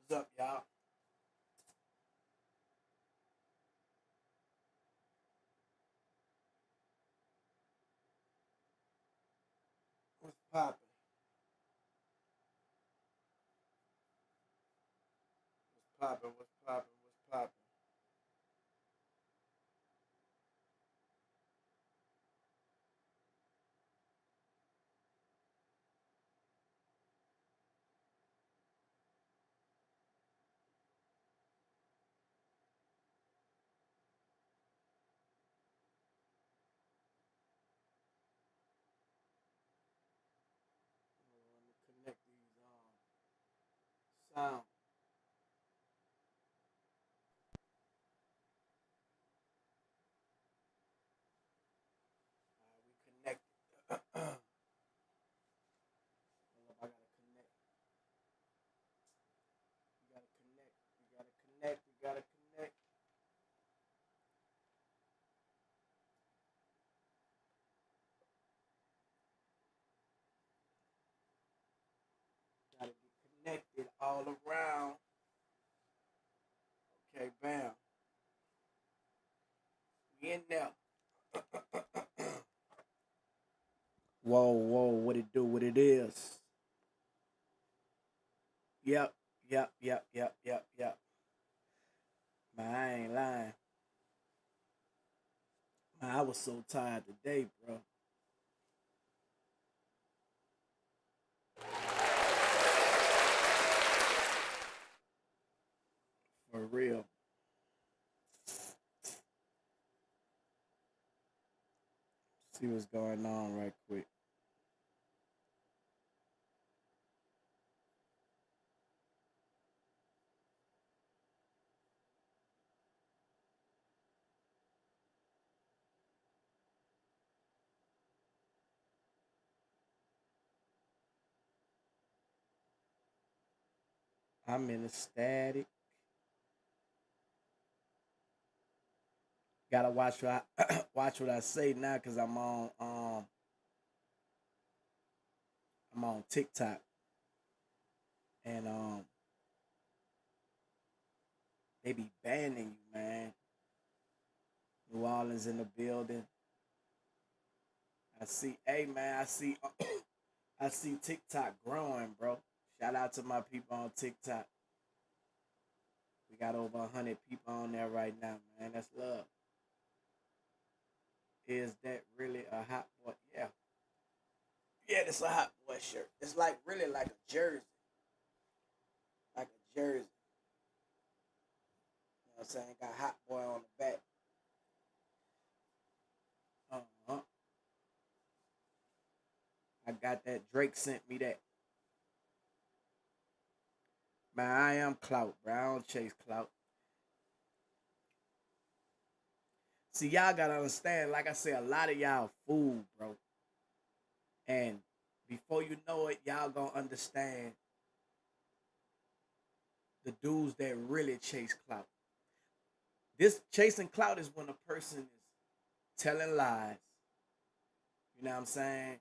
What's up, y'all? What's poppin'? What's poppin'? What's poppin'? What's poppin'? Let me connect these sound. We connected. Hold up, I gotta connect. You gotta connect. You gotta connect. You gotta connect. Gotta get connected all around. Okay, bam. We in there. Whoa, whoa, what it do, what it is. Yep, yep, yep, yep, yep, yep. Man, I ain't lying. Man, I was so tired today, bro. For real. See what's going on right quick. I'm in a static. Gotta watch what I watch what I say now because I'm on TikTok and they be banning you, man. New Orleans in the building. I see, hey man, I see I see TikTok growing, bro. Shout out to my people on TikTok. We got over 100 people on there right now, man. That's love. Is that really a hot boy? Yeah. Yeah, it's a hot boy shirt. It's like really like a jersey. Like a jersey. You know what I'm saying? Got hot boy on the back. Uh-huh. I got that. Drake sent me that. Man, I am clout, bro. I don't chase clout. See, y'all gotta understand, like I said, a lot of y'all fool, bro. And before you know it, y'all gonna understand the dudes that really chase clout. This chasing clout is when a person is telling lies, you know what I'm saying?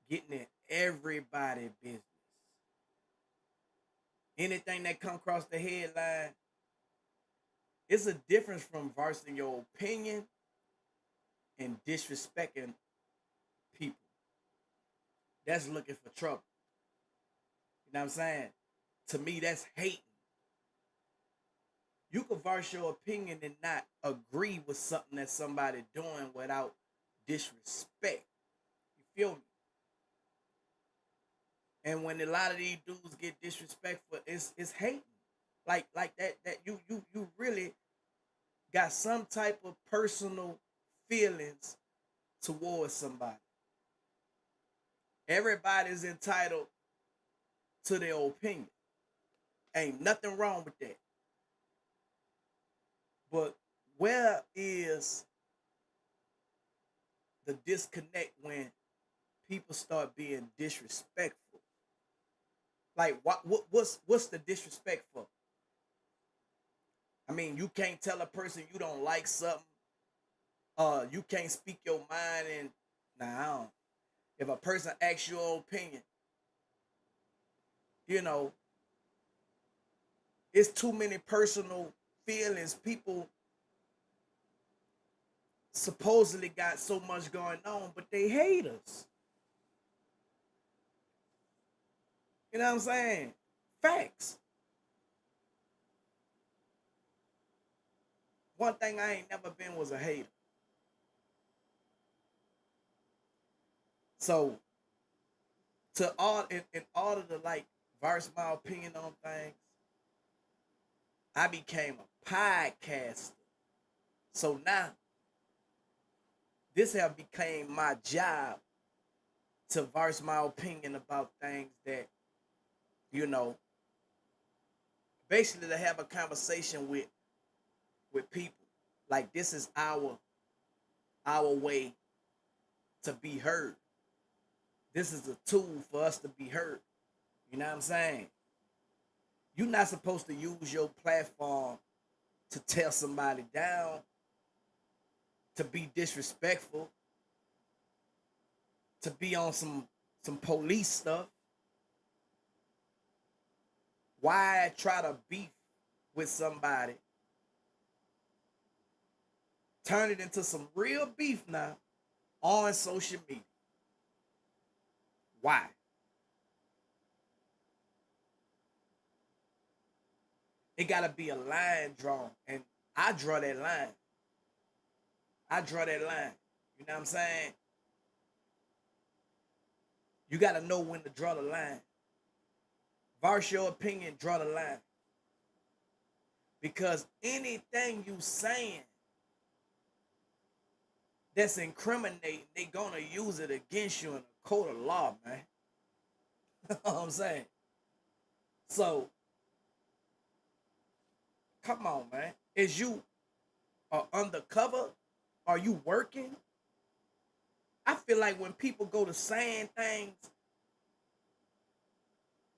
Getting in everybody business. Anything that come across the headline, it's a difference from voicing your opinion and disrespecting people. That's looking for trouble. You know what I'm saying? To me, that's hating. You can voice your opinion and not agree with something that somebody doing without disrespect. You feel me? And when a lot of these dudes get disrespectful, it's hating. Like that you really got some type of personal feelings towards somebody. Everybody's entitled to their opinion. Ain't nothing wrong with that. But where is the disconnect when people start being disrespectful? Like what's the disrespect for? I mean, you can't tell a person you don't like something. You can't speak your mind and now if a person asks your opinion, you know, It's too many personal feelings. People supposedly got so much going on, but they hate us. You know what I'm saying? Facts. One thing I ain't never been was a hater. So in order to like voice my opinion on things, I became a podcaster. So now this have became my job to voice my opinion about things that, you know, basically to have a conversation with people. Like this is our way to be heard. This is a tool for us to be heard. You know what I'm saying? You're not supposed to use your platform to tear somebody down, to be disrespectful, to be on some police stuff. Why try to beef with somebody? Turn it into some real beef now on social media. Why? It gotta be a line drawn. And I draw that line. I draw that line. You know what I'm saying? You gotta know when to draw the line. Voice your opinion, draw the line. Because anything you saying that's incriminating, they gonna use it against you in a court of law, man. You know what I'm saying? So, come on, man. Is you undercover? Are you working? I feel like when people go to saying things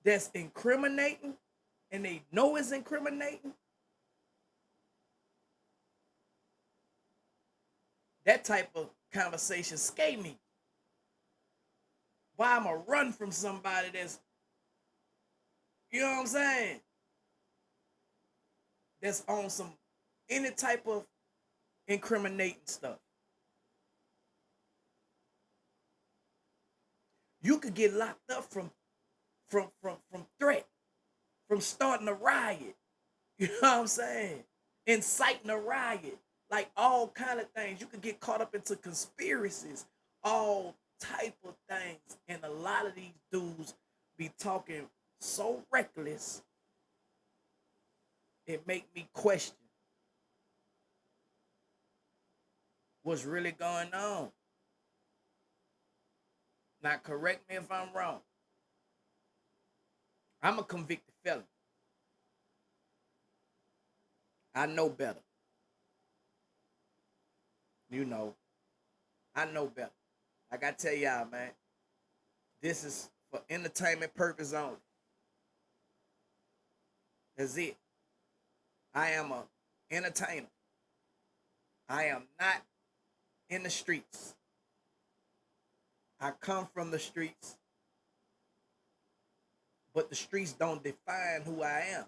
that's incriminating and they know it's incriminating, that type of conversation scare me. Why I'm going to run from somebody that's, you know what I'm saying? That's on some, any type of incriminating stuff. You could get locked up from threat, from starting a riot. You know what I'm saying? Inciting a riot, like all kind of things. You could get caught up into conspiracies, all type of things. And a lot of these dudes be talking so reckless, it make me question what's really going on. Now, correct me if I'm wrong. I'm a convicted felon. I know better. You know, I know better. Like I tell y'all, man, this is for entertainment purpose only. That's it. I am a entertainer. I am not in the streets. I come from the streets, but the streets don't define who I am.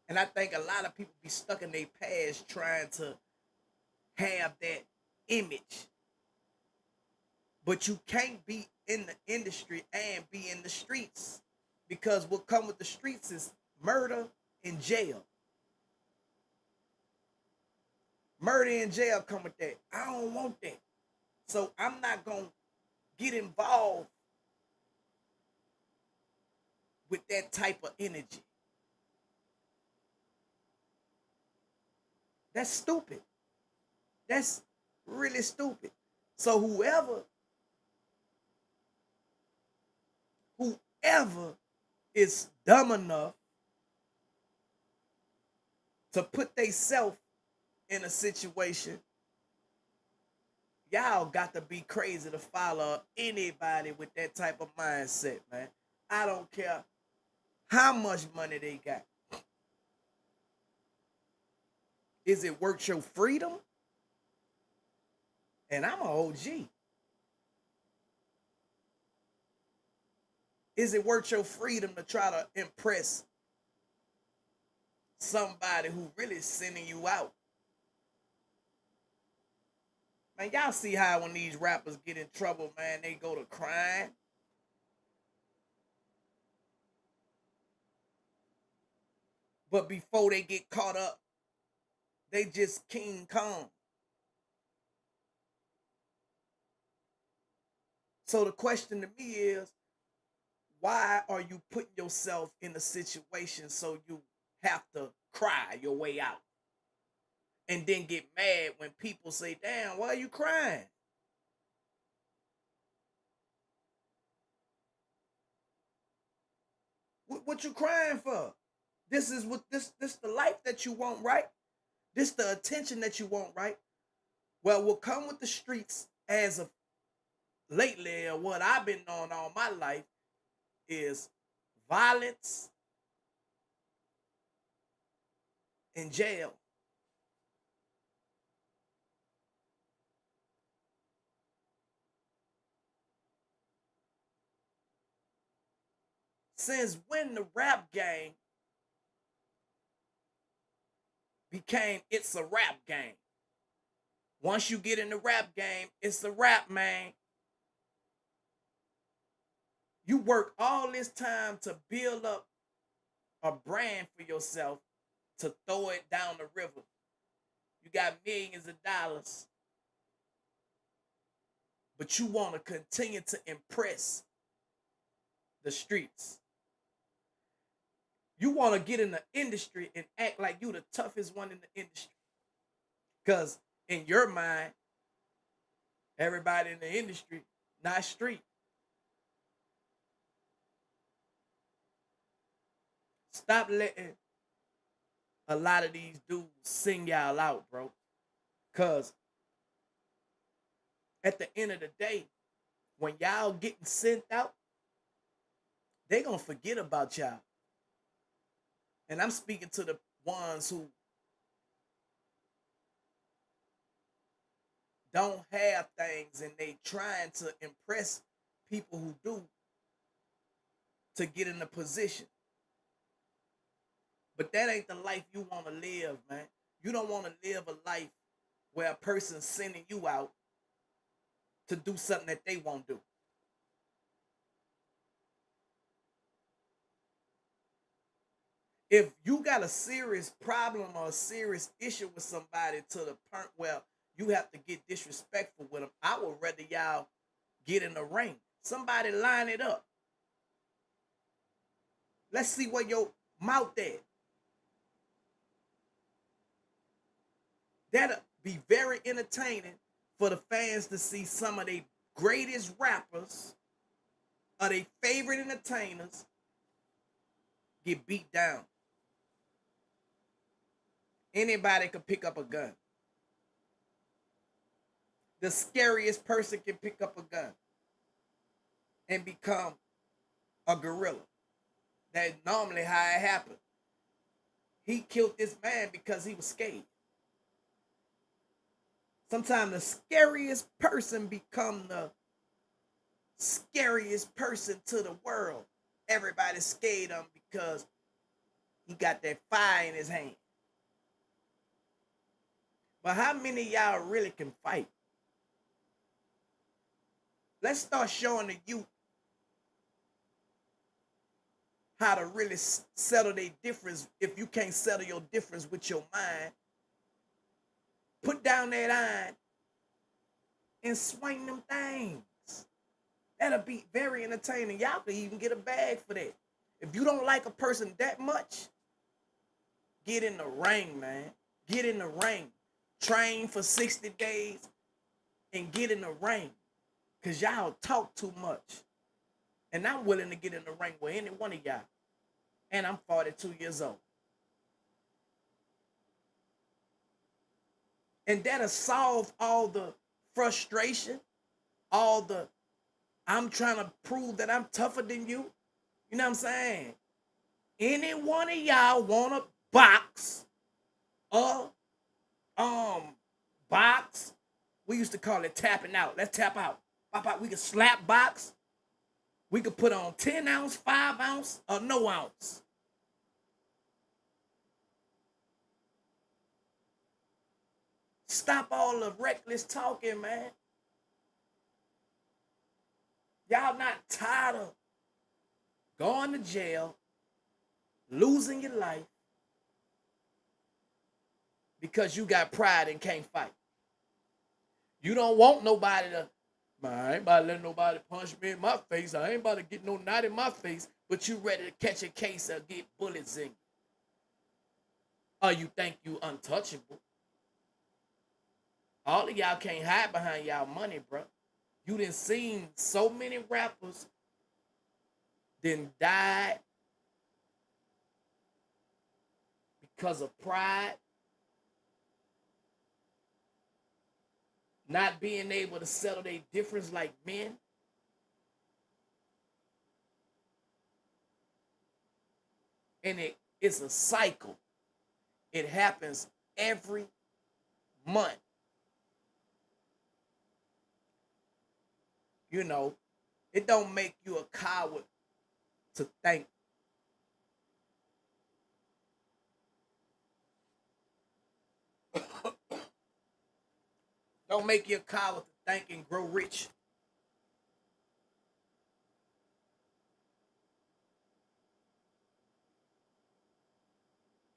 And I think a lot of people be stuck in their past trying to have that image. But you can't be in the industry and be in the streets. Because what come with the streets is murder and jail. Murder and jail come with that. I don't want that. So I'm not going to get involved with that type of energy. That's stupid. That's really stupid. So whoever is dumb enough to put theyself in a situation, y'all got to be crazy to follow anybody with that type of mindset, man. I don't care how much money they got. Is it worth your freedom? And I'm an OG. Is it worth your freedom to try to impress somebody who really sending you out? Man, y'all see how when these rappers get in trouble, man, they go to crying. But before they get caught up, they just King Kong. So the question to me is, why are you putting yourself in a situation so you have to cry your way out? And then get mad when people say, damn, why are you crying? What you crying for? This is what this the life that you want, right? This the attention that you want, right? Well, what come with the streets as of lately, or what I've been on all my life, is violence and jail. Since when the rap game became it's a rap game. Once you get in the rap game, it's a rap, man. You work all this time to build up a brand for yourself to throw it down the river. You got millions of dollars, but you want to continue to impress the streets. You want to get in the industry and act like you the toughest one in the industry. Because in your mind, everybody in the industry, not street. Stop letting a lot of these dudes sing y'all out, bro. Because at the end of the day, when y'all getting sent out, they going to forget about y'all. And I'm speaking to the ones who don't have things and they trying to impress people who do to get in a position. But that ain't the life you want to live, man. You don't want to live a life where a person's sending you out to do something that they won't do. If you got a serious problem or a serious issue with somebody to the point where you have to get disrespectful with them, I would rather y'all get in the ring. Somebody line it up. Let's see where your mouth at. That'll be very entertaining for the fans to see some of their greatest rappers or their favorite entertainers get beat down. Anybody could pick up a gun. The scariest person can pick up a gun and become a guerrilla. That's normally how it happened. He killed this man because he was scared. Sometimes the scariest person become the scariest person to the world. Everybody's scared of him because he got that fire in his hand. But how many of y'all really can fight? Let's start showing the youth how to really settle their difference. If you can't settle your difference with your mind, put down that iron and swing them things. That'll be very entertaining. Y'all can even get a bag for that. If you don't like a person that much, get in the ring, man. Get in the ring. Train for 60 days and get in the ring. Because y'all talk too much. And I'm willing to get in the ring with any one of y'all. And I'm 42 years old. And that'll solve all the frustration, all the I'm trying to prove that I'm tougher than you. You know what I'm saying? Any one of y'all want to box or box? We used to call it tapping out. Let's tap out. Pop out. We can slap box. We could put on 10 ounce, 5 ounce, or no ounce. Stop all the reckless talking, man. Y'all not tired of going to jail, losing your life because you got pride and can't fight. You don't want nobody to, man, I ain't about to let nobody punch me in my face. I ain't about to get no knot in my face, but you ready to catch a case or get bullets in you. Or you think you untouchable. All of y'all can't hide behind y'all money, bro. You done seen so many rappers then died because of pride, not being able to settle their difference like men. And it's a cycle. It happens every month. You know, it don't make you a coward to think. Don't make you a coward to think and grow rich.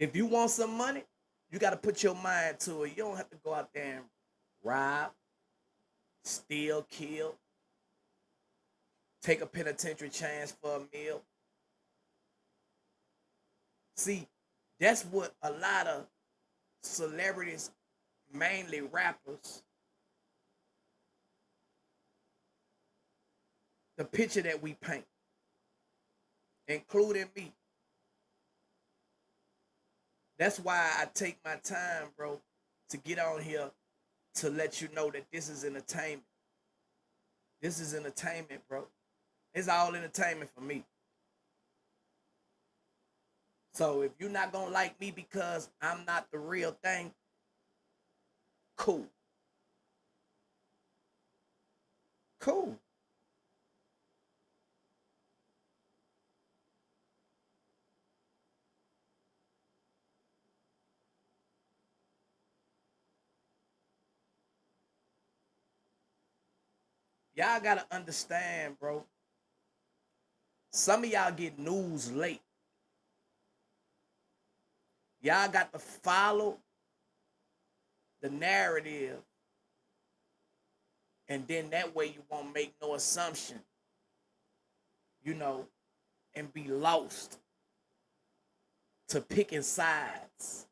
If you want some money, you got to put your mind to it. You don't have to go out there and rob, steal, kill, take a penitentiary chance for a meal. See, that's what a lot of celebrities, mainly rappers, the picture that we paint, including me. That's why I take my time, bro, to get on here to let you know that this is entertainment. This is entertainment, bro. It's all entertainment for me. So if you're not gonna like me because I'm not the real thing, cool. Cool. Y'all gotta understand, bro. Some of y'all get news late. Y'all got to follow the narrative, and then that way you won't make no assumption, you know, and be lost to picking sides.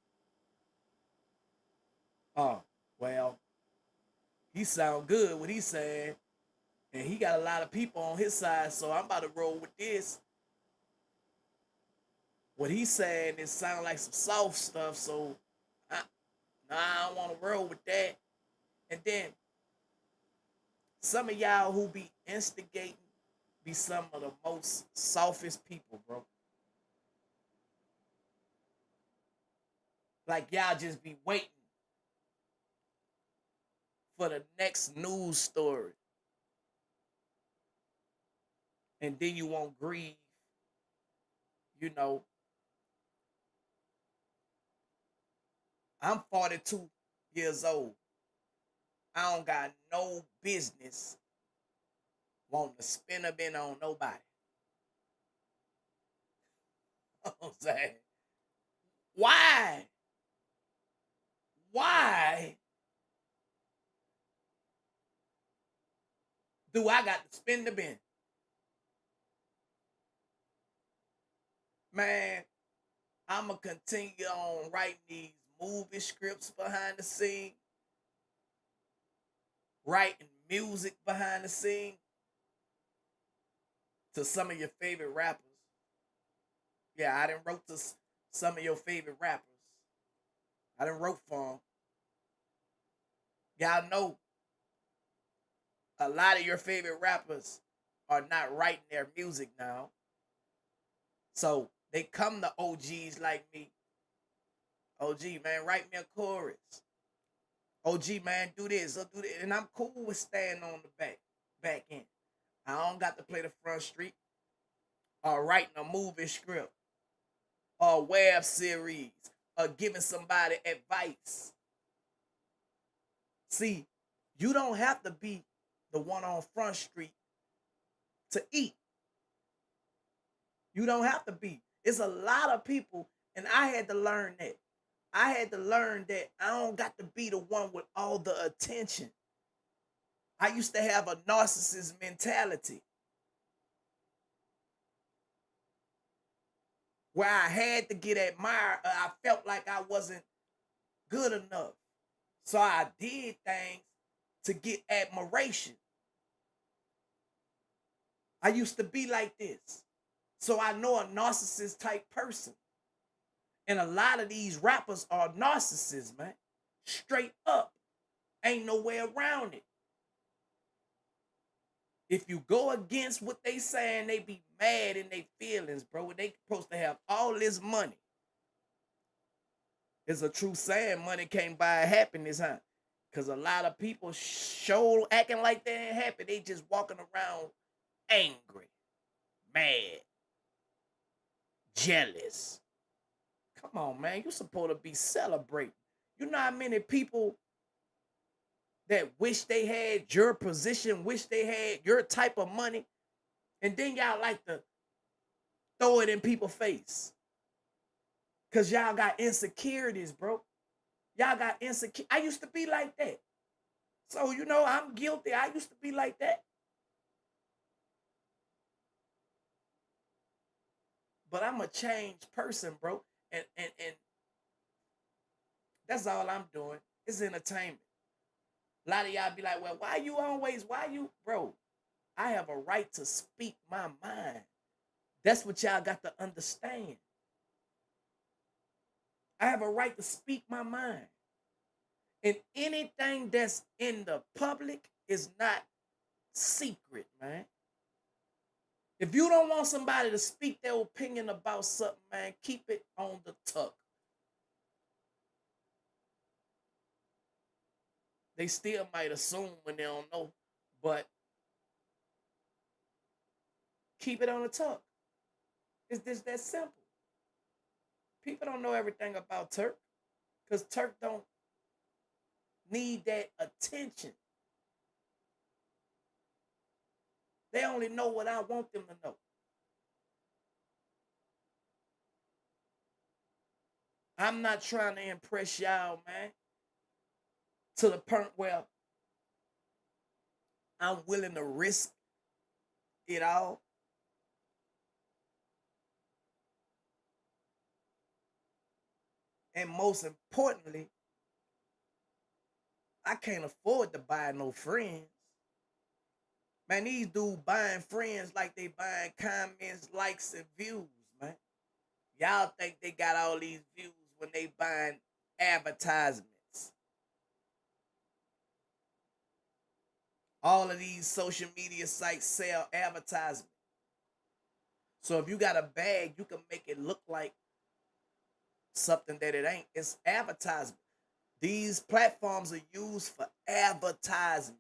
Oh, well, he sound good what he's saying, and he got a lot of people on his side, so I'm about to roll with this. What he's saying is sound like some soft stuff, so I, nah, I don't want to roll with that. And then some of y'all who be instigating be some of the most softest people, bro. Like y'all just be waiting for the next news story, and then you won't grieve. You know, I'm 42 years old. I don't got no business wanting to spin a bin on nobody. I'm saying, why? Why do I got to spin the bin? Man, I'ma continue on writing these movie scripts behind the scene, writing music behind the scene to some of your favorite rappers. Yeah, I done wrote to some of your favorite rappers. I done wrote for them. Y'all know a lot of your favorite rappers are not writing their music now. So they come to OGs like me. OG, man, write me a chorus. OG, man, do this or do that. And I'm cool with staying on the back end. I don't got to play the front street or writing a movie script or a web series or giving somebody advice. See, you don't have to be the one on Front Street to eat. You don't have to be. It's a lot of people, and I had to learn that. I had to learn that I don't got to be the one with all the attention. I used to have a narcissist mentality where I had to get admired. I felt like I wasn't good enough. So I did things to get admiration. I used to be like this. So I know a narcissist type person. And a lot of these rappers are narcissists, man. Straight up. Ain't no way around it. If you go against what they saying, they be mad in their feelings, bro. They supposed to have all this money. It's a true saying, money can't buy happiness, huh? Because a lot of people show acting like they ain't happy. They just walking around angry, mad, jealous. Come on, man. You supposed to be celebrating. You know how many people that wish they had your position, wish they had your type of money, and then y'all like to throw it in people's face. Cause y'all got insecurities, bro. Y'all got insecure. I used to be like that. So you know I'm guilty. I used to be like that. But I'm a changed person, bro. And that's all I'm doing. It's entertainment. A lot of y'all be like, well, why you, bro? I have a right to speak my mind. That's what y'all got to understand. I have a right to speak my mind. And anything that's in the public is not secret, man. If you don't want somebody to speak their opinion about something, man, keep it on the tuck. They still might assume when they don't know, but keep it on the tuck. It's just that simple. People don't know everything about Turk because Turk don't need that attention. They only know what I want them to know. I'm not trying to impress y'all, man, to the point where I'm willing to risk it all. And most importantly, I can't afford to buy no friends. Man, these dudes buying friends like they buying comments, likes, and views, man. Y'all think they got all these views when they buying advertisements. All of these social media sites sell advertisements. So if you got a bag, you can make it look like something that it ain't. It's advertisement. These platforms are used for advertisement.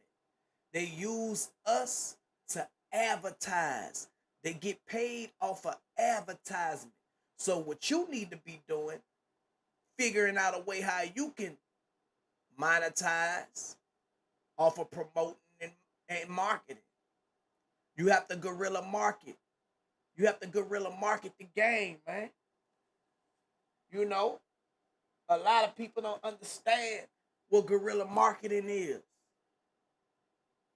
They use us to advertise. They get paid off of advertisement. So what you need to be doing, figuring out a way how you can monetize off of promoting and marketing. You have to guerrilla market. You have to guerrilla market the game, man. You know, a lot of people don't understand what guerrilla marketing is.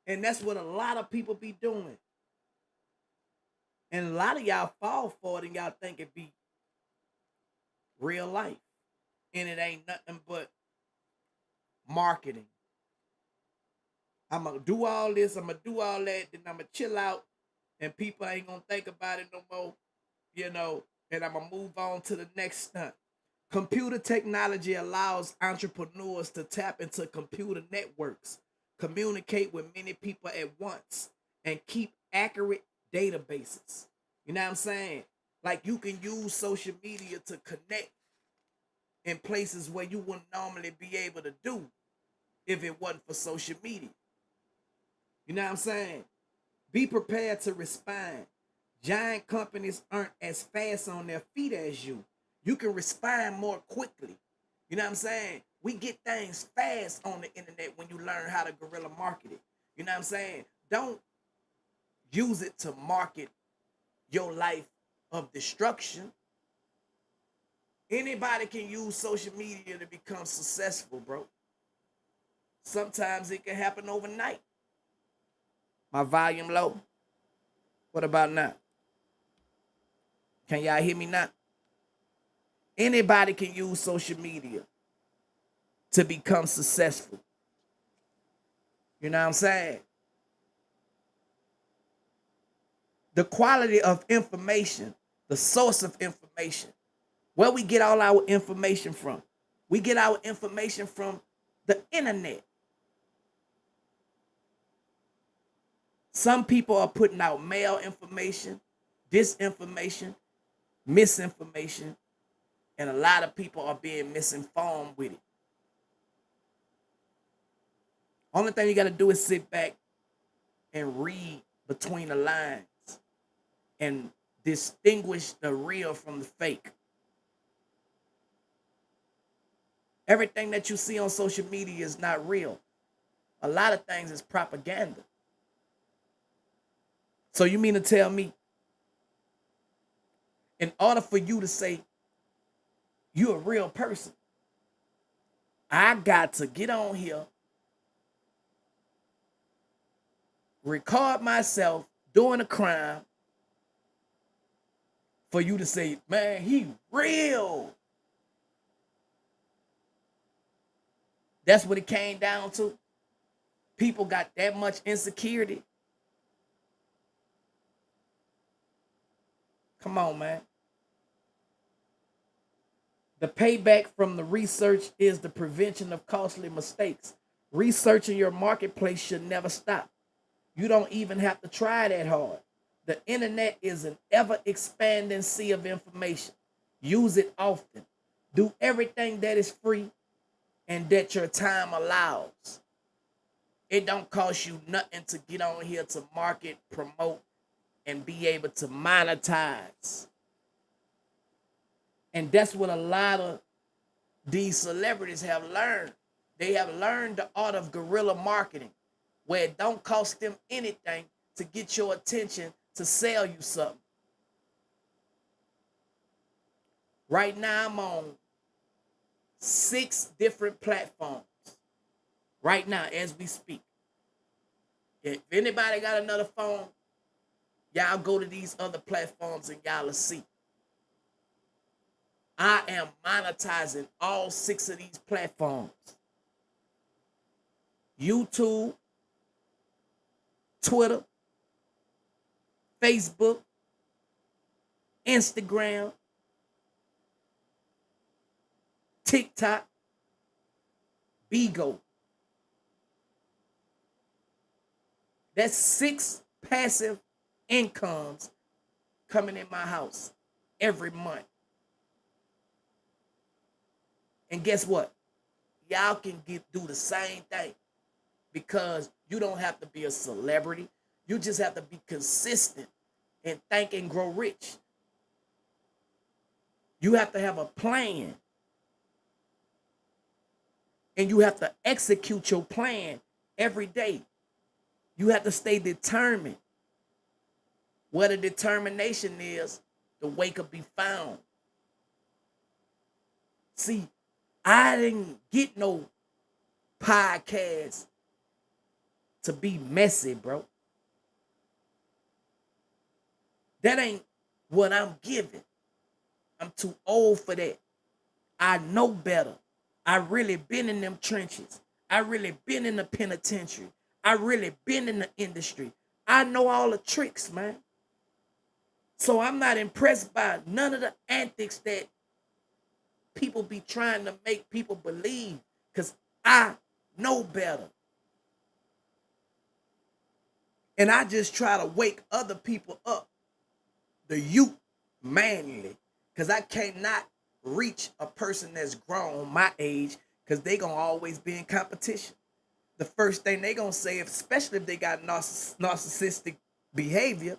And that's what a lot of people be doing. And a lot of y'all fall for it and y'all think it be real life. And it ain't nothing but marketing. I'm gonna do all this, I'm gonna do all that, then I'm gonna chill out, and people ain't gonna think about it no more, you know, and I'm gonna move on to the next stunt. Computer technology allows entrepreneurs to tap into computer networks, communicate with many people at once, and keep accurate databases. You know what I'm saying? Like you can use social media to connect in places where you wouldn't normally be able to do if it wasn't for social media. You know what I'm saying? Be prepared to respond. Giant companies aren't as fast on their feet as you. You can respond more quickly. You know what I'm saying? We get things fast on the internet when you learn how to guerrilla market it. You know what I'm saying? Don't use it to market your life of destruction. Anybody can use social media to become successful, bro. Sometimes it can happen overnight. My volume low. What about now? Can y'all hear me now? Anybody can use social media to become successful. You know what I'm saying? The quality of information, the source of information, where we get all our information from. We get our information from the internet. Some people are putting out malinformation, disinformation, misinformation, and a lot of people are being misinformed with it. Only thing you got to do is sit back and read between the lines and distinguish the real from the fake. Everything that you see on social media is not real. A lot of things is propaganda. So you mean to tell me, in order for you to say you're a real person, I got to get on here, record myself doing a crime for you to say, man, he real. That's what it came down to. People got that much insecurity. Come on, man. The payback from the research is the prevention of costly mistakes. Researching your marketplace should never stop. You don't even have to try that hard. The internet is an ever-expanding sea of information. Use it often. Do everything that is free and that your time allows. It don't cost you nothing to get on here to market, promote, and be able to monetize. And that's what a lot of these celebrities have learned. They have learned the art of guerrilla marketing, where it don't cost them anything to get your attention to sell you something. Right now, I'm on 6 different platforms. Right now, as we speak. If anybody got another phone, y'all go to these other platforms and y'all will see. I am monetizing all 6 of these platforms. YouTube, Twitter, Facebook, Instagram, TikTok, Bigo. That's 6 passive incomes coming in my house every month. And guess what? Y'all can do the same thing, because you don't have to be a celebrity. You just have to be consistent and think and grow rich. You have to have a plan. And you have to execute your plan every day. You have to stay determined. Where the determination is, the way could be found. See, I didn't get no podcast to be messy, bro. That ain't what I'm giving. I'm too old for that. I know better. I really been in them trenches. I really been in the penitentiary. I really been in the industry. I know all the tricks, man. So I'm not impressed by none of the antics that people be trying to make people believe, because I know better. And I just try to wake other people up, the youth, manually, because I cannot reach a person that's grown my age, because they going to always be in competition. The first thing they going to say, especially if they got narcissistic behavior.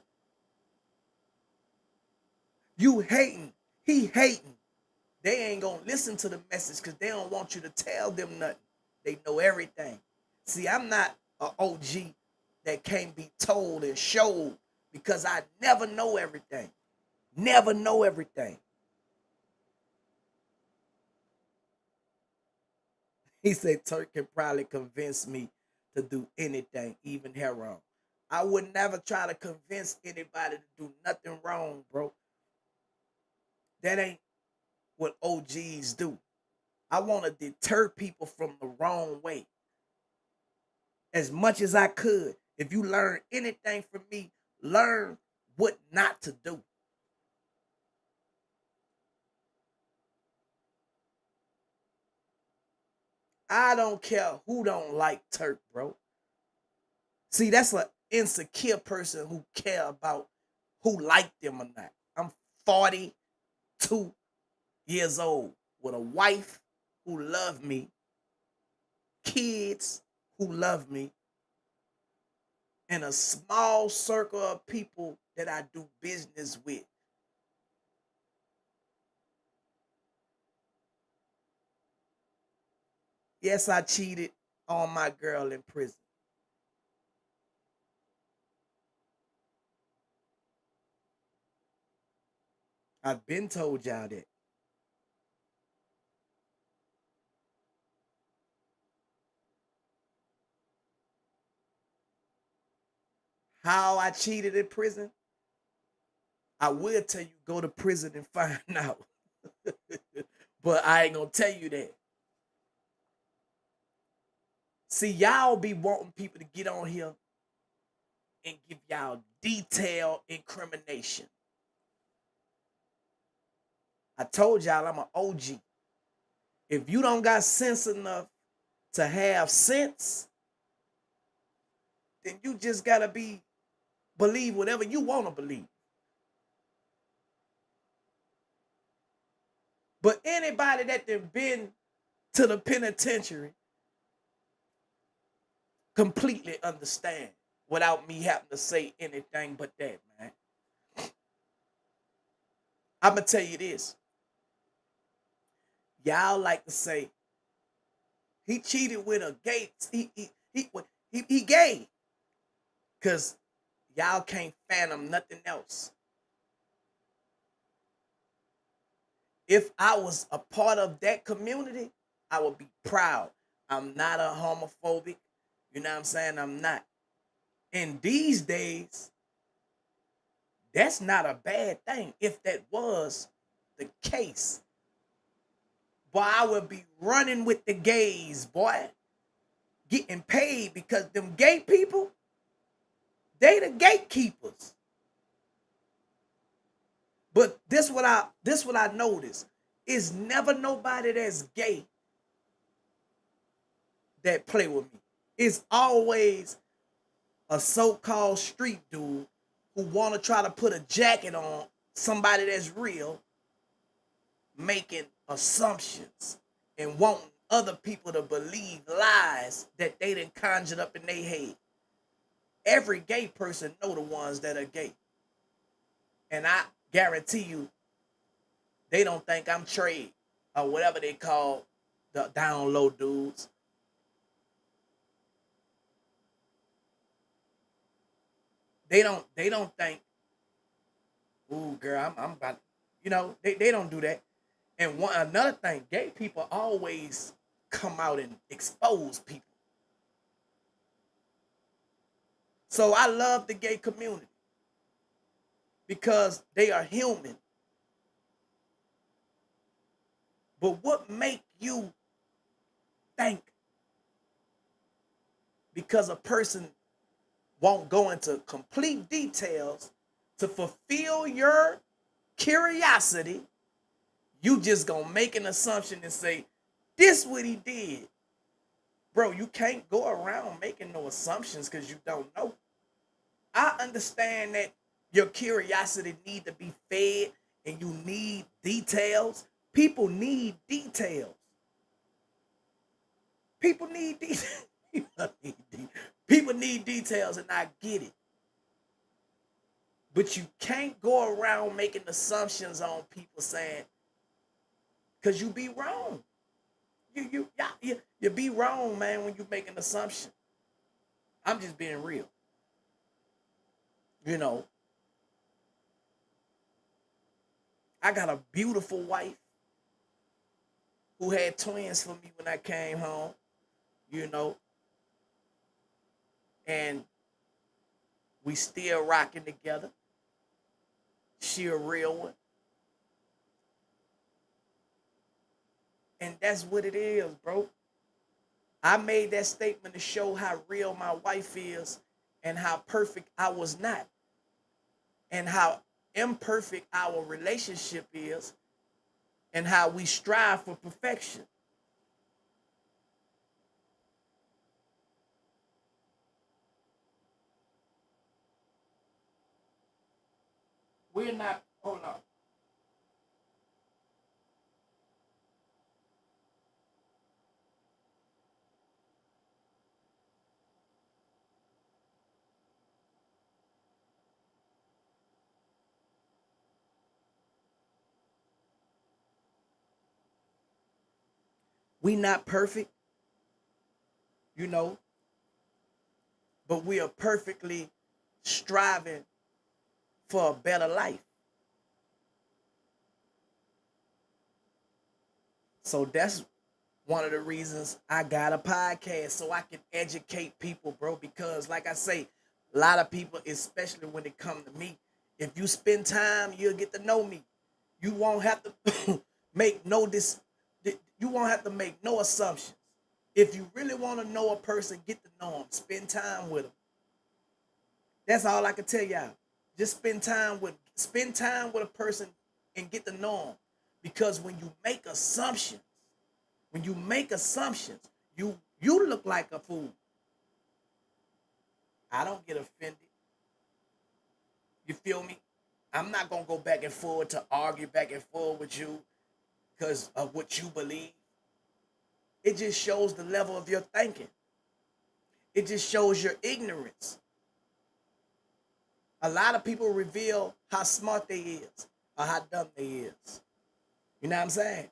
You hating, he hating. They ain't gonna listen to the message because they don't want you to tell them nothing. They know everything. See, I'm not an OG that can't be told and showed because I never know everything. Never know everything. He said Turk can probably convince me to do anything, even heroin. I would never try to convince anybody to do nothing wrong, bro. That ain't what OGs do. I want to deter people from the wrong way as much as I could. If you learn anything from me, learn what not to do. I don't care who don't like Turk, bro. See, that's an insecure person who care about who like them or not. I'm 42 years old with a wife who love me, kids who love me, and a small circle of people that I do business with. Yes, I cheated on my girl in prison. I've been told y'all that. How I cheated in prison, I will tell you go to prison and find out. But I ain't gonna tell you that. See, y'all be wanting people to get on here and give y'all detailed incrimination. I told y'all I'm an OG. If you don't got sense enough to have sense, then you just gotta believe whatever you want to believe. But anybody that done been to the penitentiary completely understand without me having to say anything but that, man. I'm gonna tell you this. Y'all like to say he cheated with a gay. He gay because y'all can't fathom nothing else. If I was a part of that community, I would be proud. I'm not a homophobic. You know what I'm saying? I'm not. And these days, that's not a bad thing. If that was the case, boy, I would be running with the gays, boy, getting paid because them gay people, they the gatekeepers. But this what I noticed is never nobody that's gay that play with me. It's always a so-called street dude who want to try to put a jacket on somebody that's real, making assumptions and wanting other people to believe lies that they done conjured up in their head. Every gay person know the ones that are gay. And I guarantee you, they don't think I'm trade or whatever they call the down low dudes. They don't think, ooh girl, I'm about, they don't do that. And one another thing, gay people always come out and expose people. So I love the gay community because they are human. But what make you think because a person won't go into complete details to fulfill your curiosity, you just gonna make an assumption and say, this what he did. Bro, you can't go around making no assumptions because you don't know. I understand that your curiosity need to be fed and you need details. People need details. People need details. People need details, and I get it. But you can't go around making assumptions on people saying, because you be wrong. You be wrong, man, when you make an assumption. I'm just being real. You know, I got a beautiful wife who had twins for me when I came home, you know, and we still rocking together. She a real one. And that's what it is, bro. I made that statement to show how real my wife is and how perfect I was not, and how imperfect our relationship is, and how we strive for perfection. We're not, hold on. We not perfect, you know, but we are perfectly striving for a better life. So that's one of the reasons I got a podcast, so I can educate people, bro. Because like I say, a lot of people, especially when it come to me, if you spend time, you'll get to know me. You won't have to make no this. You won't have to make no assumptions. If you really want to know a person, get to know them. Spend time with them. That's all I can tell y'all. Just spend time with a person and get to know them. Because when you make assumptions, you look like a fool. I don't get offended. You feel me? I'm not gonna go back and forth to argue back and forth with you because of what you believe. It just shows the level of your thinking. It just shows your ignorance. A lot of people reveal how smart they is or how dumb they is. You know what I'm saying?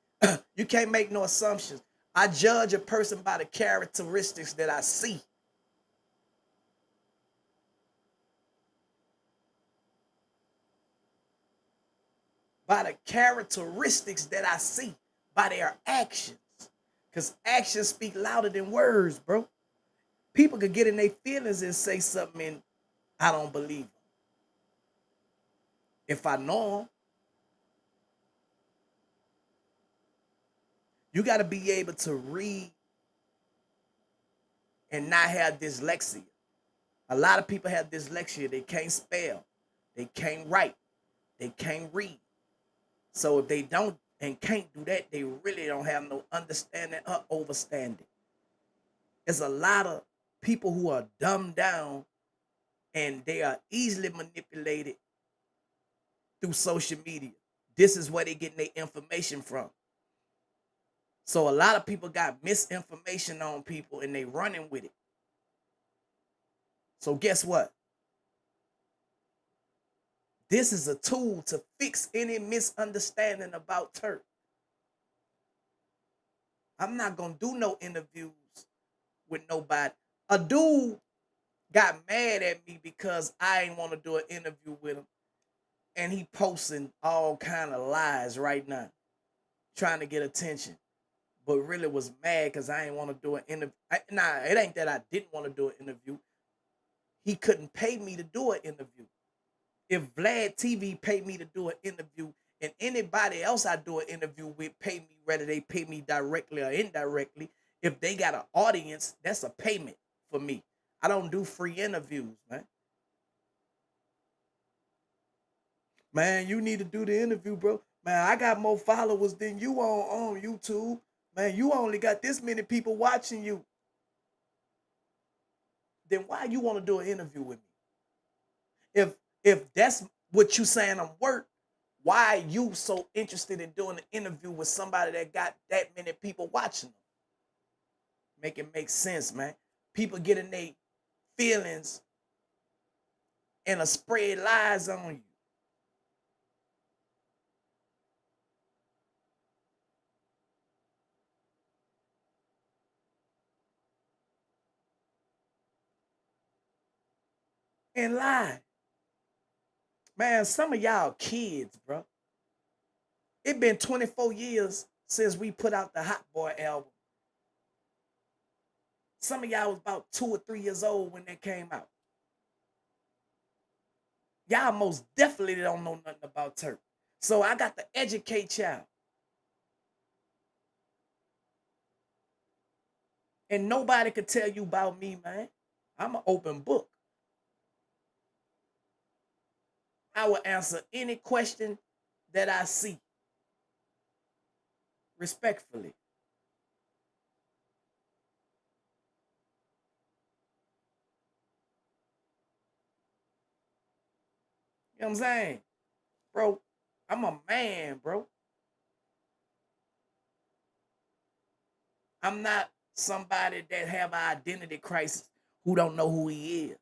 You can't make no assumptions. I judge a person by the characteristics that I see. By the characteristics that I see, by their actions. Because actions speak louder than words, bro. People could get in their feelings and say something and I don't believe them. If I know them, you got to be able to read and not have dyslexia. A lot of people have dyslexia. They can't spell, they can't write, they can't read. So if they don't and can't do that, they really don't have no understanding or overstanding. There's a lot of people who are dumbed down and they are easily manipulated through social media. This is where they're getting their information from. So a lot of people got misinformation on people and they running with it. So guess what? This is a tool to fix any misunderstanding about Turk. I'm not gonna do no interviews with nobody. A dude got mad at me because I ain't want to do an interview with him, and he posting all kind of lies right now, trying to get attention. But really was mad because I ain't want to do an interview. Nah, it ain't that I didn't want to do an interview. He couldn't pay me to do an interview. If Vlad TV paid me to do an interview, and anybody else I do an interview with pay me, whether they pay me directly or indirectly, if they got an audience, that's a payment for me. I don't do free interviews, man. Man, you need to do the interview, bro. Man, I got more followers than you on YouTube. Man, you only got this many people watching you. Then why you want to do an interview with me? If that's what you saying I'm worth, why are you so interested in doing an interview with somebody that got that many people watching them? Make it make sense, man. People getting their feelings and spread lies on you. And lie. Man, some of y'all kids, bro. It been 24 years since we put out the Hot Boy album. Some of y'all was about 2 or 3 years old when that came out. Y'all most definitely don't know nothing about Turk. So I got to educate y'all. And nobody could tell you about me, man. I'm an open book. I will answer any question that I see respectfully. You know what I'm saying? Bro, I'm a man, bro. I'm not somebody that have an identity crisis who don't know who he is.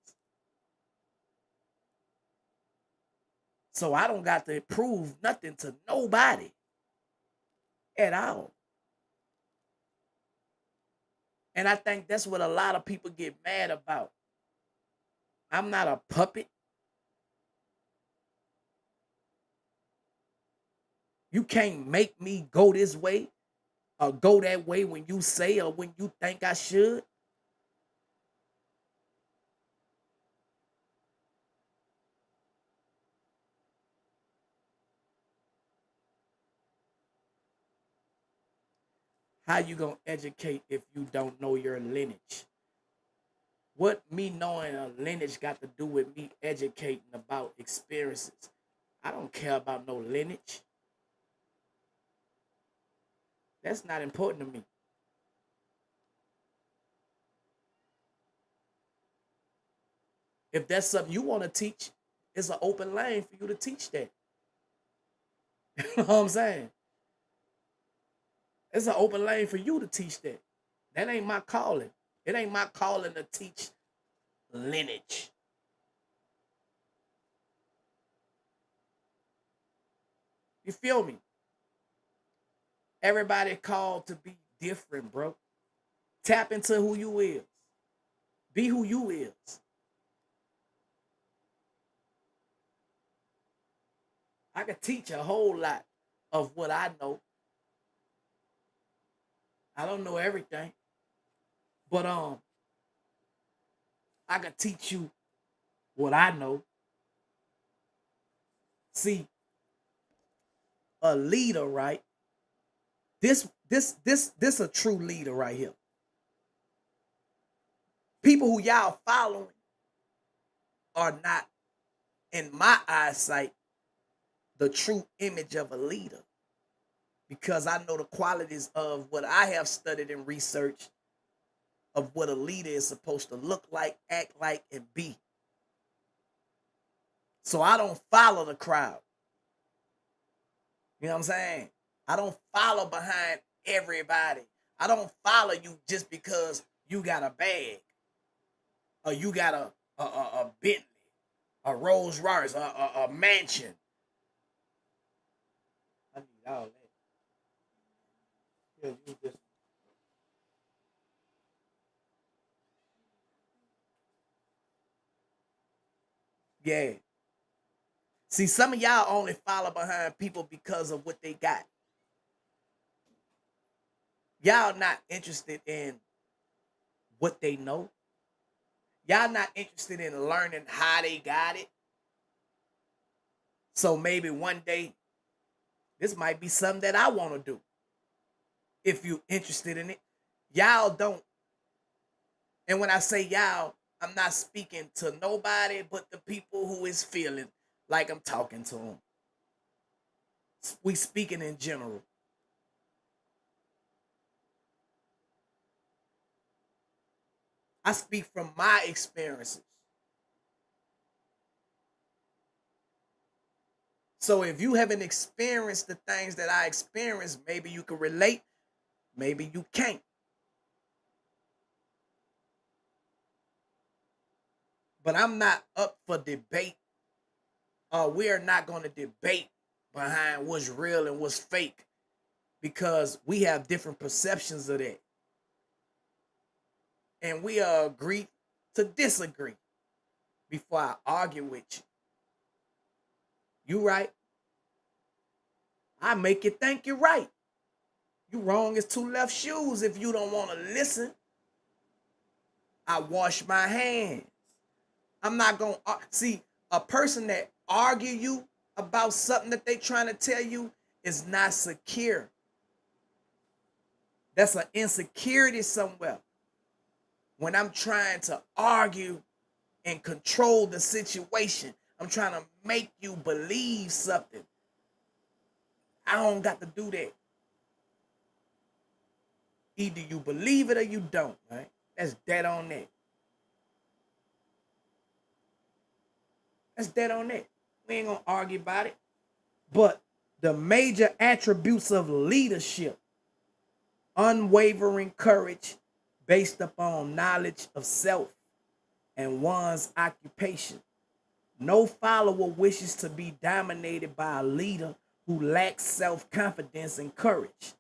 So I don't got to prove nothing to nobody at all. And I think that's what a lot of people get mad about. I'm not a puppet. You can't make me go this way or go that way when you say or when you think I should. How you gonna educate if you don't know your lineage? What me knowing a lineage got to do with me educating about experiences? I don't care about no lineage. That's not important to me. If that's something you want to teach, it's an open lane for you to teach that. You know what I'm saying? It's an open lane for you to teach that. That ain't my calling. It ain't my calling to teach lineage. You feel me? Everybody called to be different, bro. Tap into who you is. Be who you is. I could teach a whole lot of what I know. I don't know everything, but I could teach you what I know. See, a leader, right? This a true leader right here. People who y'all following are not, in my eyesight, the true image of a leader. Because I know the qualities of what I have studied and researched of what a leader is supposed to look like, act like, and be. So I don't follow the crowd. You know what I'm saying? I don't follow behind everybody. I don't follow you just because you got a bag or you got a Bentley, a Rolls Royce, a mansion. I need all that. Yeah, you just yeah. See, some of y'all only follow behind people because of what they got. Y'all not interested in what they know. Y'all not interested in learning how they got it. So maybe one day this might be something that I want to do. If you interested in it, y'all don't. And when I say y'all, I'm not speaking to nobody but the people who is feeling like I'm talking to them. We speaking in general. I speak from my experiences. So if you haven't experienced the things that I experienced, maybe you can relate, maybe you can't. But I'm not up for debate. We are not going to debate behind what's real and what's fake because we have different perceptions of that. And we agree to disagree before I argue with you. You right. I make you think you're right. You wrong as two left shoes if you don't want to listen. I wash my hands. I'm not going to see a person that argue you about something that they trying to tell you is not secure. That's an insecurity somewhere. When I'm trying to argue and control the situation, I'm trying to make you believe something. I don't got to do that. Either you believe it or you don't, right? That's dead on that. That's dead on that. We ain't gonna argue about it. But the major attributes of leadership: unwavering courage based upon knowledge of self and one's occupation. No follower wishes to be dominated by a leader who lacks self-confidence and courage.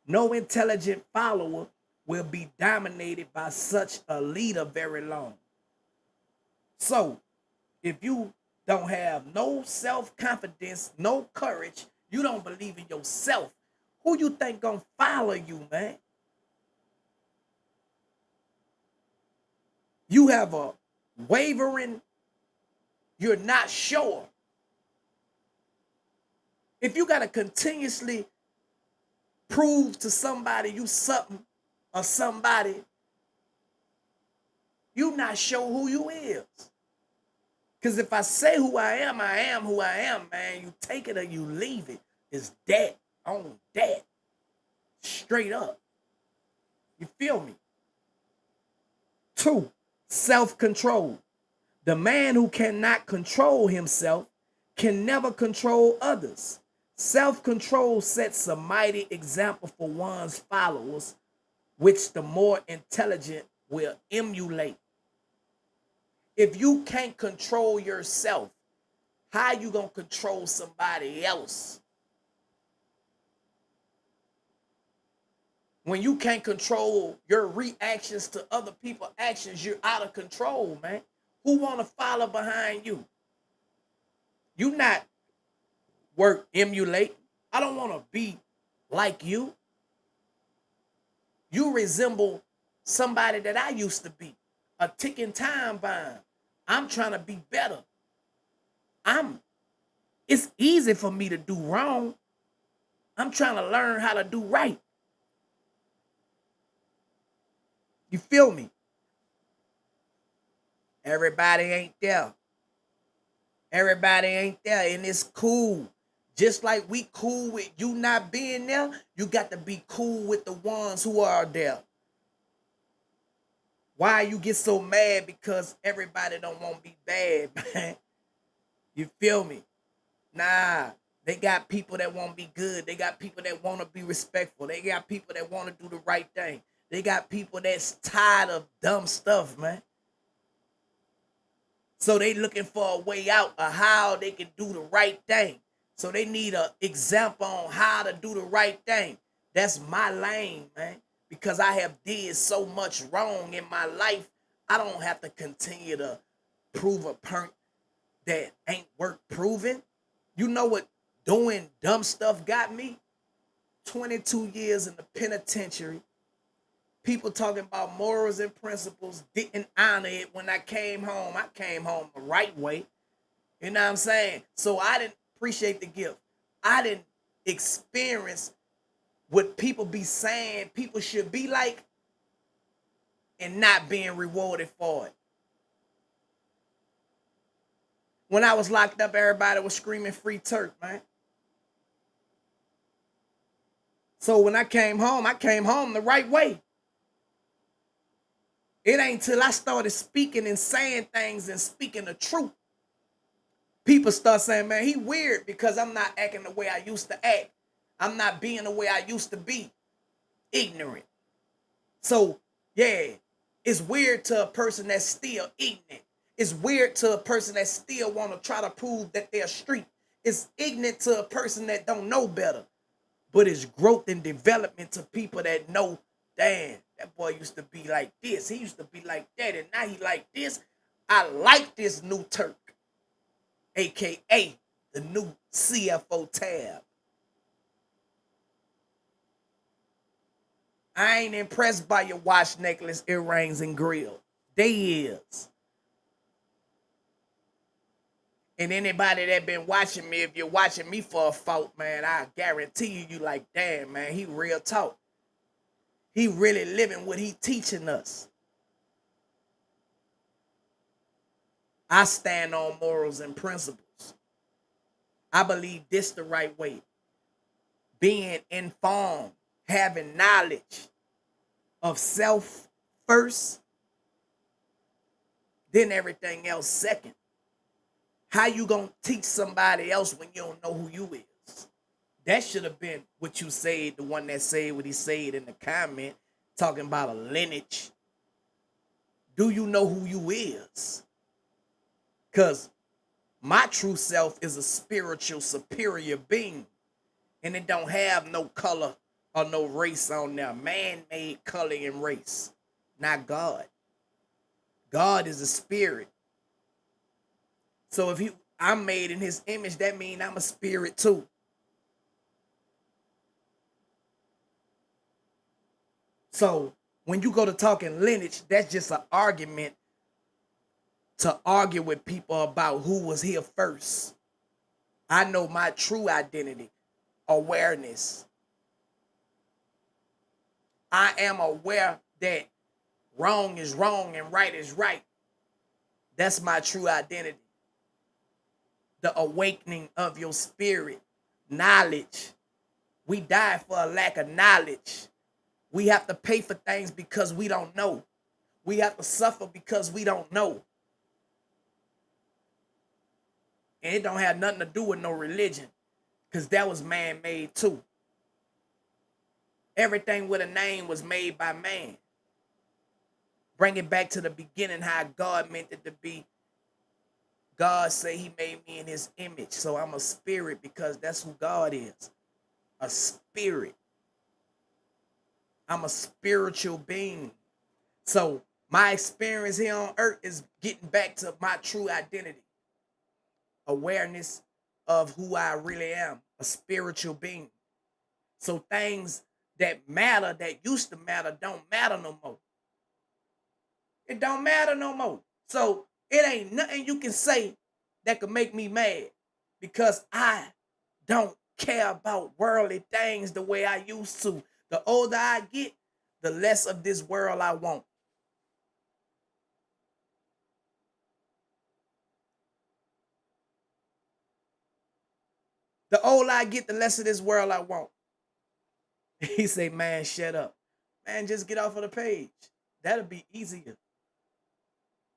No intelligent follower will be dominated by such a leader very long. So, if you don't have no self-confidence, no courage, you don't believe in yourself, who you think gonna follow you, man? You have a wavering, you're not sure. If you gotta continuously prove to somebody you something or somebody, you not sure who you is. Because if I say who I am who I am, man. You take it or you leave it. It's that on that. Straight up. You feel me? 2, self-control. The man who cannot control himself can never control others. Self-control sets a mighty example for one's followers, which the more intelligent will emulate. If you can't control yourself, how you gonna control somebody else? When you can't control your reactions to other people's actions, you're out of control, man. Who wanna follow behind you? You not emulate. I don't wanna be like you. You resemble somebody that I used to be, a ticking time bomb. I'm trying to be better. It's easy for me to do wrong. I'm trying to learn how to do right. You feel me? Everybody ain't there. Everybody ain't there, and it's cool. Just like we cool with you not being there, you got to be cool with the ones who are there. Why you get so mad? Because everybody don't want to be bad, man. You feel me? Nah, they got people that want to be good. They got people that want to be respectful. They got people that want to do the right thing. They got people that's tired of dumb stuff, man. So they looking for a way out of how they can do the right thing. So they need an example on how to do the right thing. That's my lane, man. Because I have did so much wrong in my life, I don't have to continue to prove a point that ain't worth proving. You know what doing dumb stuff got me? 22 years in the penitentiary. People talking about morals and principles, didn't honor it when I came home. I came home the right way. You know what I'm saying? So I didn't appreciate the gift. I didn't experience what people be saying people should be like and not being rewarded for it. When I was locked up, everybody was screaming free Turk, man. So when I came home the right way. It ain't till I started speaking and saying things and speaking the truth. People start saying, man, he weird because I'm not acting the way I used to act. I'm not being the way I used to be. Ignorant. So, yeah, it's weird to a person that's still ignorant. It's weird to a person that still want to try to prove that they're street. It's ignorant to a person that don't know better. But it's growth and development to people that know, damn, that boy used to be like this. He used to be like that, and now he like this. I like this new Turk, aka the new CFO tab. I ain't impressed by your watch, necklace, earrings, and grill. They is. And anybody that been watching me, if you're watching me for a fault, man, I guarantee you like, damn, man, he real talk. He really living what he teaching us. I stand on morals and principles. I believe this the right way. Being informed, having knowledge of self first, then everything else second. How you gonna teach somebody else when you don't know who you is? That should have been what you said, the one that said what he said in the comment, talking about a lineage. Do you know who you is? Because my true self is a spiritual superior being. And it don't have no color or no race on there. Man-made color and race. Not God. God is a spirit. So if I'm made in his image, that means I'm a spirit too. So when you go to talking lineage, that's just an argument to argue with people about who was here first. I know my true identity, awareness. I am aware that wrong is wrong and right is right. That's my true identity. The awakening of your spirit, knowledge. We die for a lack of knowledge. We have to pay for things because we don't know. We have to suffer because we don't know. And it don't have nothing to do with no religion, because that was man-made too. Everything with a name was made by man. Bring it back to the beginning, how God meant it to be. God said he made me in his image. So I'm a spirit because that's who God is. A spirit. I'm a spiritual being. So my experience here on earth is getting back to my true identity. Awareness of who I really am. A spiritual being. So things that matter, that used to matter, don't matter no more. It don't matter no more. So it ain't nothing you can say that could make me mad, because I don't care about worldly things the way I used to. The older I get, the less of this world I want. The older I get, the less of this world I want. He say, man, shut up. Man, just get off of the page. That'll be easier.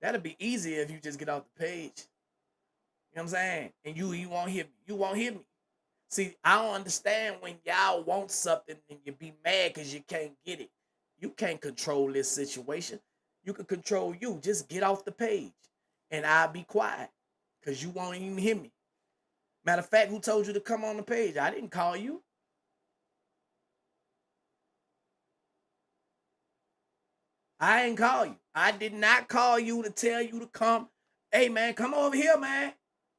That'll be easier if you just get off the page. You know what I'm saying? And you won't hear me. You won't hear me. See, I don't understand when y'all want something and you be mad because you can't get it. You can't control this situation. You can control you. Just get off the page and I'll be quiet because you won't even hear me. Matter of fact, who told you to come on the page? I didn't call you. I ain't call you. I did not call you to tell you to come. Hey, man, come over here, man.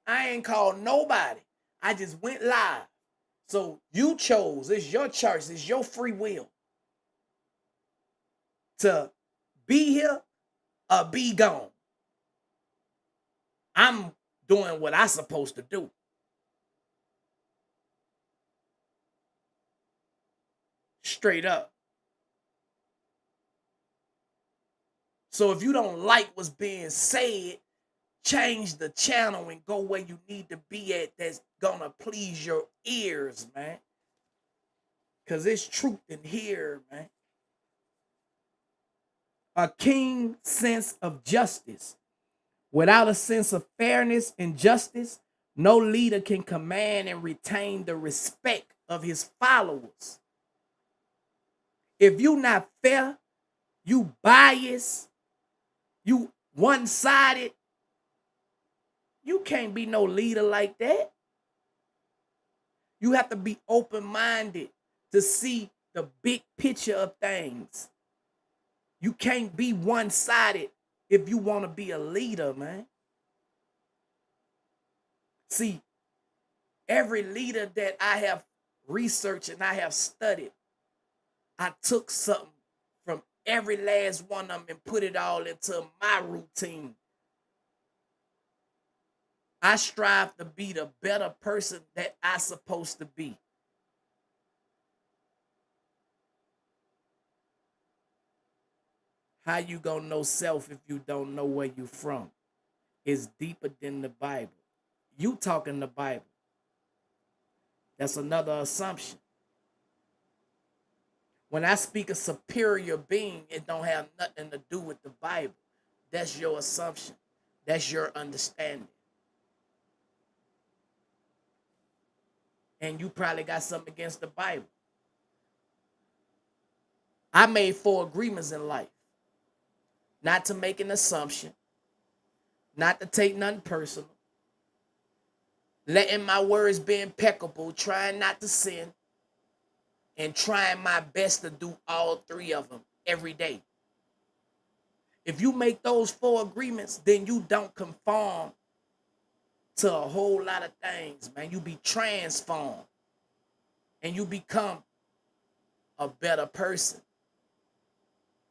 I ain't called nobody. I just went live. So you chose. It's your choice. It's your free will to be here or be gone. I'm doing what I'm supposed to do. Straight up. So if you don't like what's being said, change the channel and go where you need to be at, that's gonna please your ears, man. Cause it's truth in here, man. A keen sense of justice. Without a sense of fairness and justice, no leader can command and retain the respect of his followers. If you not fair, you biased, you one-sided, You can't be no leader like that. You have to be open-minded to see the big picture of things. You can't be one-sided if you want to be a leader, man. See, every leader that I have researched and I have studied, I took something from every last one of them and put it all into my routine. I strive to be the better person that I supposed to be. How you gonna know self if you don't know where you from? It's deeper than the Bible. You talking the Bible. That's another assumption. When I speak of superior being, it don't have nothing to do with the Bible. That's your assumption. That's your understanding. And you probably got something against the Bible. I made 4 agreements in life. Not to make an assumption, not to take nothing personal, letting my words be impeccable, trying not to sin, and trying my best to do all 3 of them every day. If you make those 4 agreements, then you don't conform to a whole lot of things, man. You be transformed and you become a better person.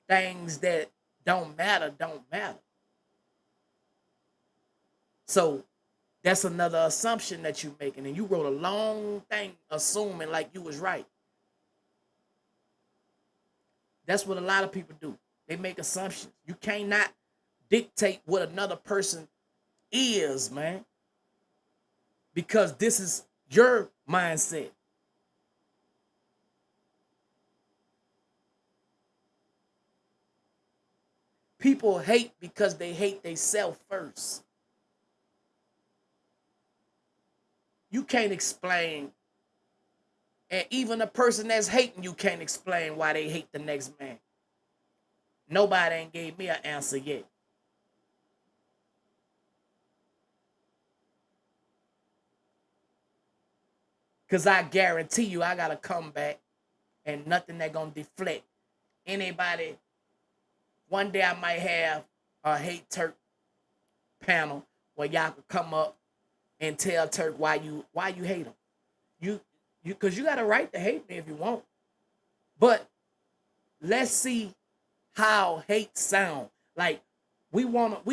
Things that don't matter don't matter. So that's another assumption that you're making. And you wrote a long thing assuming like you was right. That's what a lot of people do. They make assumptions. You cannot dictate what another person is, man. Because this is your mindset. People hate because they hate themselves first. You can't explain, and even a person that's hating you can't explain why they hate the next man. Nobody ain't gave me an answer yet. Cause I guarantee you I gotta come back and nothing that gonna deflect anybody. One day I might have a hate Turk panel where y'all could come up and tell Turk why you hate him. You cause you got a right to hate me if you want. But let's see how hate sound. Like we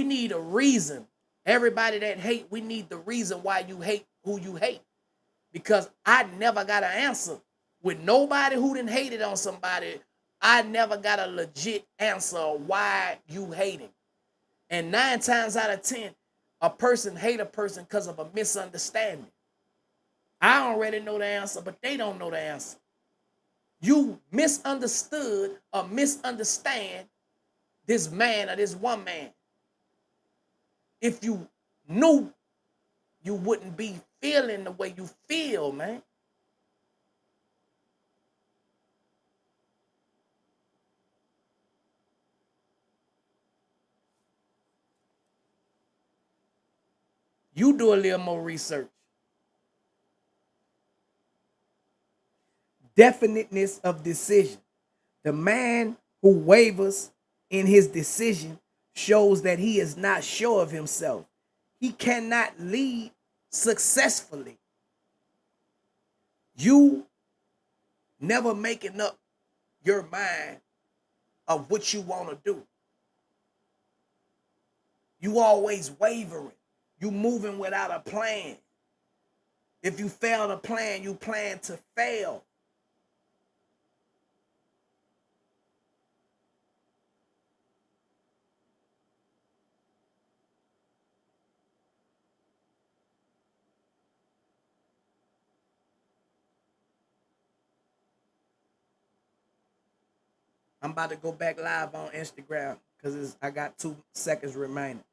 need a reason. Everybody that hate, we need the reason why you hate who you hate. Because I never got an answer. With nobody who done hated on somebody, I never got a legit answer why you hating. And 9 times out of 10, a person hate a person because of a misunderstanding. I already know the answer, but they don't know the answer. You misunderstood or misunderstand this man or this woman. If you knew, you wouldn't be feeling the way you feel, man. You do a little more research. Definiteness of decision. The man who wavers in his decision shows that he is not sure of himself. He cannot lead successfully. You never making up your mind of what you want to do. You always wavering. You moving without a plan. If you fail to plan, you plan to fail. I'm about to go back live on Instagram because I got 2 seconds remaining.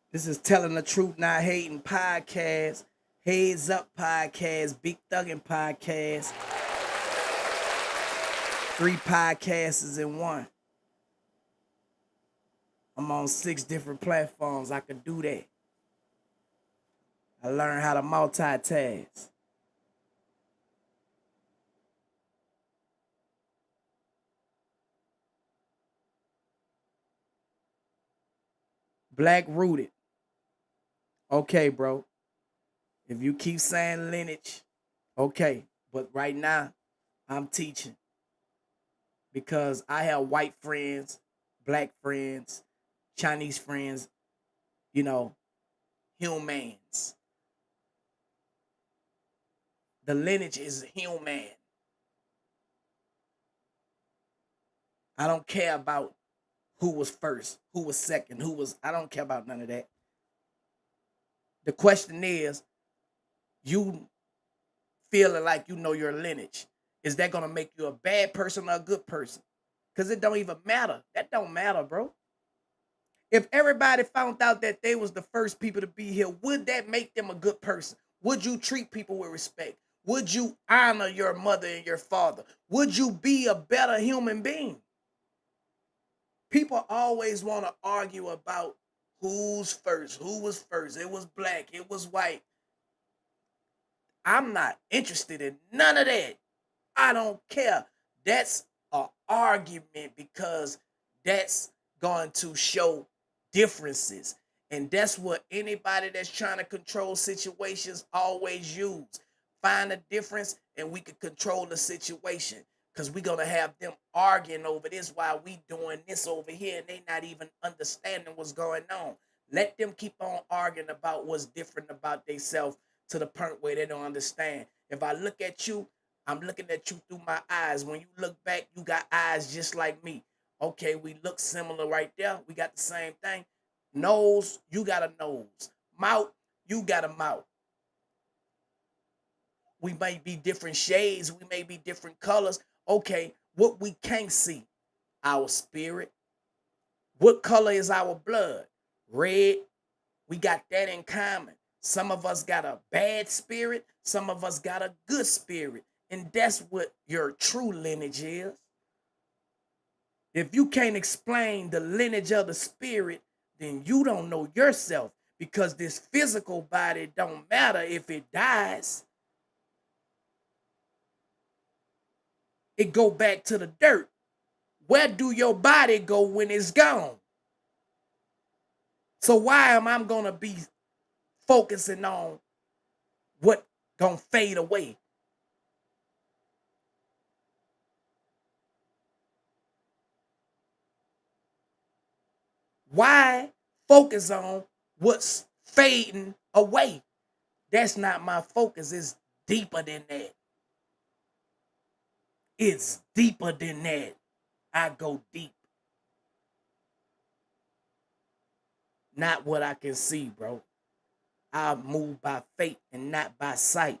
This is Telling the Truth Not Hating podcast, Heads Up podcast, Big Thuggin podcast. 3 podcasts in one. I'm on 6 different platforms. I can do that. I learned how to multitask. Black rooted. Okay, bro. If you keep saying lineage, okay. But right now, I'm teaching because I have white friends, black friends, Chinese friends, you know, humans. The lineage is human. I don't care about who was first, who was second, I don't care about none of that. The question is, you feeling like you know your lineage. Is that gonna make you a bad person or a good person? Because it don't even matter. That don't matter, bro. If everybody found out that they was the first people to be here, would that make them a good person? Would you treat people with respect? Would you honor your mother and your father? Would you be a better human being? People always want to argue about who's first, who was first. It was black, it was white. I'm not interested in none of that. I don't care. That's an argument because that's going to show differences. And that's what anybody that's trying to control situations always use. Find a difference and we can control the situation. Because we're going to have them arguing over this while we doing this over here and they not even understanding what's going on. Let them keep on arguing about what's different about themselves to the point where they don't understand. If I look at you, I'm looking at you through my eyes. When you look back, you got eyes just like me. Okay, we look similar right there. We got the same thing. Nose, you got a nose. Mouth, you got a mouth. We may be different shades. We may be different colors. Okay, what we can't see, our spirit. What color is our blood? Red. We got that in common. Some of us got a bad spirit. Some of us got a good spirit. And that's what your true lineage is. If you can't explain the lineage of the spirit, then you don't know yourself because this physical body don't matter if it dies. It go back to the dirt. Where do your body go when it's gone? So why am I going to be focusing on what going to fade away? Why focus on what's fading away? That's not my focus. It's deeper than that. It's deeper than that. I go deep. Not what I can see, bro. I move by faith and not by sight.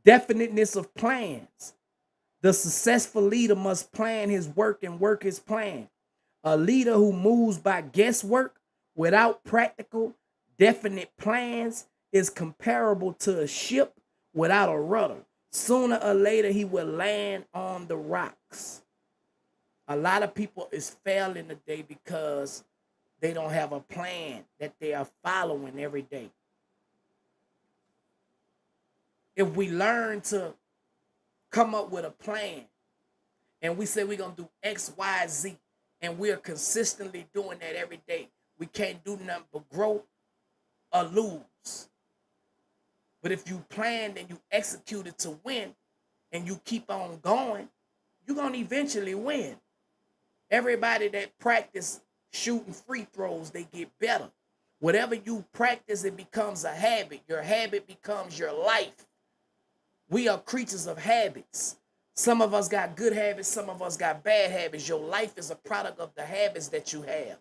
Definiteness of plans. The successful leader must plan his work and work his plan. A leader who moves by guesswork without practical, definite plans is comparable to a ship without a rudder. Sooner or later, he will land on the rocks. A lot of people is failing today because they don't have a plan that they are following every day. If we learn to come up with a plan and we say we're going to do X, Y, Z, and we're consistently doing that every day, we can't do nothing but grow or lose. But if you planned and you executed to win and you keep on going, you're going to eventually win. Everybody that practice shooting free throws, they get better. Whatever you practice, it becomes a habit. Your habit becomes your life. We are creatures of habits. Some of us got good habits, some of us got bad habits. Your life is a product of the habits that you have.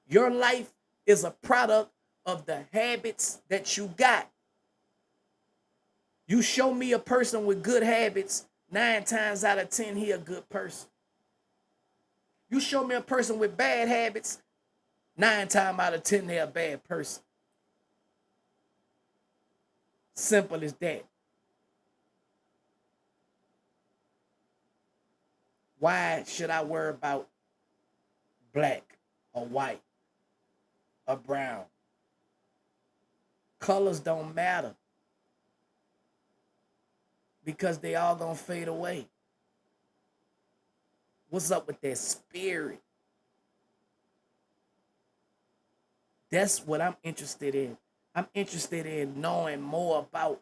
Your life is a product of the habits that you got. You show me a person with good habits, 9 times out of 10, he a good person. You show me a person with bad habits, 9 times out of 10, they're a bad person. Simple as that. Why should I worry about black or white or brown? Colors don't matter because they all gonna fade away. What's up with that spirit? That's what I'm interested in. I'm interested in knowing more about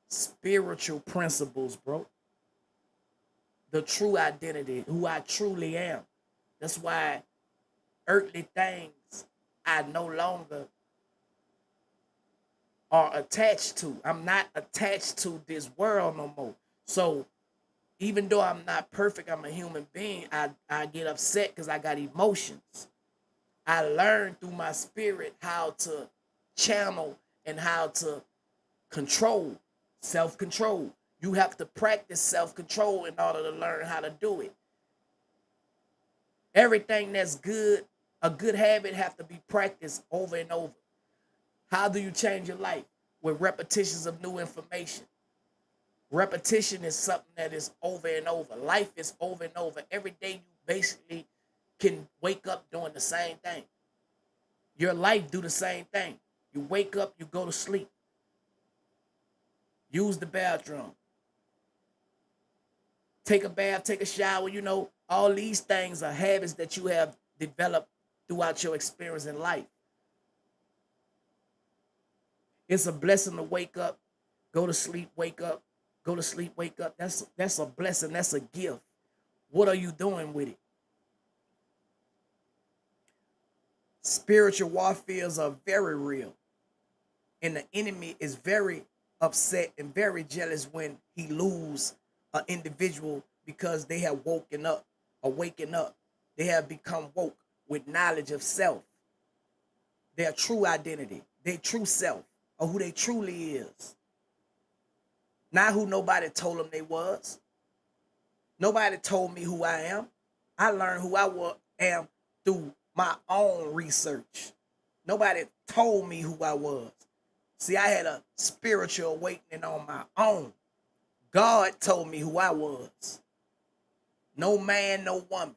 spiritual principles, bro. The true identity, who I truly am. That's why earthly things I no longer are attached to. I'm not attached to this world no more. So even though I'm not perfect, I'm a human being, I get upset because I got emotions. I learned through my spirit how to channel and how to control, self-control. You have to practice self-control in order to learn how to do it. Everything that's good, a good habit have to be practiced over and over. How do you change your life? With repetitions of new information. Repetition is something that is over and over. Life is over and over. Every day you basically can wake up doing the same thing. Your life do the same thing. You wake up, you go to sleep. Use the bathroom. Take a bath, take a shower. All these things are habits that you have developed throughout your experience in life. It's a blessing to wake up, go to sleep, wake up, go to sleep, wake up. That's a blessing. That's a gift. What are you doing with it? Spiritual warfares are very real. And the enemy is very upset and very jealous when he lose an individual because they have woken up or waken up. They have become woke with knowledge of self, their true identity, their true self, or who they truly is. Not who nobody told them they was. Nobody told me who I am. I learned who I am through my own research. Nobody told me who I was. See, I had a spiritual awakening on my own. God told me who I was. No man, no woman.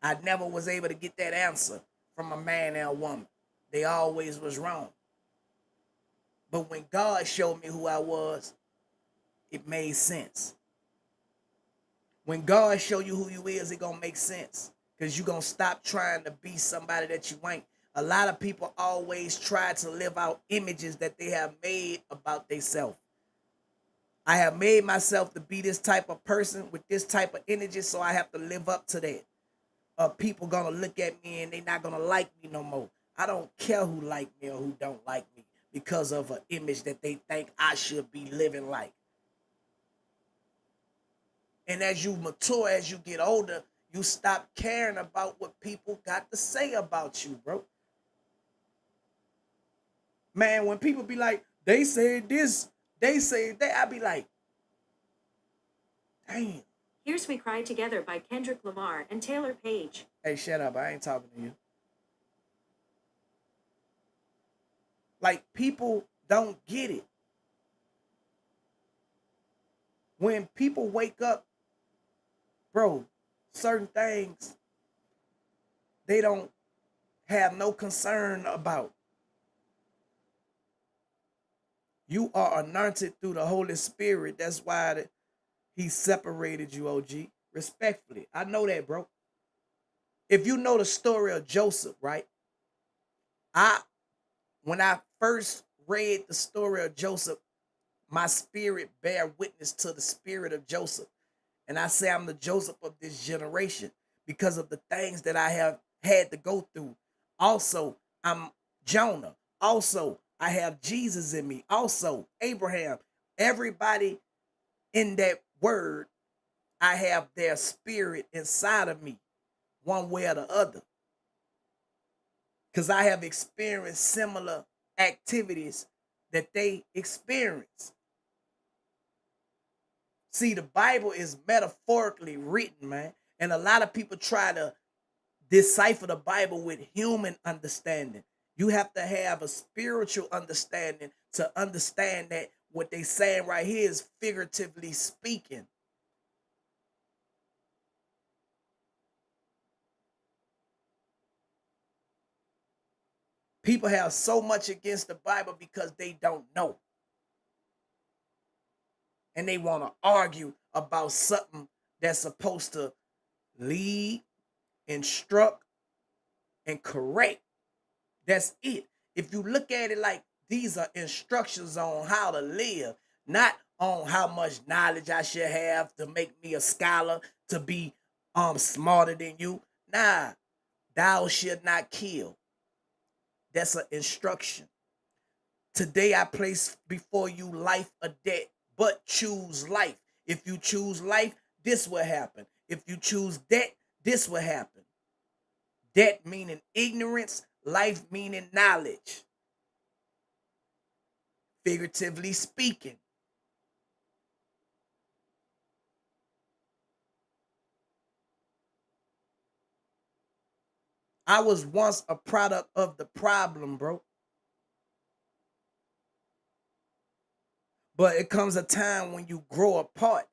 I never was able to get that answer from a man and a woman. They always was wrong. But when God showed me who I was, it made sense. When God show you who you is, it gonna make sense. Because you gonna stop trying to be somebody that you ain't. A lot of people always try to live out images that they have made about themselves. I have made myself to be this type of person with this type of energy, so I have to live up to that. People gonna look at me and they not gonna like me no more. I don't care who like me or who don't like me because of an image that they think I should be living like. And as you mature, as you get older, you stop caring about what people got to say about you, bro. Man, when people be like, they say this, they say that, I be like, damn. Here's We Cry Together by Kendrick Lamar and Taylor Page. Hey, shut up. I ain't talking to you. Like, people don't get it. When people wake up, bro, certain things they don't have no concern about. You are anointed through the Holy Spirit. That's why he separated you, OG. Respectfully. I know that, bro. If you know the story of Joseph, right? I When I first read the story of Joseph, my spirit bear witness to the spirit of Joseph. And I say I'm the Joseph of this generation because of the things that I have had to go through. Also, I'm Jonah. Also, I have Jesus in me. Also, Abraham. Everybody in that word, I have their spirit inside of me, one way or the other. because I have experienced similar activities that they experience. See, the Bible is metaphorically written, man. And a lot of people try to decipher the Bible with human understanding. You have to have a spiritual understanding to understand that what they saying right here is figuratively speaking. People have so much against the Bible because they don't know. And they want to argue about something that's supposed to lead, instruct, and correct. That's it. If you look at it like these are instructions on how to live, not on how much knowledge I should have to make me a scholar, to be smarter than you. Nah, thou should not kill. That's an instruction. Today I place before you life or death, but choose life. If you choose life, this will happen. If you choose death, this will happen. Death meaning ignorance, life meaning knowledge, figuratively speaking. I was once a product of the problem, bro. But it comes a time when you grow apart.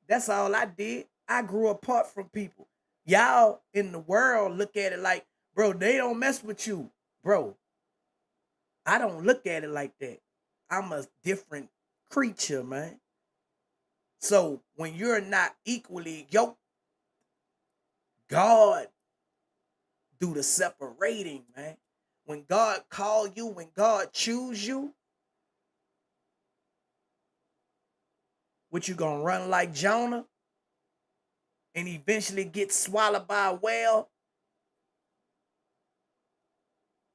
That's all I did. I grew apart from people. Y'all in the world look at it like, bro, they don't mess with you. Bro, I don't look at it like that. I'm a different creature, man. So when you're not equally yoked, God do the separating, man. When God call you, when God choose you, what you gonna run like Jonah and eventually get swallowed by a whale?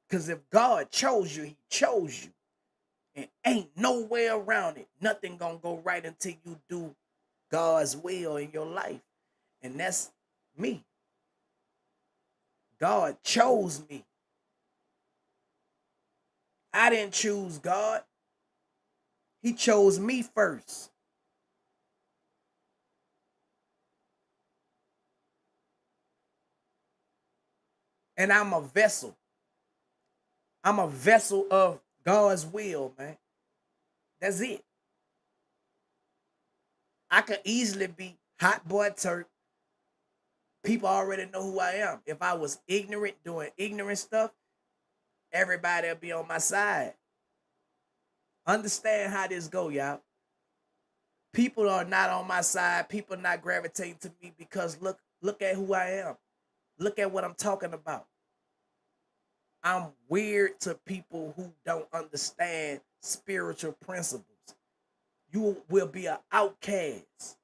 Because if God chose you, he chose you. And ain't no way around it. Nothing gonna go right until you do God's will in your life. And that's me. God chose me. I didn't choose God. He chose me first. And I'm a vessel. I'm a vessel of God's will, man. That's it. I could easily be hot boy Turk. People already know who I am. If I was ignorant doing ignorant stuff, everybody'll be on my side. Understand how this go, y'all. People are not on my side. People not gravitating to me because look at who I am. Look at what I'm talking about. I'm weird to people who don't understand spiritual principles. You will be an outcast.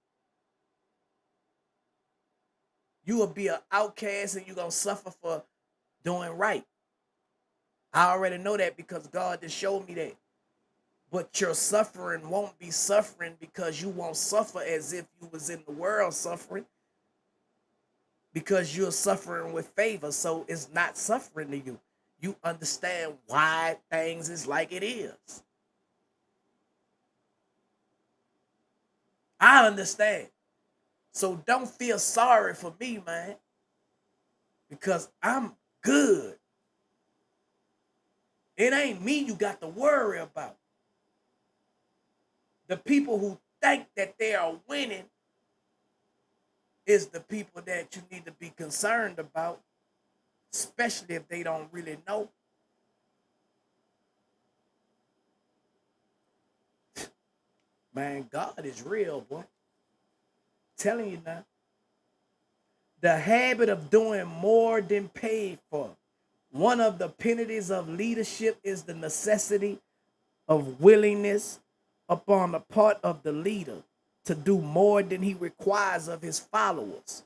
You will be an outcast and you're going to suffer for doing right. I already know that because God just showed me that. But your suffering won't be suffering because you won't suffer as if you was in the world suffering, because you're suffering with favor. So it's not suffering to you. You understand why things is like it is. I understand. So don't feel sorry for me, man, because I'm good. It ain't me you got to worry about. The people who think that they are winning is the people that you need to be concerned about, especially if they don't really know. Man, God is real, boy. Telling you now. The habit of doing more than paid for. One of the penalties of leadership is the necessity of willingness upon the part of the leader to do more than he requires of his followers.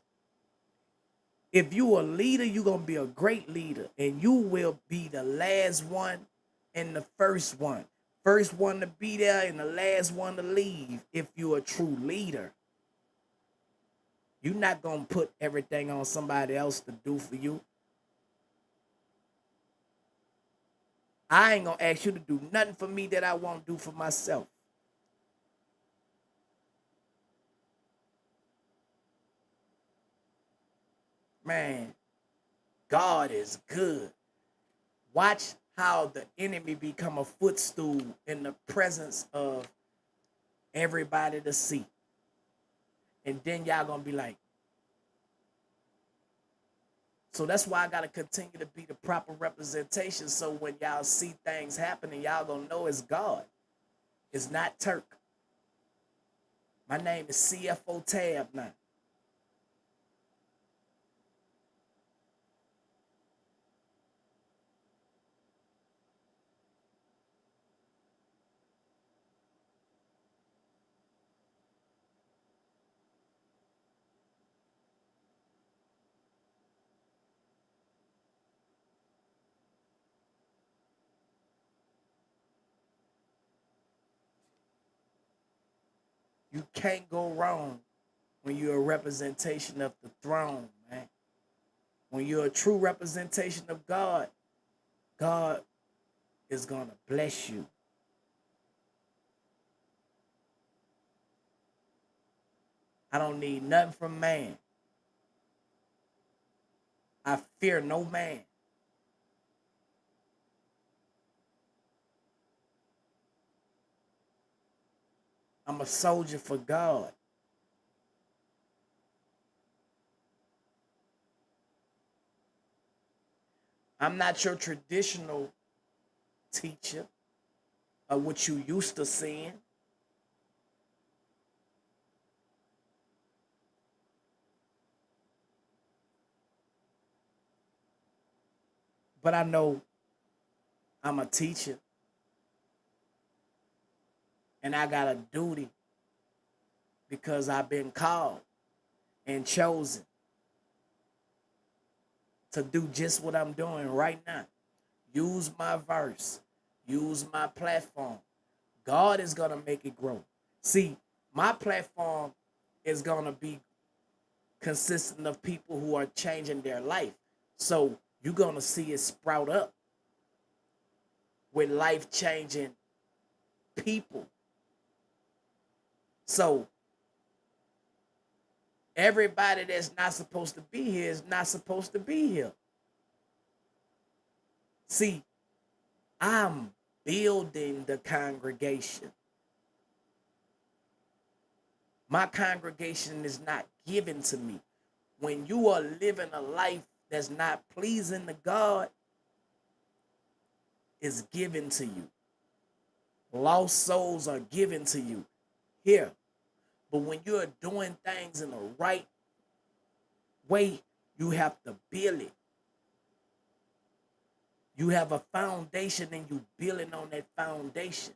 If you a leader, you're going to be a great leader, and you will be the last one and the first one. First one to be there and the last one to leave if you're a true leader. You're not going to put everything on somebody else to do for you. I ain't gonna ask you to do nothing for me that I won't do for myself. Man, God is good. Watch how the enemy become a footstool in the presence of everybody to see. And then y'all gonna be like, so that's why I gotta continue to be the proper representation. So when y'all see things happening, y'all gonna know it's God. It's not Turk. My name is CFO Tab now. You can't go wrong when you're a representation of the throne, man. When you're a true representation of God, God is gonna bless you. I don't need nothing from man. I fear no man. I'm a soldier for God. I'm not your traditional teacher of what you used to seeing. But I know I'm a teacher and I got a duty because I've been called and chosen to do just what I'm doing right now. Use my verse, use my platform. God is going to make it grow. See, my platform is going to be consistent of people who are changing their life. So you're going to see it sprout up with life changing people. So everybody that's not supposed to be here is not supposed to be here. See, I'm building the congregation. My congregation is not given to me. When you are living a life that's not pleasing to God, it's given to you. Lost souls are given to you here. But when you're doing things in the right way, you have to build it. You have a foundation and you building on that foundation.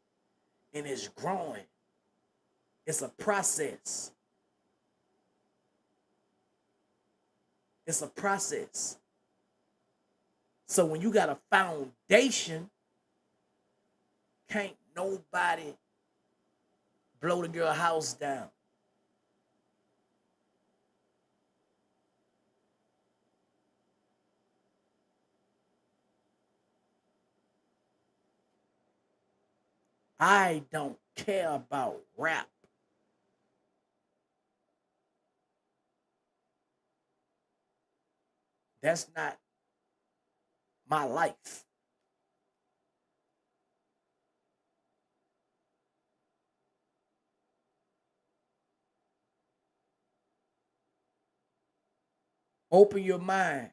And it's growing. It's a process. It's a process. So when you got a foundation, can't nobody blow the girl house down. I don't care about rap. That's not my life. Open your mind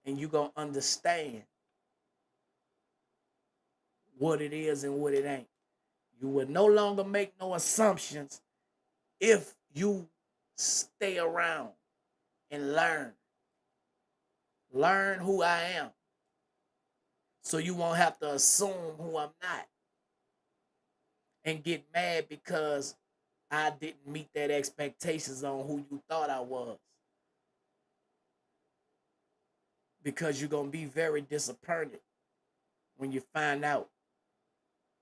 and you're going to understand what it is and what it ain't. You will no longer make no assumptions if you stay around and learn. Learn who I am so you won't have to assume who I'm not and get mad because I didn't meet that expectations on who you thought I was. Because you're going to be very disappointed when you find out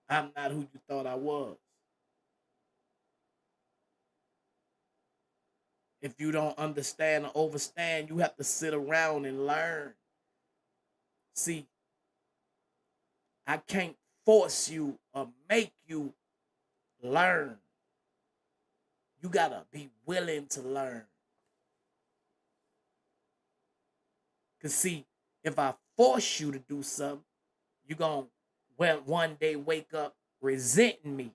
I'm not who you thought I was. If you don't understand or overstand, you have to sit around and learn. See, I can't force you or make you learn. You gotta be willing to learn. Cause see, if I force you to do something, you're gonna one day wake up resenting me.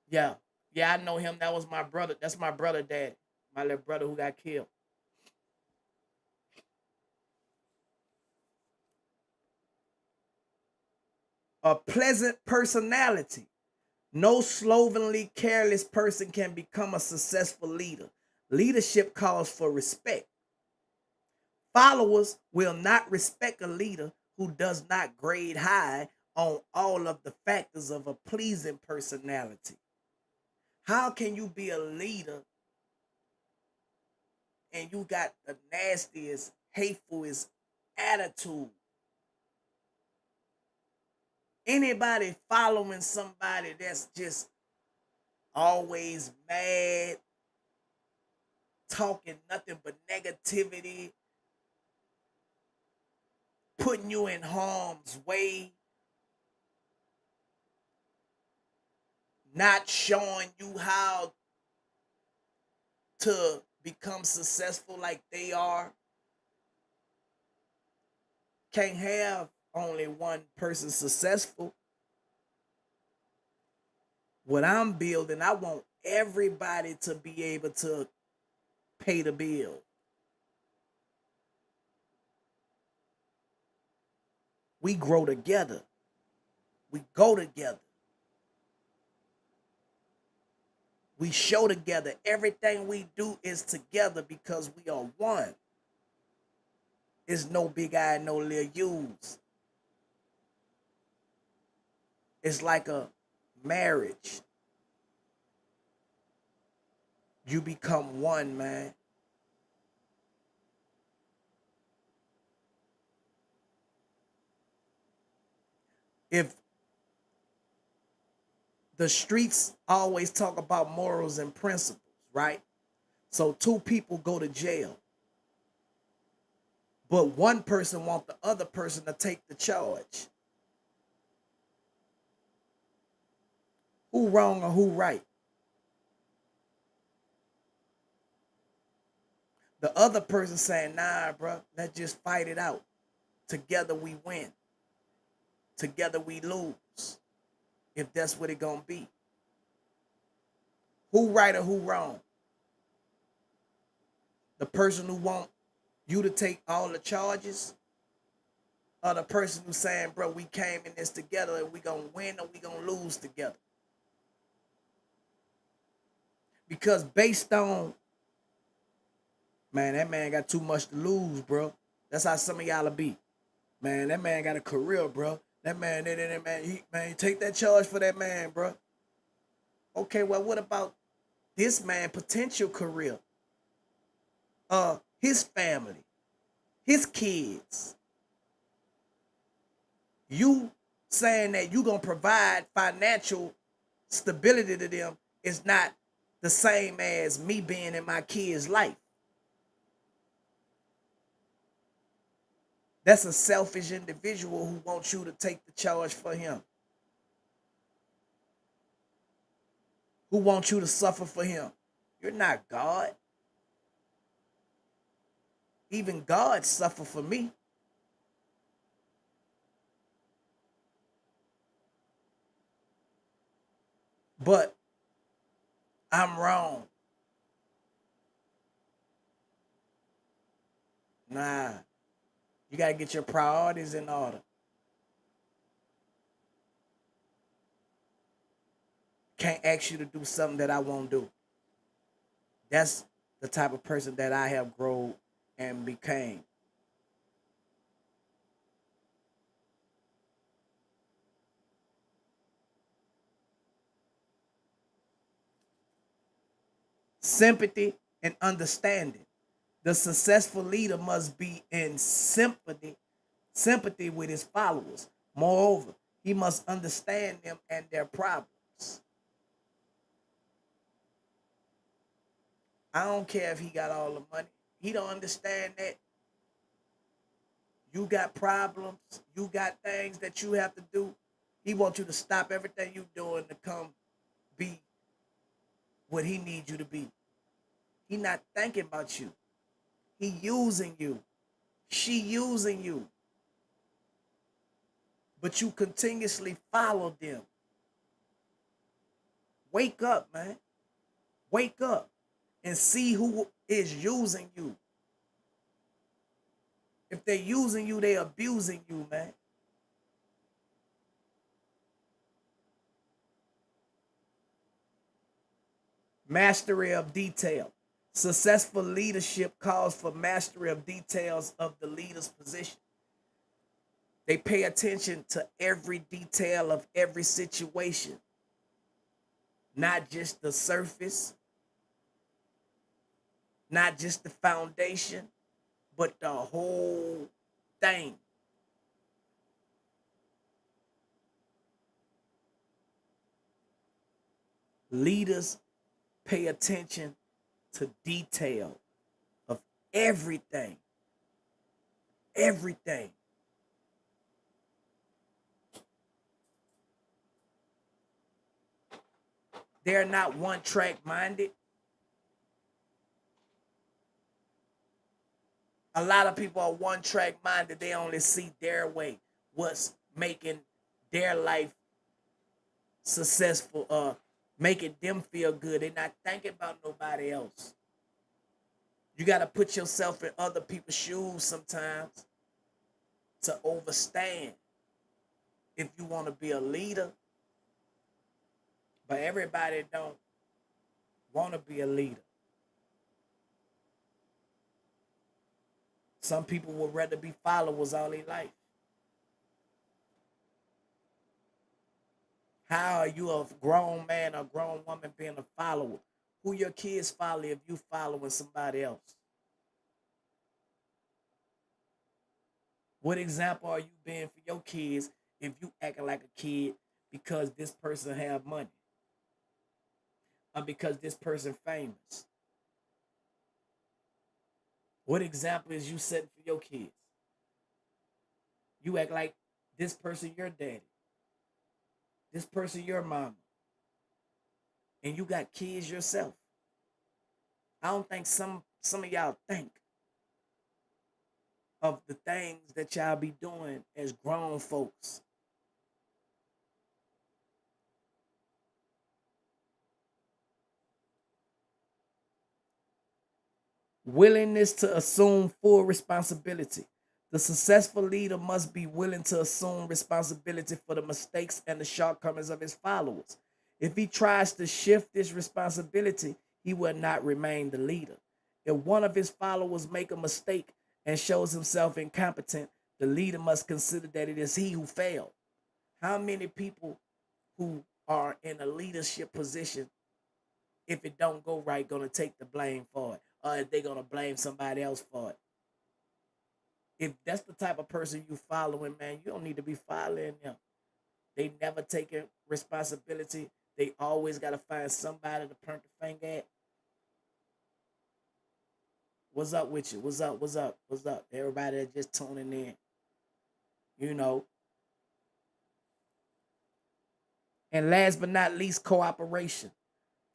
Yeah. Yeah, I know him. That was my brother. That's my brother daddy. My little brother who got killed. A pleasant personality. No slovenly, careless person can become a successful leader. Leadership calls for respect. Followers will not respect a leader who does not grade high on all of the factors of a pleasing personality. How can you be a leader and you got the nastiest, hatefulest attitude? Anybody following somebody that's just always mad, talking nothing but negativity, putting you in harm's way, not showing you how to become successful like they are, can't have only one person successful. What I'm building, I want everybody to be able to pay the bill. We grow together. We go together. We show together. Everything we do is together because we are one. It's no big I, no little U's. It's like a marriage. You become one, man. If the streets always talk about morals and principles, right? So two people go to jail, but one person wants the other person to take the charge. Who wrong or who right? The other person saying, nah, bro, let's just fight it out. Together we win. Together we lose. If that's what it gonna be. Who right or who wrong? The person who want you to take all the charges, or the person who's saying, bro, we came in this together and we gonna win or we gonna lose together. Because based on, man, that man got too much to lose, bro. That's how some of y'all will be. Man, that man got a career, bro. That man, take that charge for that man, bro. Okay, well, what about this man potential career? His family, his kids. You saying that you gonna provide financial stability to them is not the same as me being in my kid's life. That's a selfish individual who wants you to take the charge for him, who wants you to suffer for him. You're not God. Even God suffered for me. But I'm wrong. Nah, you gotta get your priorities in order. Can't ask you to do something that I won't do. That's the type of person that I have grown and became. Sympathy and understanding. The successful leader must be in sympathy with his followers. Moreover, he must understand them and their problems. I don't care if he got all the money. He don't understand that you got problems, you got things that you have to do. He wants you to stop everything you doing to come be what he needs you to be. He not thinking about you. He using you. She using you. But you continuously follow them. Wake up, man. Wake up and see who is using you. If they're using you, they're abusing you, man. Mastery of detail. Successful leadership calls for mastery of details of the leader's position. They pay attention to every detail of every situation, not just the surface, not just the foundation, but the whole thing. Leaders pay attention to detail of everything. Everything. They're not one track minded. A lot of people are one track minded. They only see their way, what's making their life successful, making them feel good. They're not thinking about nobody else. You got to put yourself in other people's shoes sometimes to overstand if you want to be a leader. But everybody don't want to be a leader. Some people would rather be followers all their life. How are you a grown man or grown woman being a follower? Who your kids follow if you following somebody else? What example are you being for your kids if you acting like a kid because this person have money or because this person famous? What example is you setting for your kids? You act like this person your daddy, this person your mama, and you got kids yourself. I don't think some of y'all think of the things that y'all be doing as grown folks. Willingness to assume full responsibility. The successful leader must be willing to assume responsibility for the mistakes and the shortcomings of his followers. If he tries to shift this responsibility, he will not remain the leader. If one of his followers make a mistake and shows himself incompetent, the leader must consider that it is he who failed. How many people who are in a leadership position, if it don't go right, gonna take the blame for it, or if they're gonna blame somebody else for it? If that's the type of person you following, man, you don't need to be following them. They never taking responsibility. They always gotta find somebody to point the finger at. What's up with you? What's up? What's up? What's up? Everybody that's just tuning in, you know. And last but not least, cooperation.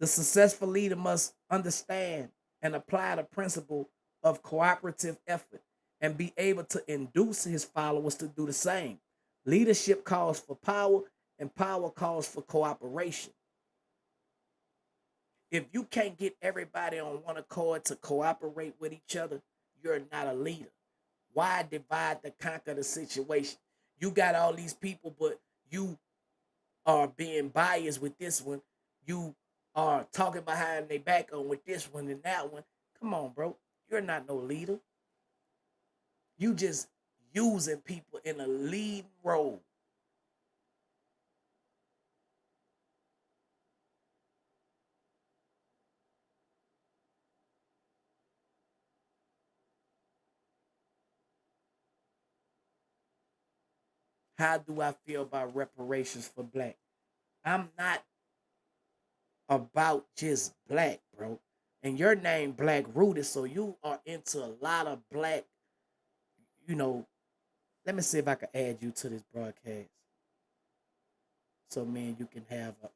The successful leader must understand and apply the principle of cooperative effort and be able to induce his followers to do the same. Leadership calls for power, and power calls for cooperation. If you can't get everybody on one accord to cooperate with each other, you're not a leader. Why divide to conquer the situation? You got all these people, but you are being biased with this one. You are talking behind their back on with this one and that one. Come on, bro. You're not no leader. You just using people in a lead role. How do I feel about reparations for black? I'm not about just black, bro. and your name black rooted, so you are into a lot of black, you know. Let me see if I can add you to this broadcast. So man, you can have a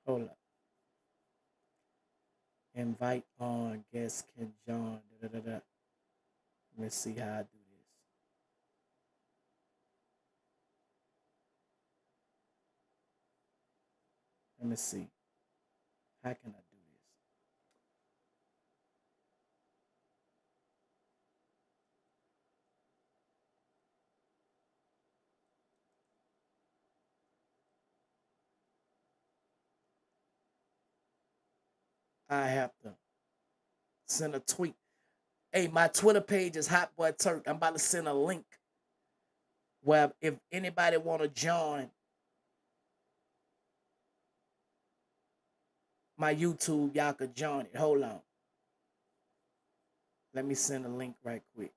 hold up. Invite on guest can join. Da, da, da, da. Let me see how I do this. Let me see. How can I do this? I have to send a tweet. Hey, my Twitter page is Hot Boy Turk. I'm about to send a link where if anybody want to join my YouTube, y'all could join it. Hold on. Let me send a link right quick.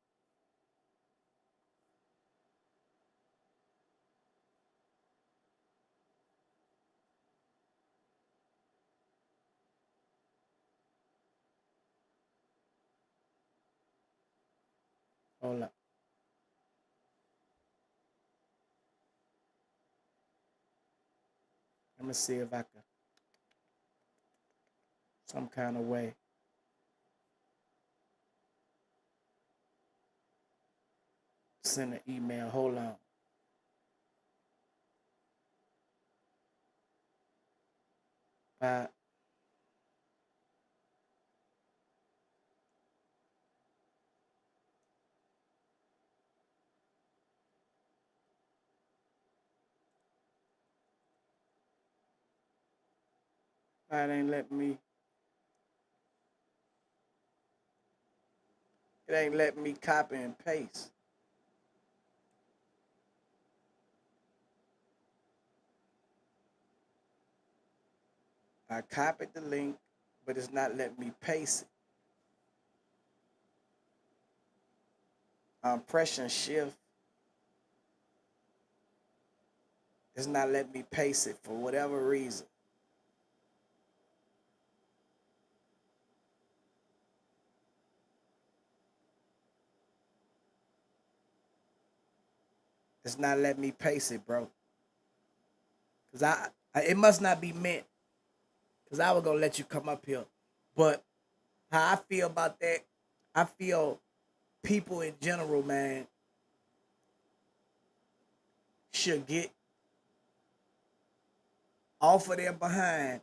Hold up. Let me see if I can some kind of way. Send an email. Hold on. Bye. It ain't let me. It ain't letting me copy and paste. I copied the link, but it's not letting me paste it. I'm pressing shift. It's not letting me paste it for whatever reason. It's not letting me paste it, bro. Cause it must not be meant. Cause I was gonna let you come up here, but how I feel about that, I feel people in general, man, should get off of their behind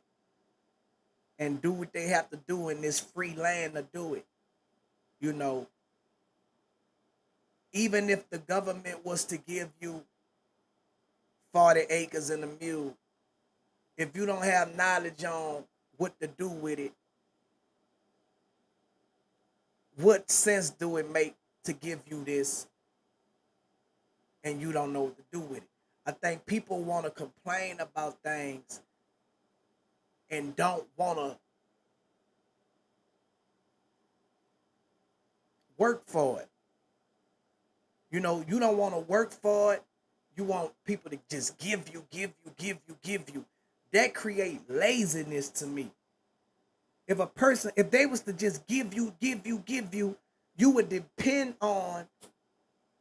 and do what they have to do in this free land to do it. You know, even if the government was to give you 40 acres and a mule, if you don't have knowledge on what to do with it, what sense do it make to give you this and you don't know what to do with it? I think people want to complain about things and don't want to work for it. You know, you don't want to work for it. You want people to just give you, give you, give you, give you. That create laziness to me. If a person, if they was to just give you, give you, give you, you would depend on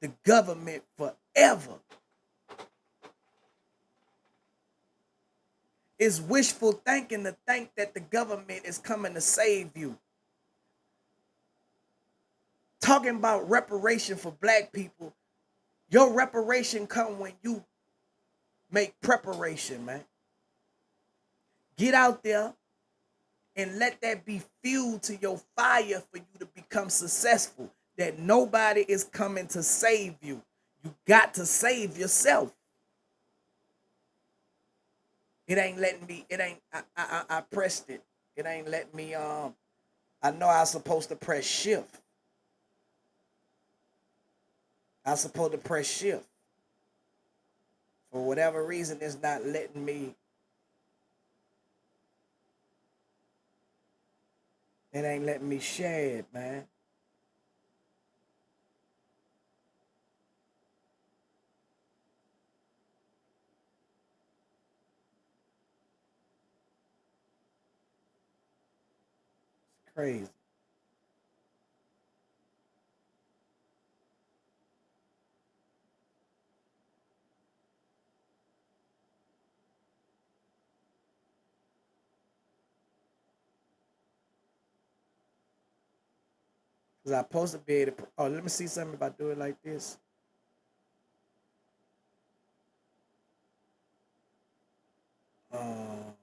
the government forever. It's wishful thinking to think that the government is coming to save you. Talking about reparation for black people, your reparation come when you make preparation, man. Get out there and let that be fuel to your fire for you to become successful. That nobody is coming to save you. You got to save yourself. It ain't letting me. It ain't. I pressed it. It ain't letting me. I know I was supposed to press shift. I was supposed to press shift. For whatever reason, it's not letting me. It ain't letting me share it, man. crazy. Cause I supposed to be able to. Oh, let me see something if I do it like this. Um,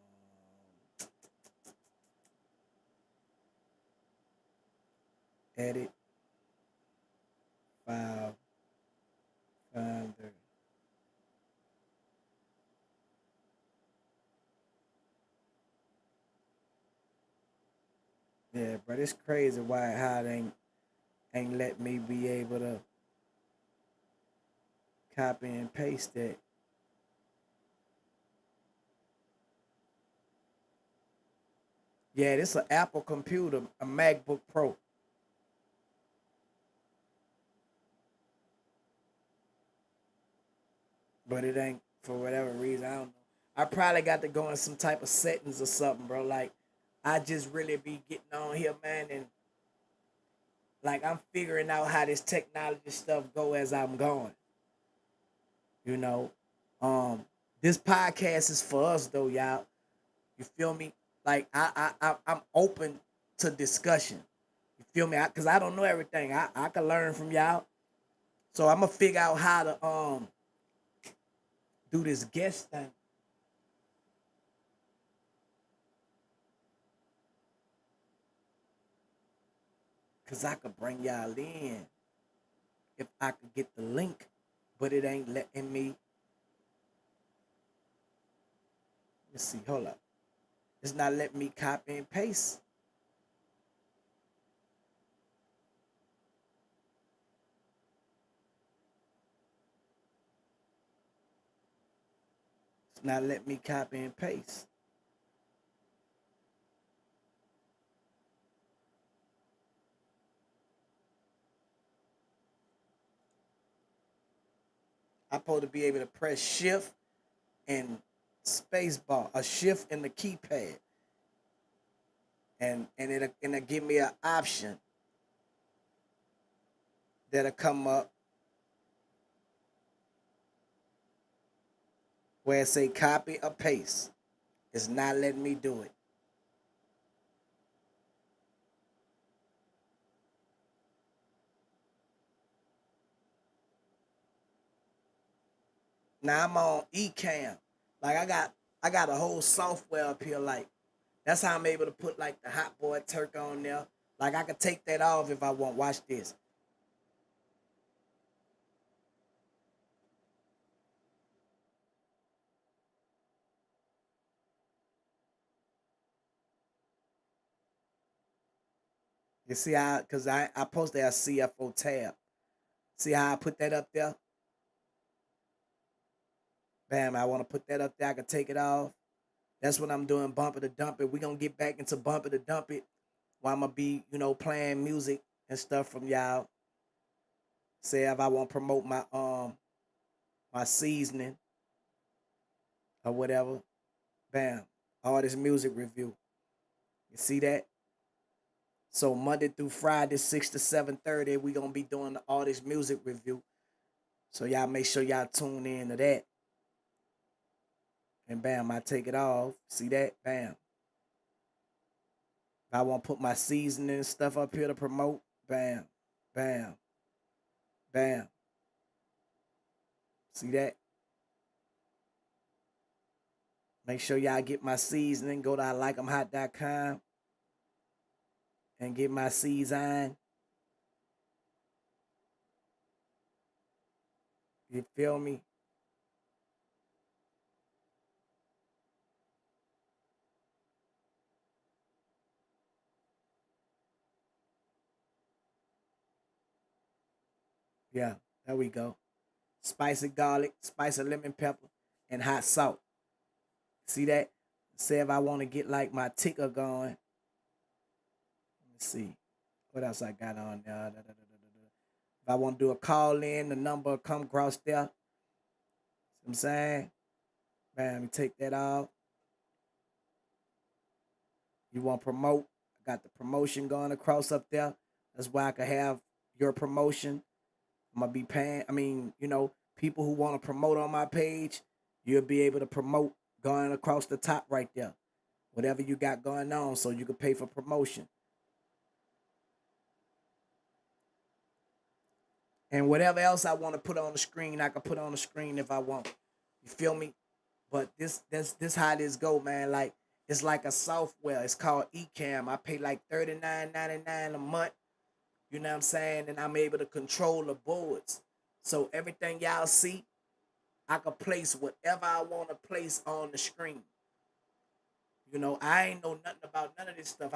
edit file finder. Yeah, but it's crazy why how it ain't let me be able to copy and paste that. Yeah, this an Apple computer, a MacBook Pro. But it ain't for whatever reason. I don't know. I probably got to go in some type of settings or something, bro. Like I just really be getting on here, man, and like I'm figuring out how this technology stuff go as I'm going. You know, um, this podcast is for us though, y'all. You feel me? Like I'm open to discussion. You feel me? Cause I don't know everything. I can learn from y'all. So I'm gonna figure out how to do this guest thing. Cause I could bring y'all in if I could get the link, but it ain't letting me. Let's see, hold up. It's not letting me copy and paste. It's not letting me copy and paste. I'm supposed to be able to press shift and space bar, a shift in the keypad, and it'll give me an option that'll come up where it say copy or paste. It's not letting me do it. Now I'm on Ecamm. Like I got a whole software up here. Like that's how I'm able to put like the hot boy Turk on there. Like I could take that off if I want. Watch this. You see how? Cause I posted a CFO tab. See how I put that up there? Bam! I want to put that up there. I can take it off. That's what I'm doing. Bumper to dump it. We gonna get back into bumper to dump it. While I'm gonna be, playing music and stuff from y'all. Say if I want to promote my seasoning or whatever. Bam. All this music review. You see that? So Monday through Friday, 6 to 7:30, we gonna be doing all this music review. So y'all make sure y'all tune in to that. And bam, I take it off. See that? Bam. If I want to put my seasoning and stuff up here to promote, bam, bam, bam. See that? Make sure y'all get my seasoning. Go to ILike'emHot.com and get my season. You feel me? Yeah, there we go. Spicy garlic, spicy lemon pepper, and hot salt. See that? Say if I want to get like my ticker going. Let's see. What else I got on there? If I want to do a call in, the number come across there. See what I'm saying? Bam, you take that off. You want to promote? Got the promotion going across up there. That's why I could have your promotion. I'm gonna be paying. I mean, people who want to promote on my page, you'll be able to promote going across the top right there. Whatever you got going on, so you can pay for promotion. And whatever else I want to put on the screen, I can put on the screen if I want. You feel me? But this how this go, man. Like it's like a software. It's called Ecamm. I pay like $39.99 a month. You know what I'm saying? And I'm able to control the boards. So everything y'all see, I can place whatever I want to place on the screen. I ain't know nothing about none of this stuff.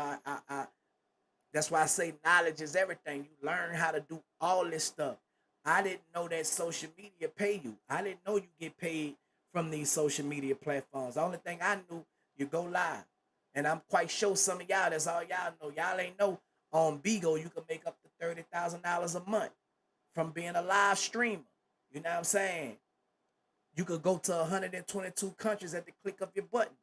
That's why I say knowledge is everything. You learn how to do all this stuff. I didn't know that social media pay you. I didn't know you get paid from these social media platforms. The only thing I knew, you go live. And I'm quite sure some of y'all, that's all y'all know. Y'all ain't know on Bigo you can make up to $30,000 a month from being a live streamer. You know what I'm saying? You could go to 122 countries at the click of your button.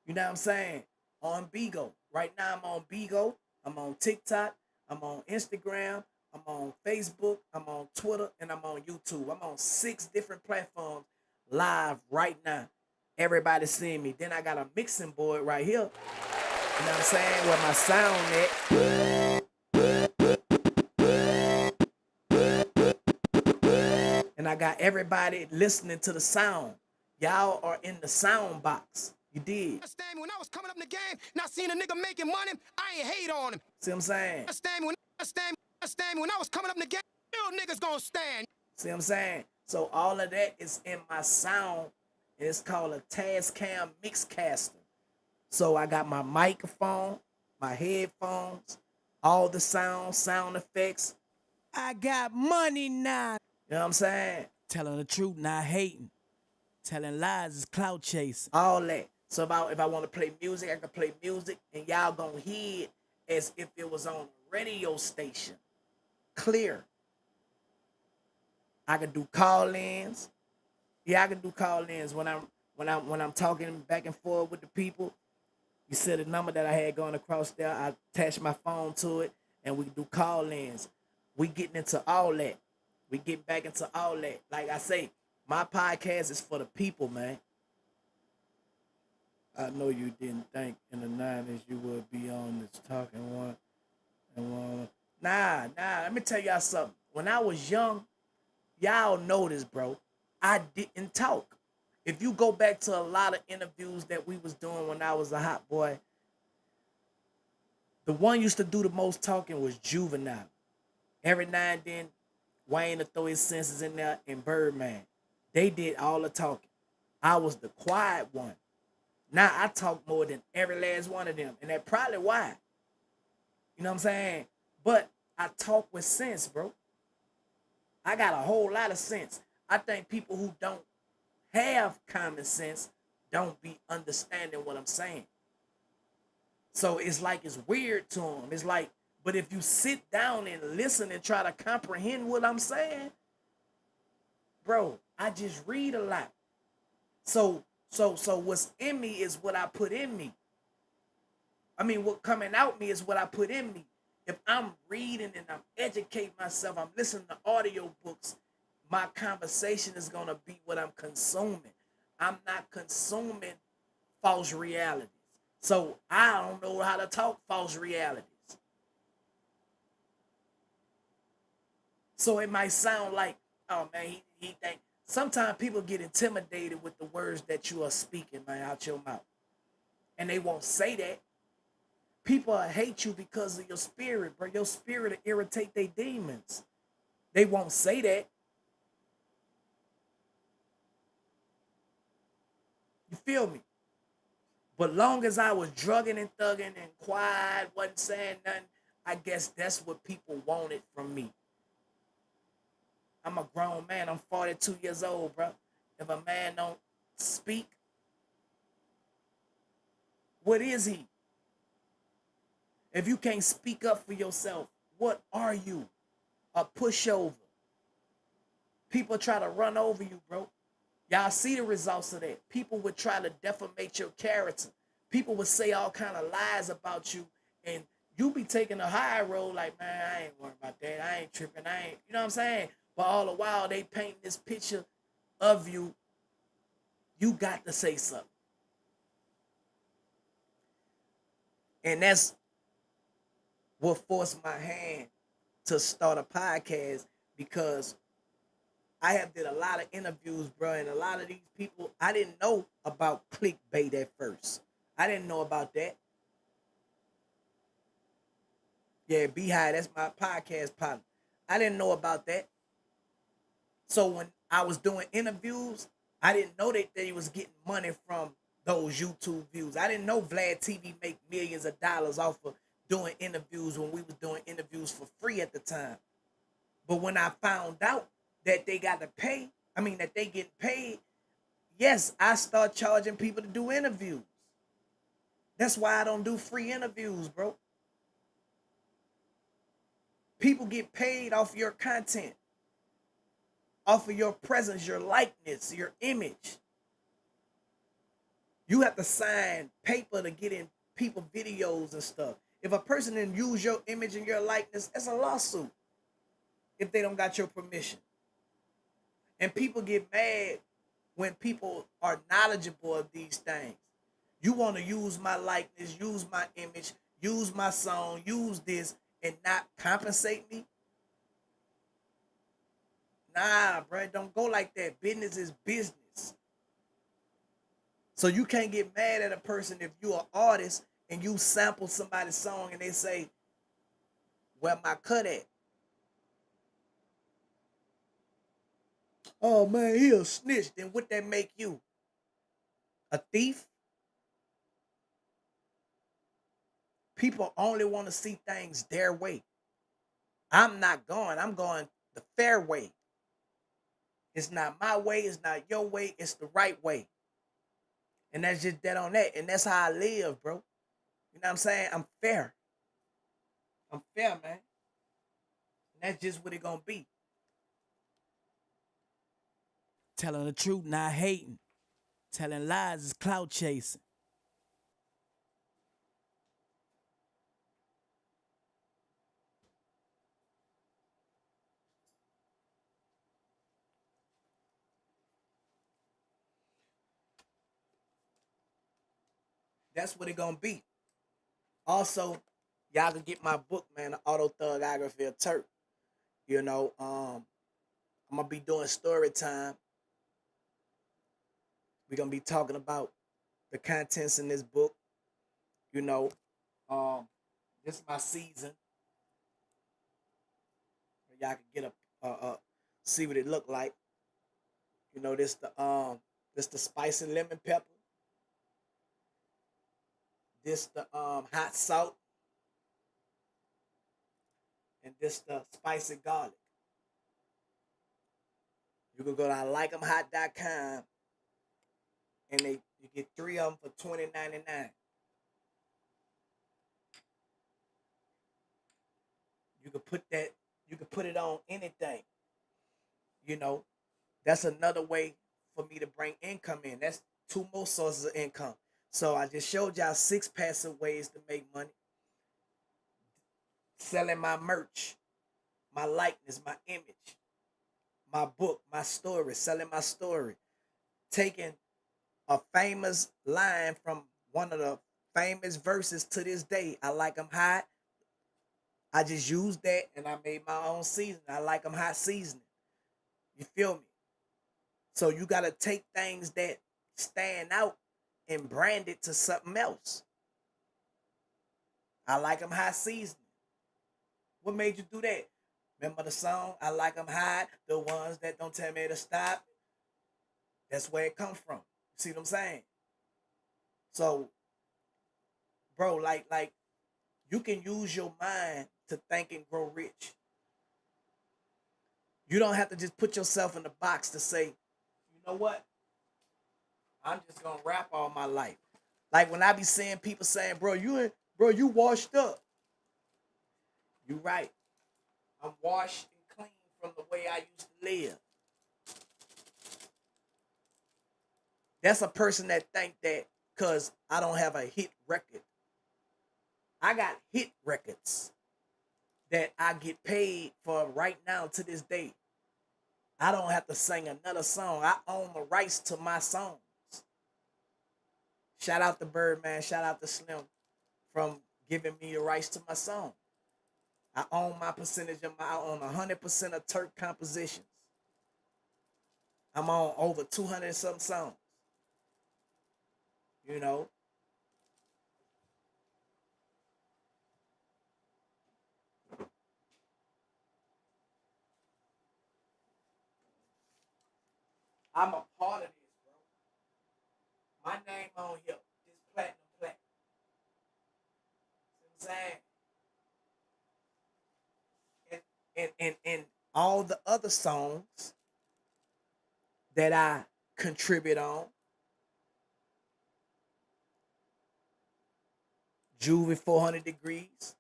You know what I'm saying? On Bigo. Right now I'm on Bigo. I'm on TikTok. I'm on Instagram. I'm on Facebook. I'm on Twitter. And I'm on YouTube. I'm on 6 different platforms live right now. Everybody seeing me. Then I got a mixing board right here. You know what I'm saying? Where my sound at. And I got everybody listening to the sound. Y'all are in the sound box. You did. Understand me when I was coming up in the game, not seeing a nigga making money, I ain't hate on him. See what I'm saying? Understand me when I was coming up in the game, real niggas gonna stand. See what I'm saying? So all of that is in my sound. It's called a Tascam Mixcaster. So I got my microphone, my headphones, all the sound effects. I got money now. You know what I'm saying? Telling the truth, not hating. Telling lies is clout chasing. All that. So if I want to play music, I can play music, and y'all gonna hear it as if it was on a radio station. Clear. I can do call-ins. Yeah, I can do call-ins when I'm talking back and forth with the people. You said the number that I had going across there. I attach my phone to it, and we do call-ins. We getting into all that. We get back into all that. Like I say, my podcast is for the people, man. I know you didn't think in the 90s you would be on this talking one and one. Nah. Let me tell y'all something. When I was young, y'all know this, bro. I didn't talk. If you go back to a lot of interviews that we was doing when I was a hot boy, the one used to do the most talking was Juvenile. Every now and then, Wayne to throw his senses in there, and Birdman. They did all the talking. I was the quiet one. Now I talk more than every last one of them, and that's probably why. You know what I'm saying? But I talk with sense, bro. I got a whole lot of sense. I think people who don't have common sense don't be understanding what I'm saying. So it's like it's weird to them. It's like, but if you sit down and listen and try to comprehend what I'm saying, bro, I just read a lot. So what's in me is what I put in me. I mean, what coming out me is what I put in me. If I'm reading and I'm educating myself, I'm listening to audio books, my conversation is going to be what I'm consuming. I'm not consuming false realities. So I don't know how to talk false realities. So it might sound like, oh man, he think. Sometimes people get intimidated with the words that you are speaking, man, out your mouth. And they won't say that. People hate you because of your spirit, bro. Your spirit will irritate their demons. They won't say that. You feel me? But long as I was drugging and thugging and quiet, wasn't saying nothing, I guess that's what people wanted from me. I'm a grown man. I'm 42 years old, bro. If a man don't speak, what is he? If you can't speak up for yourself, what are you? A pushover. People try to run over you, bro. Y'all see the results of that. People would try to defamate your character. People would say all kind of lies about you, and You be taking a high road like, man, I ain't worried about that. I ain't tripping. I ain't, you know what I'm saying? But all the while they paint this picture of you, you got to say something. And that's what forced my hand to start a podcast because I have did a lot of interviews, bro, and a lot of these people, I didn't know about clickbait at first. I didn't know about that. Yeah, Beehive, that's my podcast partner. I didn't know about that. So when I was doing interviews, I didn't know that they was getting money from those YouTube views. I didn't know Vlad TV make millions of dollars off of doing interviews when we was doing interviews for free at the time. But when I found out that they got to pay, that they get paid, yes, I start charging people to do interviews. That's why I don't do free interviews, bro. People get paid off your content, off of your presence, your likeness, your image. You have to sign paper to get in people videos and stuff. If a person didn't use your image and your likeness, it's a lawsuit if they don't got your permission. And people get mad when people are knowledgeable of these things. You want to use my likeness, use my image, use my song, use this, and not compensate me? Nah, bro, don't go like that. Business is business. So you can't get mad at a person if you're an artist and you sample somebody's song and they say, where my cut at? Oh man, he a snitch. Then what that make you? A thief? People only want to see things their way. I'm not going. I'm going the fair way. It's not my way. It's not your way. It's the right way. And that's just that on that. And that's how I live, bro. You know what I'm saying? I'm fair. I'm fair, man. And that's just what it gonna be. Telling the truth, not hating. Telling lies is clout chasing. That's what it gonna be. Also, y'all can get my book, man, the autothugraphy of Turk. You know, I'm gonna be doing story time. We're gonna be talking about the contents in this book. You know, um, this is my season. Y'all can get see what it look like. You know, this the spicy lemon pepper. This the hot salt, and this the spicy garlic. You can go to ILike'emHot.com and you get three of them for $20.99. You can put that you can put it on anything. You know, that's another way for me to bring income in. That's two more sources of income. So I just showed y'all six passive ways to make money. Selling my merch, my likeness, my image, my book, my story, selling my story, taking a famous line from one of the famous verses to this day. I like them hot. I just used that and I made my own season. I like them hot seasoning. You feel me? So you gotta take things that stand out and brand it to something else. I like them hot seasoning. What made you do that? Remember the song? I like them hot. The ones that don't tell me to stop. That's where it comes from. You see what I'm saying? So, bro, like you can use your mind to think and grow rich. You don't have to just put yourself in the box to say, you know what? I'm just gonna rap all my life. Like when I be seeing people saying, bro, you washed up. You right. I'm washed and clean from the way I used to live. That's a person that think that because I don't have a hit record, I got hit records that I get paid for right now to this day. I don't have to sing another song. I own the rights to my songs. Shout out to Birdman. Shout out to Slim from giving me the rights to my song. I own my percentage of I own 100% of Turk compositions. I'm on over 200 and some songs. You know, I'm a part of this, bro. My name on here, this platinum plaque. See what I'm saying? And all the other songs that I contribute on, Juvie 400 Degrees,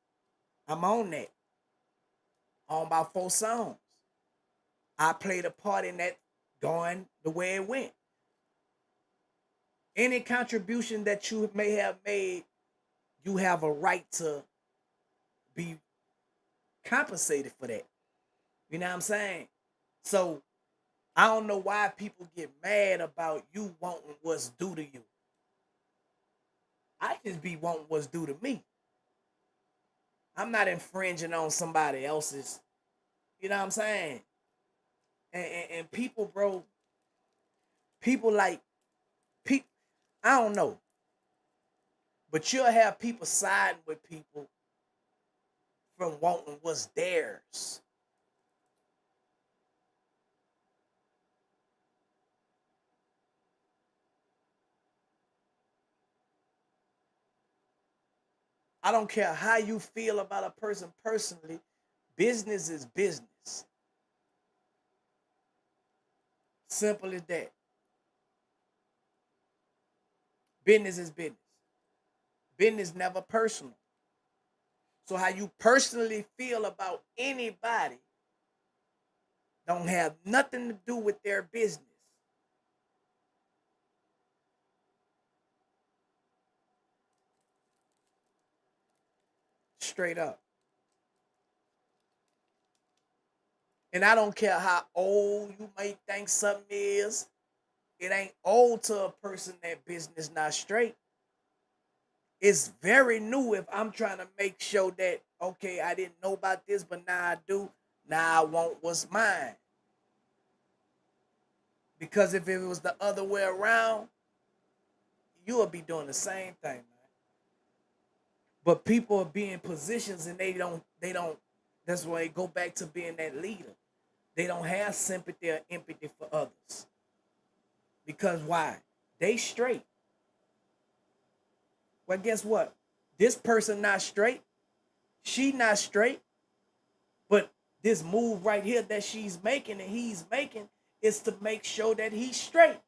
I'm on that. On about 4 songs. I played a part in that going the way it went. Any contribution that you may have made, you have a right to be compensated for that. You know what I'm saying? So I don't know why people get mad about you wanting what's due to you. I just be wanting what's due to me. I'm not infringing on somebody else's. You know what I'm saying? And people, bro, people like people. I don't know, but you'll have people siding with people from wanting what's theirs. I don't care how you feel about a person personally. Business is business. Simple as that. Business is business. Business never personal. So how you personally feel about anybody don't have nothing to do with their business. Straight up. And I don't care how old you may think something is. It ain't old to a person that business not straight. It's very new if I'm trying to make sure that, okay, I didn't know about this, but now I do. Now I want what's mine. Because if it was the other way around, you would be doing the same thing, man. But people are being positions and they don't that's why they go back to being that leader. They don't have sympathy or empathy for others. Because why? They straight. Well, guess what? This person not straight. She not straight. But this move right here that she's making and he's making is to make sure that he's straight.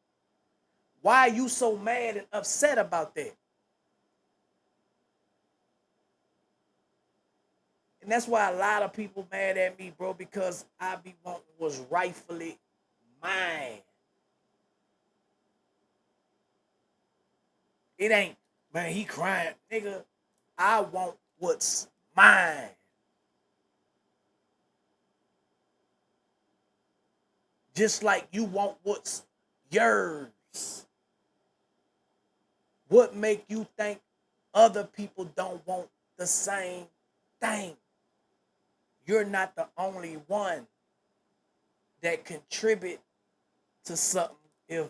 Why are you so mad and upset about that? And that's why a lot of people mad at me, bro, because I be wanting was rightfully mine. It ain't, man, he crying. Nigga, I want what's mine. Just like you want what's yours. What make you think other people don't want the same thing? You're not the only one that contribute to something if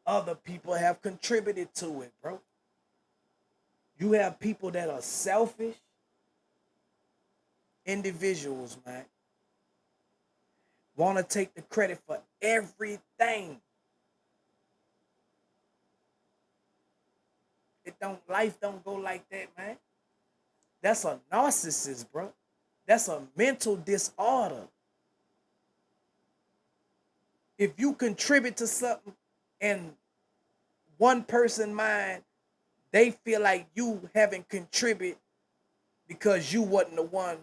other people have contributed to it, bro. You have people that are selfish individuals, man. Want to take the credit for everything. Life don't go like that, man. That's a narcissist, bro. That's a mental disorder. If you contribute to something and one person mind, they feel like you haven't contributed because you wasn't the one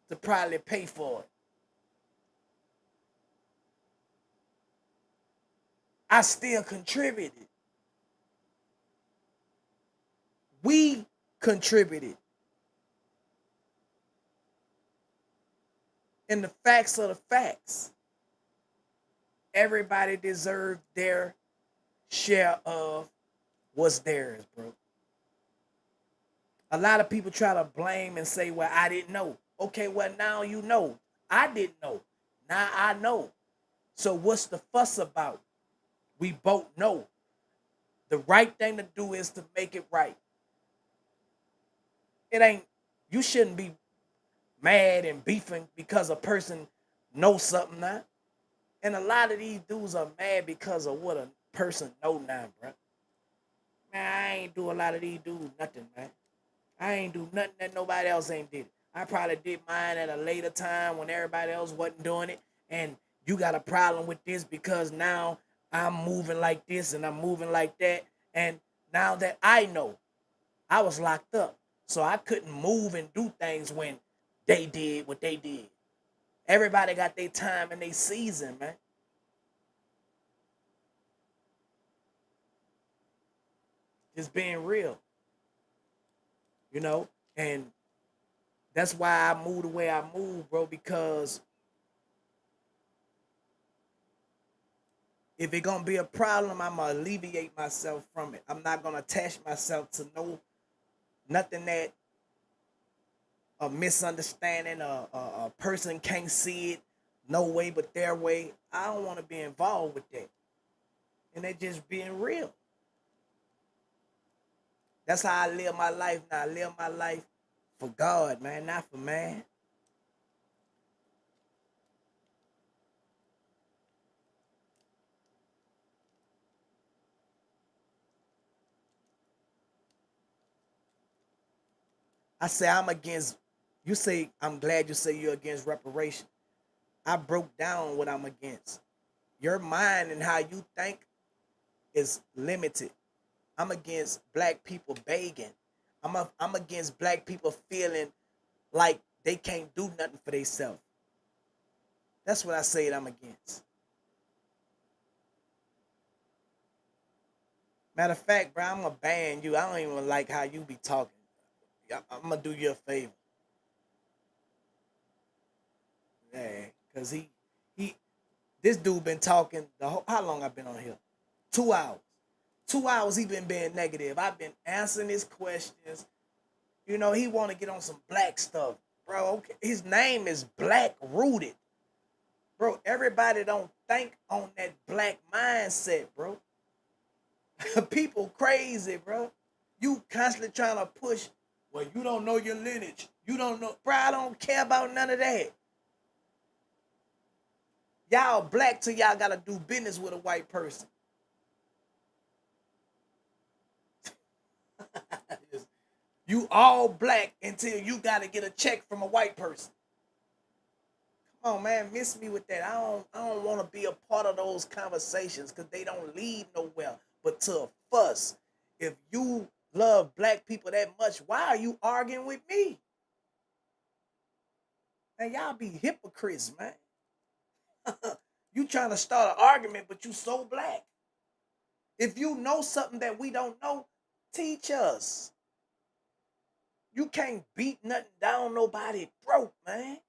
to probably pay for it. I still contributed. We contributed. And the facts are the facts. Everybody deserved their share of what's theirs, bro. A lot of people try to blame and say, well, I didn't know. Okay, well, now you know. I didn't know. Now I know. So what's the fuss about? We both know. The right thing to do is to make it right. It ain't, you shouldn't be mad and beefing because a person knows something now. And a lot of these dudes are mad because of what a person know now, bro. Man, I ain't do a lot of these dudes nothing, man. I ain't do nothing that nobody else ain't did. I probably did mine at a later time when everybody else wasn't doing it. And you got a problem with this because now I'm moving like this and I'm moving like that. And now that I know, I was locked up. So I couldn't move and do things when they did what they did. Everybody got their time and their season, man. Just being real, you know? And that's why I move the way I move, bro, because if it gonna be a problem, I'm gonna alleviate myself from it. I'm not gonna attach myself to nothing that a misunderstanding, a person can't see it no way but their way. I don't want to be involved with that. And they just being real. That's how I live my life now. I live my life for God, man, not for man. I say I'm against, you say, I'm glad you say you're against reparation. I broke down what I'm against. Your mind and how you think is limited. I'm against black people begging. I'm against black people feeling like they can't do nothing for themselves. That's what I say that I'm against. Matter of fact, bro, I'm gonna ban you. I don't even like how you be talking. I'm gonna do you a favor. Yeah, cause he this dude been talking the whole, how long I been on here? 2 hours. 2 hours he been being negative. I've been answering his questions. You know, he want to get on some black stuff, bro. Okay. His name is Black Rooted, bro. Everybody don't think on that black mindset, bro. People crazy, bro. You constantly trying to push. Well, you don't know your lineage. You don't know, bro. I don't care about none of that. Y'all black till y'all gotta do business with a white person. You all black until you gotta get a check from a white person. Come on, man, miss me with that. I don't want to be a part of those conversations because they don't lead nowhere but to a fuss. If you love black people that much, why are you arguing with me? Man, y'all be hypocrites, man. You trying to start an argument, but you so black. If you know something that we don't know, teach us. You can't beat nothing down nobody throat, man.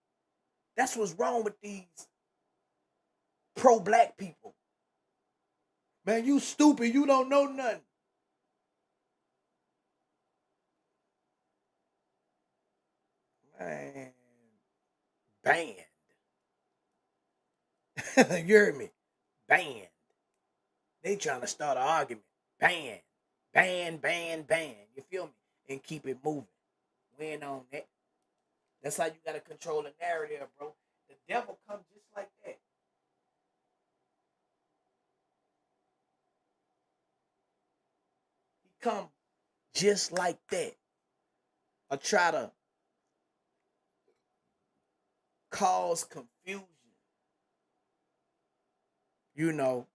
That's what's wrong with these pro-black people. Man, you stupid. You don't know nothing. Man, banned. You heard me? Banned. They trying to start an argument. Banned. Ban, ban, ban. You feel me? And keep it moving. We ain't on that. That's how you gotta control the narrative, bro. The devil comes just like that. He come just like that. Or try to cause confusion. You know,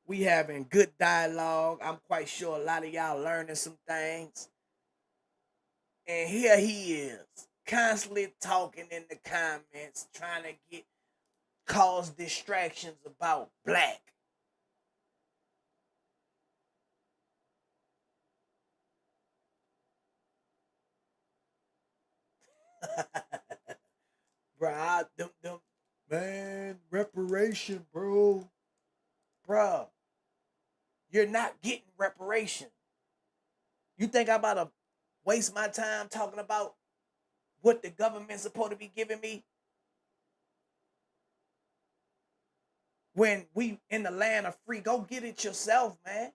we having good dialogue. I'm quite sure a lot of y'all learning some things. And here he is, constantly talking in the comments, trying to get cause distractions about black. Bro, them, man, reparation, bro. Bruh, you're not getting reparation. You think I'm about to waste my time talking about what the government's supposed to be giving me when we in the land of free? Go get it yourself, man.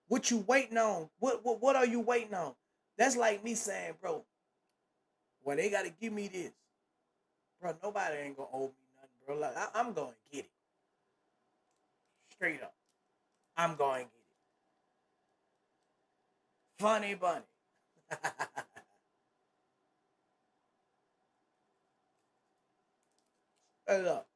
What you waiting on? What are you waiting on? That's like me saying, bro, well, they gotta give me this. Bro, nobody ain't gonna owe me nothing, bro. Like, I'm gonna get it. Straight up. I'm going to get it. Funny bunny. Straight up.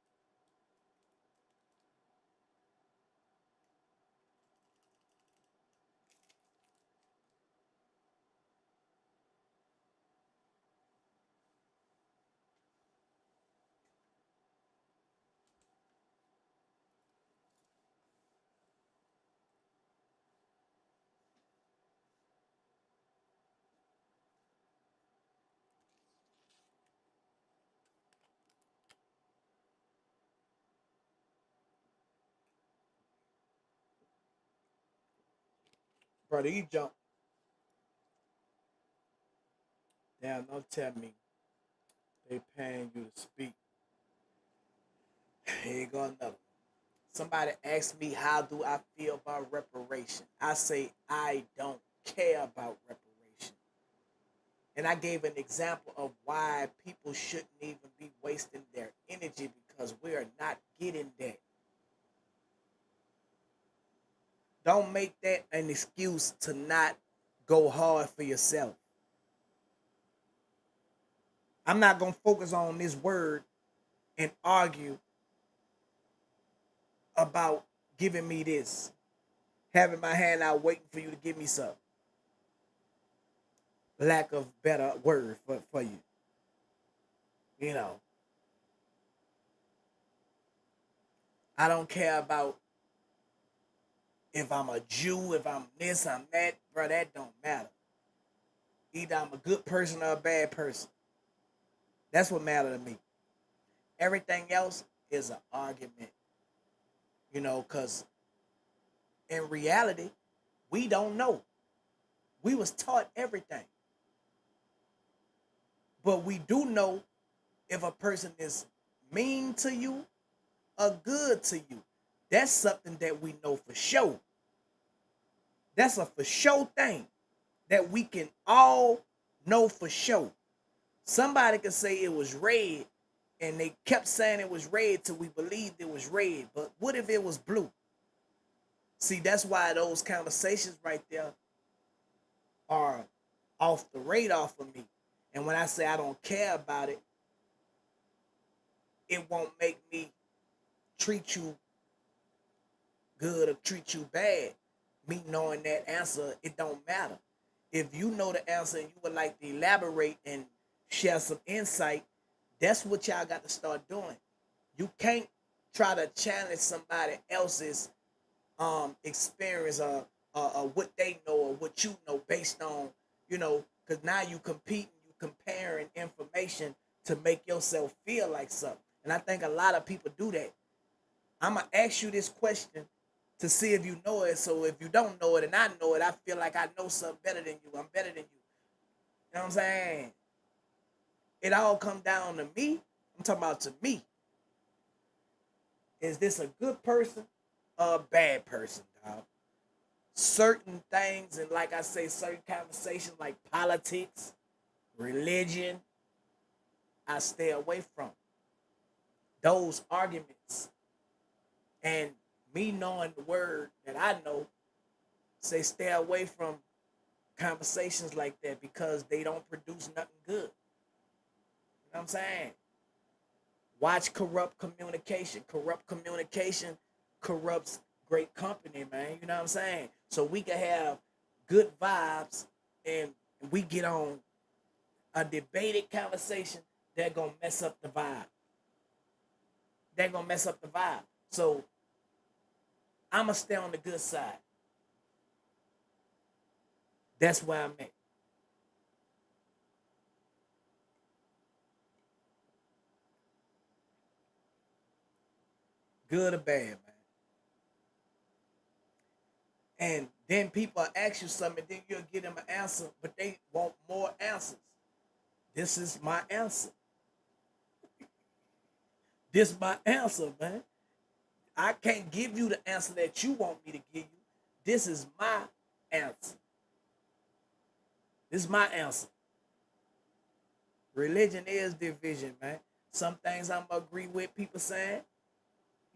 Bro, these jump. Damn, don't tell me they paying you to speak. Here you go another one. Somebody asked me, how do I feel about reparation? I say, I don't care about reparation. And I gave an example of why people shouldn't even be wasting their energy because we are not getting that. Don't make that an excuse to not go hard for yourself. I'm not going to focus on this word and argue about giving me this, having my hand out waiting for you to give me something. Lack of better word for you. You know, I don't care about if I'm a Jew, if I'm this, I'm that, bro, that don't matter. Either I'm a good person or a bad person. That's what matters to me. Everything else is an argument, you know, because in reality, we don't know. We was taught everything. But we do know if a person is mean to you or good to you. That's something that we know for sure. That's a for sure thing that we can all know for sure. Somebody could say it was red and they kept saying it was red till we believed it was red. But what if it was blue? See, that's why those conversations right there are off the radar for me. And when I say I don't care about it, it won't make me treat you good or treat you bad. Me knowing that answer, it don't matter. If you know the answer and you would like to elaborate and share some insight, that's what y'all got to start doing. You can't try to challenge somebody else's experience or what they know or what you know based on, you know, because now you competing, you comparing information to make yourself feel like something. And I think a lot of people do that. I'm gonna ask you this question to see if you know it. So if you don't know it and I know it, I feel like I know something better than you. I'm better than you. You know what I'm saying? It all come down to me. I'm talking about to me. Is this a good person or a bad person, dog? Certain things, and like I say, certain conversations like politics, religion, I stay away from those arguments. And me knowing the word that I know, say stay away from conversations like that because they don't produce nothing good. You know what I'm saying? Watch corrupt communication. Corrupt communication corrupts great company, man. You know what I'm saying? So we can have good vibes and we get on a debated conversation, they're gonna mess up the vibe. They're gonna mess up the vibe. So I'ma stay on the good side. That's where I'm at. Good or bad, man. And then people ask you something, and then you'll give them an answer, but they want more answers. This is my answer. This is my answer, man. I can't give you the answer that you want me to give you. This is my answer. This is my answer. Religion is division, man. Some things I'm agree with people saying,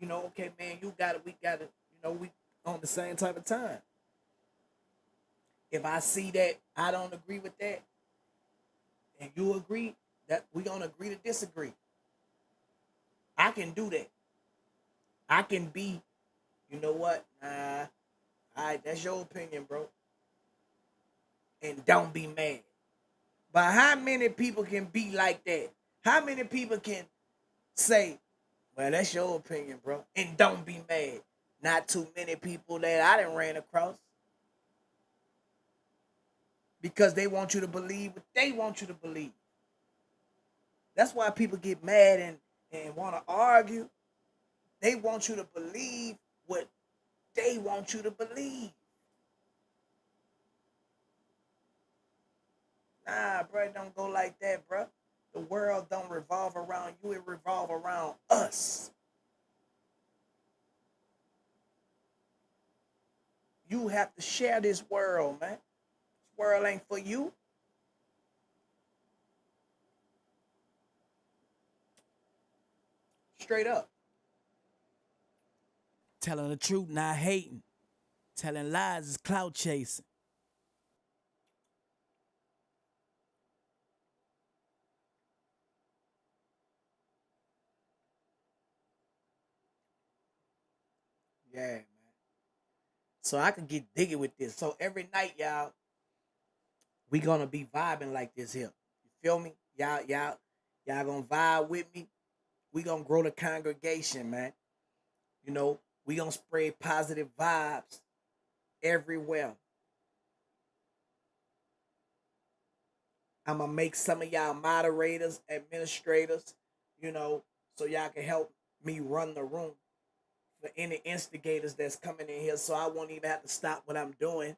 okay, man, you got it, we got it, we on the same type of time. If I see that I don't agree with that, and you agree, that we gonna agree to disagree. I can do that. I can be, you know what? Nah, all right, that's your opinion, bro. And don't be mad. But how many people can be like that? How many people can say, well, that's your opinion, bro, and don't be mad? Not too many people that I done ran across. Because they want you to believe what they want you to believe. That's why people get mad and want to argue. They want you to believe what they want you to believe. Nah, bro, it don't go like that, bro. The world don't revolve around you, it revolve around us. You have to share this world, man. This world ain't for you. Straight up. Telling the truth, not hating. Telling lies is clout chasing. Yeah, man. So I can get diggy with this. So every night, y'all, we gonna be vibing like this here. You feel me? Y'all gonna vibe with me. We gonna grow the congregation, man. We gonna spread positive vibes everywhere. I'm gonna make some of y'all moderators, administrators, you know, so y'all can help me run the room for any instigators that's coming in here. So I won't even have to stop what I'm doing.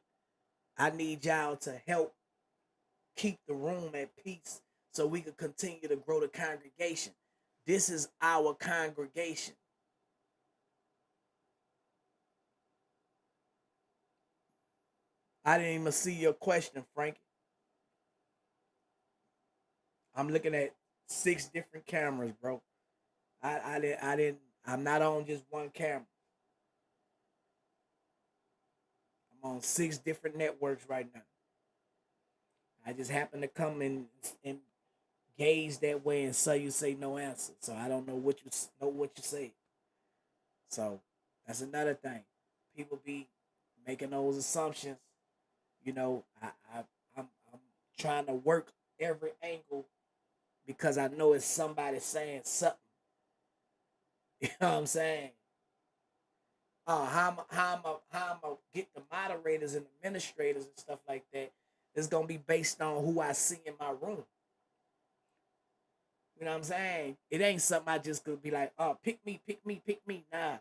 I need y'all to help keep the room at peace so we can continue to grow the congregation. This is our congregation. I didn't even see your question, Frankie. I'm looking at 6 different cameras, bro. I didn't. I'm not on just one camera. I'm on 6 different networks right now. I just happen to come and gaze that way and so you say no answer. So I don't know what you say. So that's another thing. People be making those assumptions. I'm trying to work every angle because I know it's somebody saying something. You know what I'm saying? How I'm get the moderators and administrators and stuff like that. It's gonna be based on who I see in my room. You know what I'm saying? It ain't something I just could be like, oh, pick me, pick me, pick me. Nah,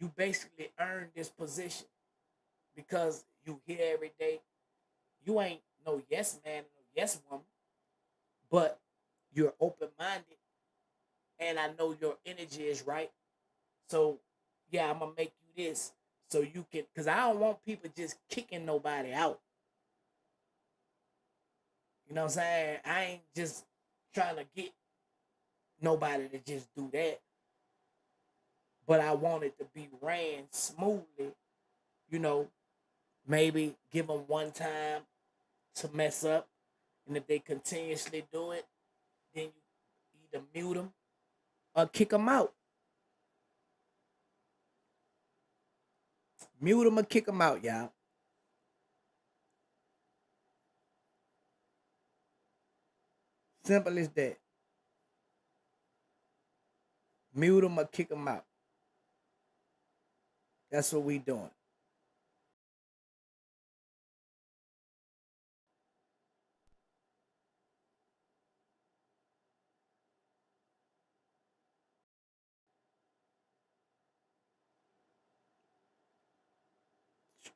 you basically earn this position because you here every day. You ain't no yes man, no yes woman, but you're open minded, and I know your energy is right. So yeah, I'm gonna make you this so you can, because I don't want people just kicking nobody out. You know what I'm saying? I ain't just trying to get nobody to just do that, but I want it to be ran smoothly. You know, maybe give them one time to mess up, and if they continuously do it, then you either mute them or kick them out. Mute them or kick them out, y'all. Simple as that. Mute them or kick them out. That's what we doing.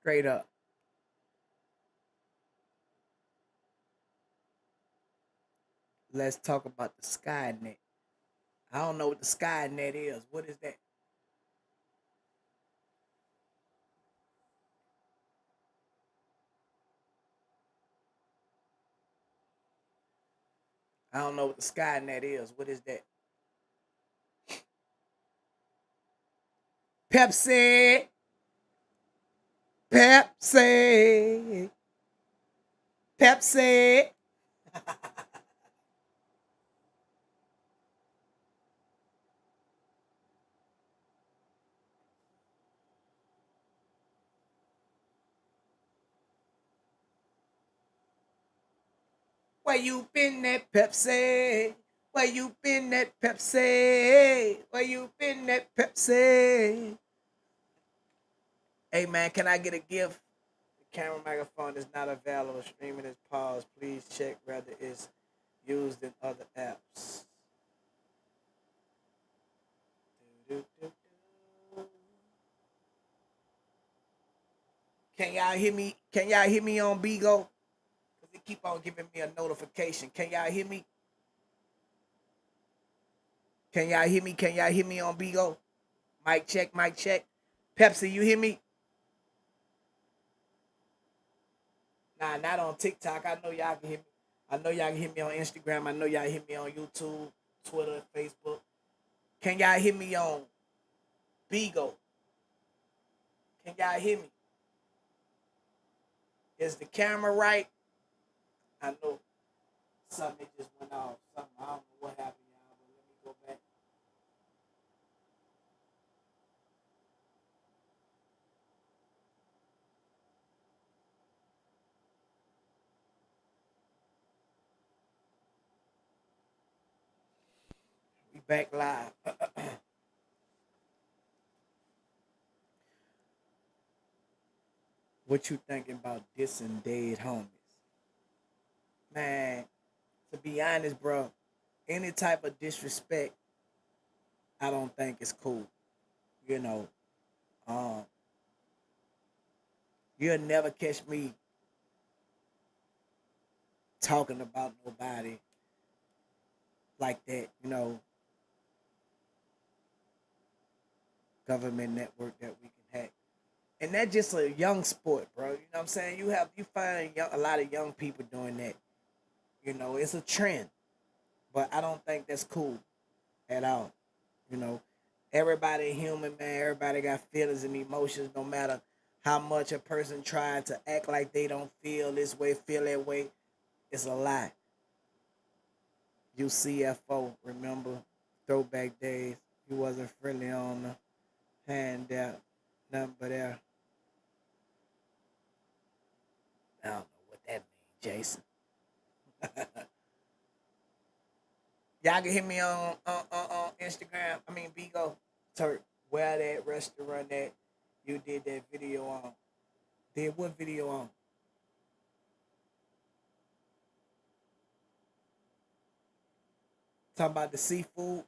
Straight up. Let's talk about the Skynet. I don't know what the Skynet is. What is that? I don't know what the Skynet is. What is that? Pepsi. Pepsi. Pepsi. Where you been at Pepsi? Where you been at Pepsi? Where you been at Pepsi? Hey man, can I get a gift? The camera microphone is not available. Streaming is paused. Please check whether it's used in other apps. Can y'all hear me? Can y'all hear me on Bigo? Cause it keep on giving me a notification. Can y'all hear me? Can y'all hear me? Can y'all hear me on Bigo? Mic check, mic check. Pepsi, you hear me? Nah, not on TikTok. I know y'all can hear me. I know y'all can hear me on Instagram. I know y'all hear me on YouTube, Twitter, Facebook. Can y'all hear me on Bigo? Can y'all hear me? Is the camera right? I know something just went off. Something, I don't know what happened, y'all, but let me go back. We back live. What you thinking about dissing dead homies? Man, to be honest, bro, any type of disrespect, I don't think is cool. You know, um, you'll never catch me talking about nobody like that. You know, government network that we can hack, and that's just a young sport, bro. You know what I'm saying? You find a lot of young people doing that. You know, it's a trend, but I don't think that's cool at all. You know, everybody human, man. Everybody got feelings and emotions. No matter how much a person tries to act like they don't feel this way, feel that way, it's a lie. UCFO, remember throwback days. You wasn't friendly on the handout, nothing but there. I don't know what that means, Jason. Y'all can hit me on Instagram. I mean, Bigo Turk. Where that restaurant that you did that video on? Did what video on? Talking about the seafood.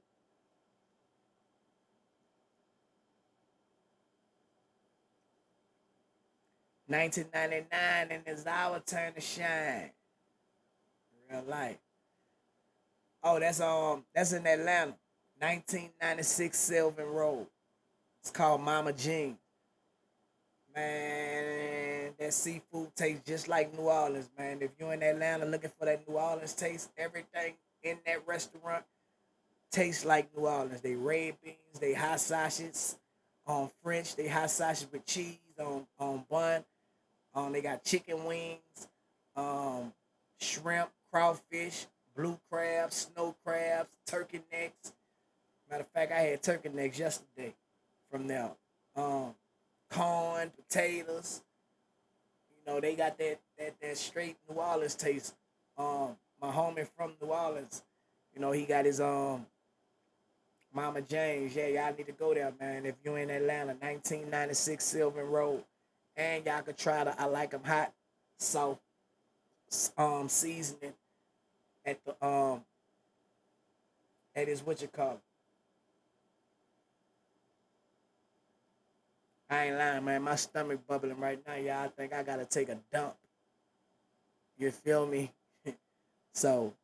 1999, and it's our turn to shine. Real life. Oh, that's in Atlanta. 1996 Sylvan Road. It's called Mama Jean. Man, that seafood tastes just like New Orleans, man. If you're in Atlanta looking for that New Orleans taste, everything in that restaurant tastes like New Orleans. They red beans, they hot sausages on French, they hot sausage with cheese on bun. They got chicken wings, um, shrimp, crawfish, blue crabs, snow crabs, turkey necks. Matter of fact, I had turkey necks yesterday from them. Um, Corn, potatoes. You know, they got that straight New Orleans taste. My homie from New Orleans, you know, he got his Mama James. Yeah, y'all need to go there, man. If you're in Atlanta, 1996 Sylvan Road, and y'all could try the I like 'em hot, so seasoning at the at his what you call it, I ain't lying, man. My stomach bubbling right now, y'all. I think I gotta take a dump. You feel me? So,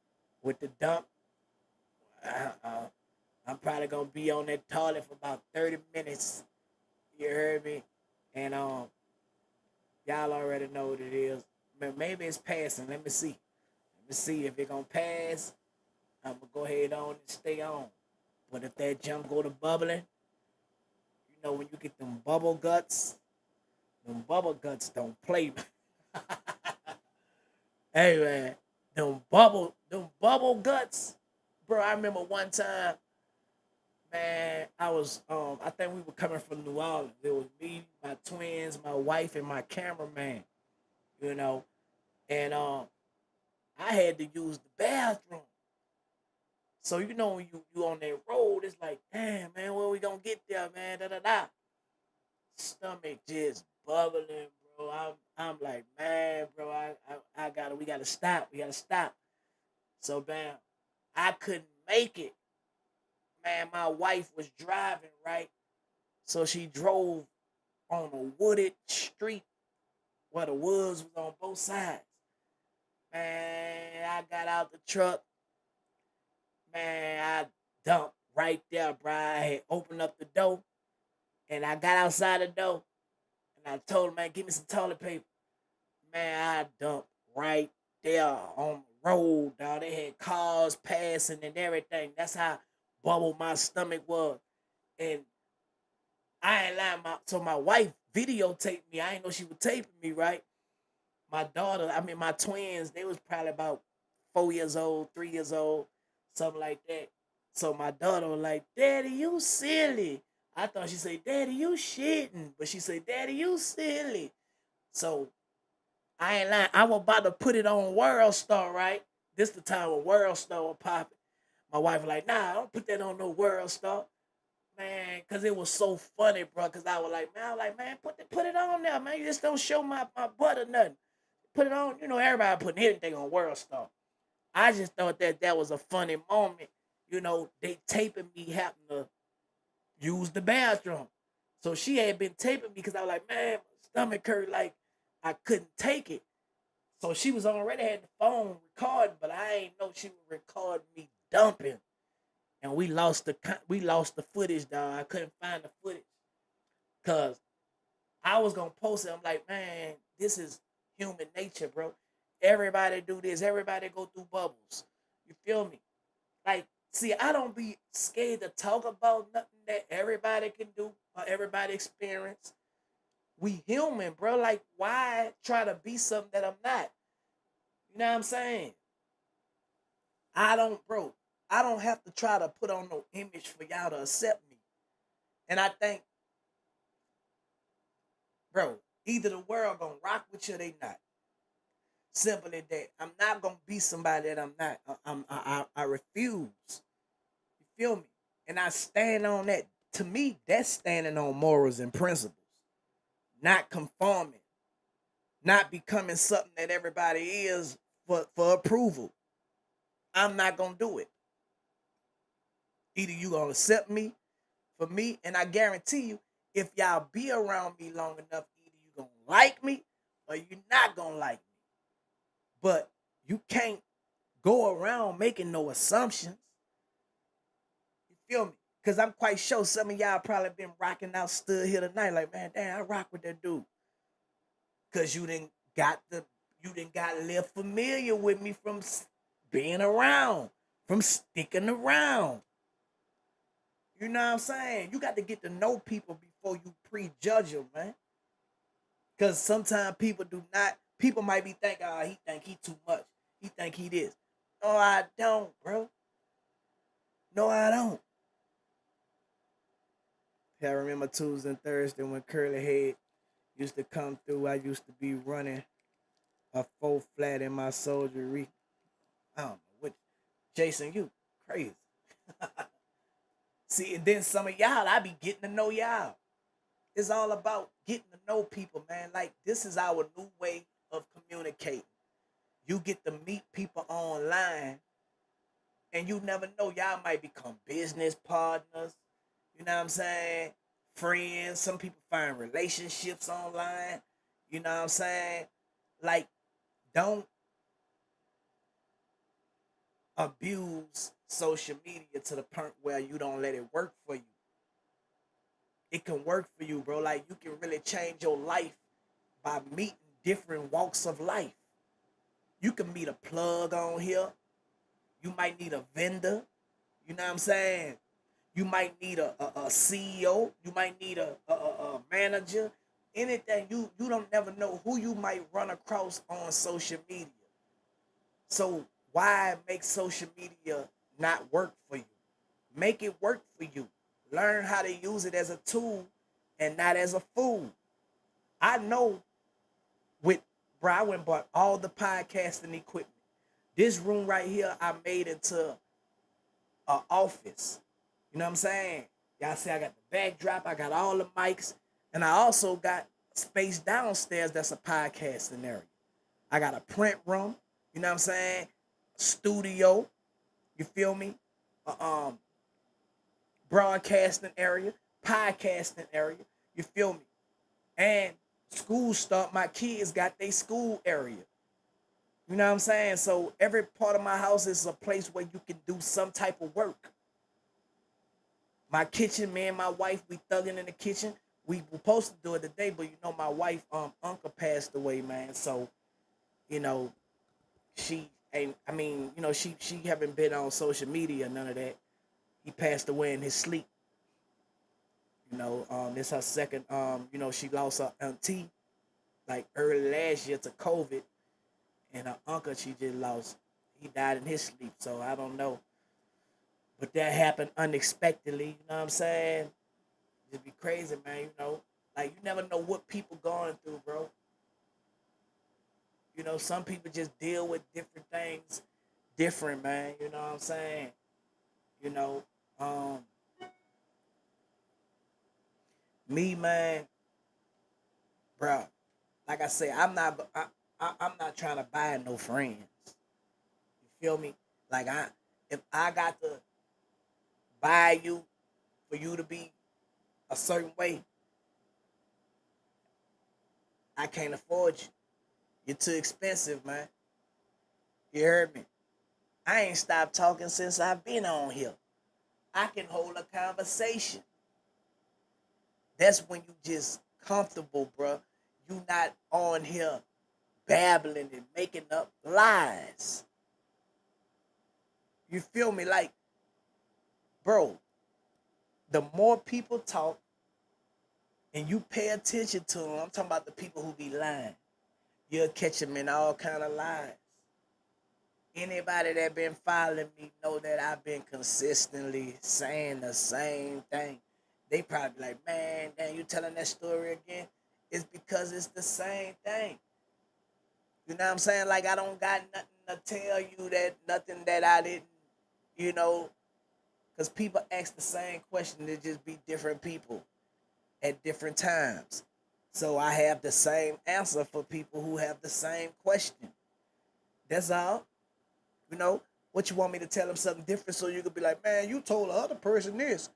with the dump, uh, uh, I'm probably gonna be on that toilet for about 30 minutes. You heard me? And y'all already know what it is. Maybe it's passing. Let me see. Let me see if it gonna pass. I'm gonna go ahead on and stay on. But if that junk go to bubbling, you know when you get them bubble guts don't play. Hey man, them bubble guts, bro. I remember one time, man. I think we were coming from New Orleans. It was me, my twins, my wife, and my cameraman. You know, and I had to use the bathroom. So you know when you on that road, it's like, damn man, when we gonna get there, man? Da da da. Stomach just bubbling, bro. I'm like, man, bro, we gotta stop. We gotta stop. So bam, I couldn't make it. Man, my wife was driving, right? So she drove on a wooded street where the woods was on both sides. Man, I got out the truck. Man, I dumped right there, bro. I had opened up the door and I got outside the door and I told him, man, give me some toilet paper. Man, I dumped right there on the road, dog. They had cars passing and everything. That's how bubble my stomach was. And I ain't lying. My wife videotaped me. I ain't know she was taping me, right? My daughter, I mean my twins, they was probably about 4 years old, 3 years old, something like that. So my daughter was like, Daddy, you silly. I thought she said, Daddy, you shitting. But she said, Daddy, you silly. So I ain't lying. I was about to put it on World Star, right? This the time when World Star was popping. My wife was like, nah, don't put that on no World Star. Man, cause it was so funny, bro. Cause I was like, man, put it on there, man. You just don't show my butt or nothing. Put it on, everybody putting anything on World Star. I just thought that was a funny moment. They taping me having to use the bathroom. So she had been taping me because I was like, man, my stomach hurt, like I couldn't take it. So she was already had the phone recording, but I ain't know she was recording me dumping. And we lost the footage, dog. I couldn't find the footage because I was gonna post it. I'm like, man, this is human nature, bro. Everybody do this. Everybody go through bubbles. You feel me? Like, see, I don't be scared to talk about nothing that everybody can do or everybody experience. We human, bro. Like, why try to be something that I'm not? You know what I'm saying? Bro. I don't have to try to put on no image for y'all to accept me. And I think, bro, either the world gonna rock with you or they not. Simple as that. I'm not gonna be somebody that I'm not. I refuse. You feel me? And I stand on that. To me, that's standing on morals and principles, not conforming, not becoming something that everybody is for approval. I'm not gonna do it. Either you gonna accept me for me, and I guarantee you, if y'all be around me long enough, either you gonna like me or you're not gonna like me. But you can't go around making no assumptions. You feel me? Because I'm quite sure some of y'all probably been rocking out, stood here tonight, like, man, damn, I rock with that dude. Because you didn't got a little familiar with me from being around, from sticking around. You know what I'm saying? You got to get to know people before you prejudge them, man. Because sometimes people might be thinking, oh, he think he too much. He think he this. No, I don't, bro. No, I don't. I remember Tuesday and Thursday when Curly Head used to come through. I used to be running a full flat in my soldiery. I don't know what. Jason, you crazy. See, and then some of y'all, I be getting to know y'all. It's all about getting to know people, man. Like, this is our new way of communicating. You get to meet people online, and you never know, y'all might become business partners. You know what I'm saying? friends. Some people find relationships online. You know what I'm saying? Like, don't abuse social media to the point where you don't let it work for you. It can work for you, bro. Like, you can really change your life by meeting different walks of life. You can meet a plug on here. You might need a vendor. You know what I'm saying? You might need a CEO. You might need a manager. Anything. You don't never know who you might run across on social media. So why make social media not work for you? Make it work for you. Learn how to use it as a tool and not as a fool. I know with bro, I went and bought all the podcasting equipment. This room right here, I made into an office. You know what I'm saying? Y'all see, I got the backdrop, I got all the mics, and I also got space downstairs that's a podcasting area. I got a print room, you know what I'm saying? Studio, you feel me? Um, broadcasting area, podcasting area, you feel me? And school stuff, my kids got their school area. You know what I'm saying? So every part of my house is a place where you can do some type of work. My kitchen, me and my wife, we thugging in the kitchen. We were supposed to do it today, but you know my wife, uncle passed away, man. So, you know, she ain't. I mean, you know, she haven't been on social media, none of that. He passed away in his sleep. You know, this her second. You know, she lost her auntie like early last year to COVID, and her uncle she just lost. He died in his sleep, so I don't know. But that happened unexpectedly. You know what I'm saying? Just be crazy, man. You know, like you never know what people going through, bro. You know, some people just deal with different things, different, man. You know what I'm saying? You know, me, man, bro. Like I say, I'm not trying to buy no friends. You feel me? Like if I got to buy you for you to be a certain way, I can't afford you. You're too expensive, man. You heard me? I ain't stopped talking since I've been on here. I can hold a conversation. That's when you just comfortable, bro. You not on here babbling and making up lies. You feel me? Like, bro, the more people talk and you pay attention to them, I'm talking about the people who be lying. You'll catch them in all kind of lies. Anybody that been following me know that I've been consistently saying the same thing. They probably like, man, damn, you telling that story again? It's because it's the same thing. You know what I'm saying? Like I don't got nothing to tell you that nothing that I didn't, you know, because people ask the same question. It just be different people at different times. So I have the same answer for people who have the same question. That's all. You know, what you want me to tell them something different so you could be like, man, you told the other person this.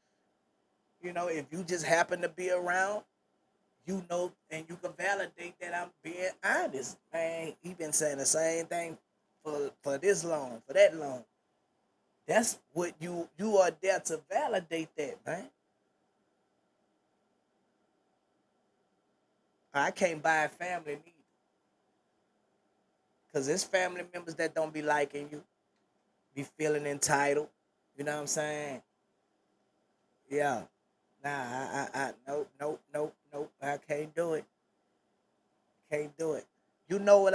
You know, if you just happen to be around, you know, and you can validate that I'm being honest. Man, he been saying the same thing for this long, for that long. That's what you are there to validate that, man. I can't buy a family neither. Cause it's family members that don't be liking you, be feeling entitled. You know what I'm saying? Yeah. Nah, nope, nope, nope, nope. I can't do it. Can't do it. You know what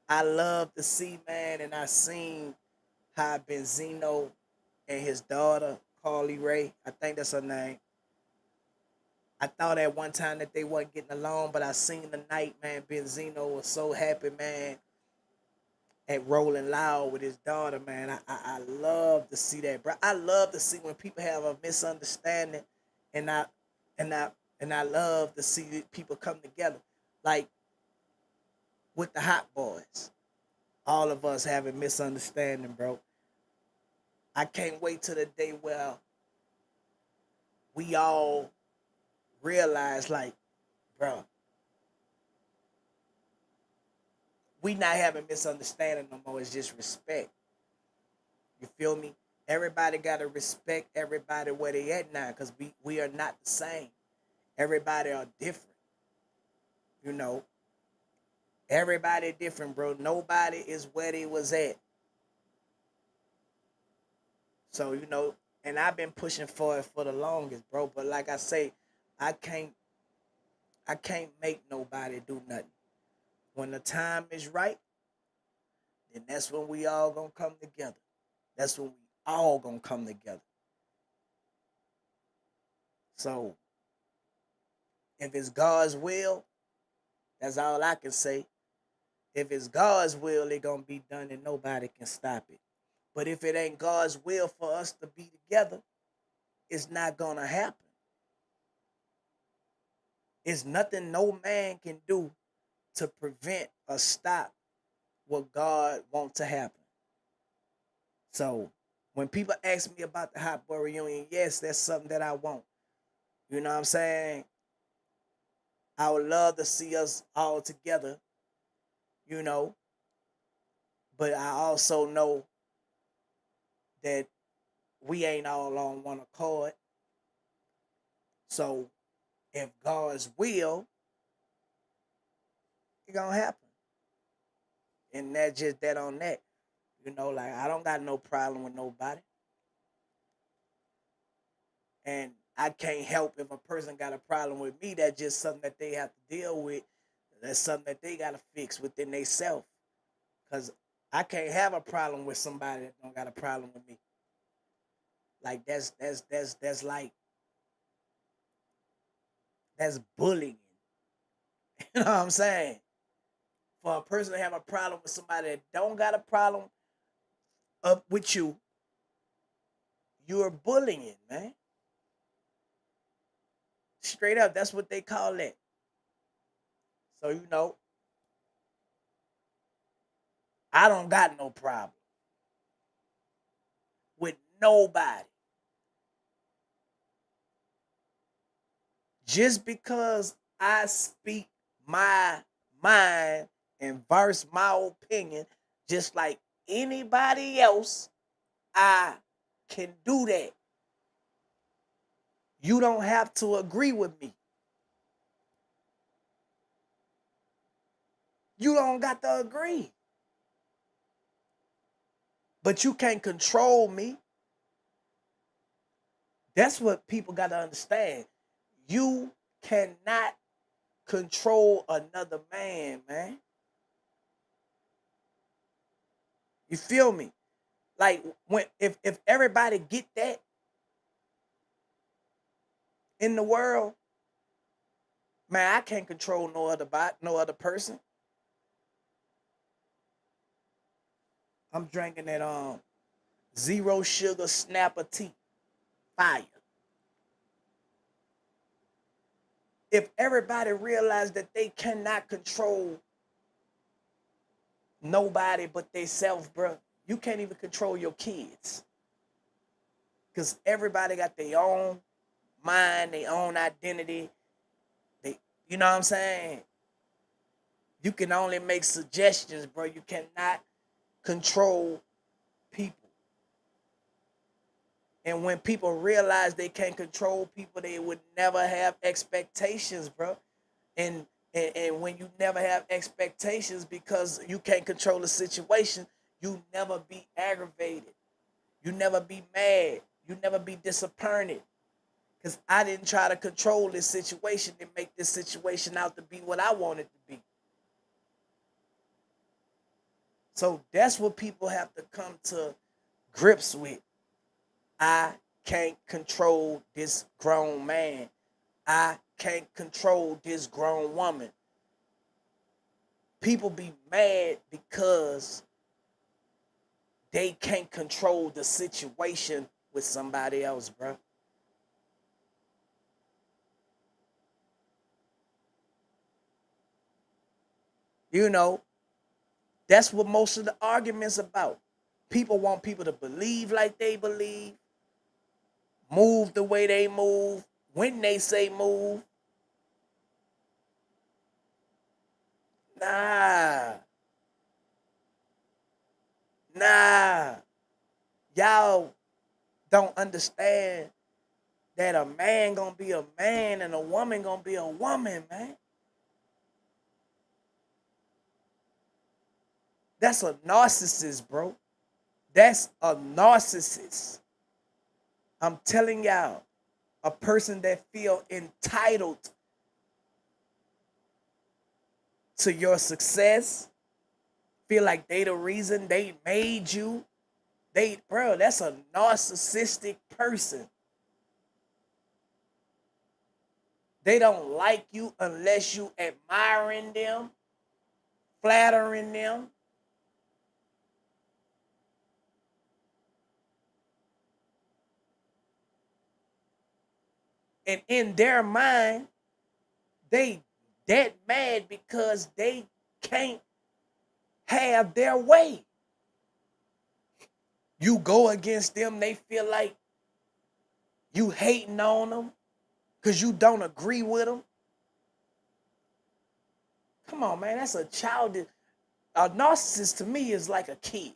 I love to see, man, and I seen how Benzino and his daughter, Carly Ray, I think that's her name. I thought at one time that they wasn't getting along, but I seen the night, man, Benzino was so happy, man, at Rolling Loud with his daughter, man. I love to see that, bro. I love to see when people have a misunderstanding, and and I and I love to see people come together, like with the Hot Boys. All of us having misunderstanding, bro. I can't wait till the day where we all realize, like, bro, we not having misunderstanding no more. It's just respect. You feel me? Everybody gotta respect everybody where they at now, because we are not the same. Everybody are different. You know, everybody different, bro. Nobody is where they was at. So, and I've been pushing for it for the longest, bro. But like I say, I can't I can't make nobody do nothing. When the time is right, then that's when we all gonna come together. That's when we all gonna come together. So if it's God's will, that's all I can say. If it's God's will, it gonna be done and nobody can stop it. But if it ain't God's will for us to be together, it's not gonna happen. It's nothing no man can do to prevent or stop what God wants to happen. So when people ask me about the hot boy reunion, yes, that's something that I want. You know what I'm saying? I would love to see us all together, you know, but I also know that we ain't all on one accord. So if God's will, it gonna happen. And that's just that on that. Like, I don't got no problem with nobody. And I can't help if a person got a problem with me. That's just something that they have to deal with. That's something that they gotta fix within themselves. Cause I can't have a problem with somebody that don't got a problem with me. Like, that's like, that's bullying. You know what I'm saying? For a person to have a problem with somebody that don't got a problem up with you, you're bullying, man. Straight up, that's what they call it. So I don't got no problem with nobody. Just because I speak my mind and verse my opinion, just like anybody else, I can do that. You don't have to agree with me. You don't got to agree. But you can't control me. That's what people got to understand. You cannot control another man. You feel me? Like, when if everybody get that in the world, man, I can't control no other person. I'm drinking that zero sugar snapper tea. Fire. If everybody realized that they cannot control nobody but themselves, bro, you can't even control your kids. Because everybody got their own mind, their own identity. You know what I'm saying? You can only make suggestions, bro. You cannot control people. And when people realize they can't control people, they would never have expectations, bro. And when you never have expectations because you can't control the situation, you never be aggravated. You never be mad. You never be disappointed. Because I didn't try to control this situation and make this situation out to be what I want it to be. So that's what people have to come to grips with. I can't control this grown man. I can't control this grown woman. People be mad because they can't control the situation with somebody else, bro. You know, that's what most of the arguments about. People want people to believe like they believe. move the way they move, when they say move. Nah. Nah. Y'all don't understand that a man gonna be a man and a woman gonna be a woman, man. That's a narcissist, bro. That's a narcissist. I'm telling y'all, a person that feel entitled to your success, feel like they the reason they made you. Bro, that's a narcissistic person. They don't like you unless you admiring them, flattering them. And in their mind, they that mad because they can't have their way. You go against them, they feel like you hating on them because you don't agree with them. Come on, man, that's a childish. A narcissist to me is like a kid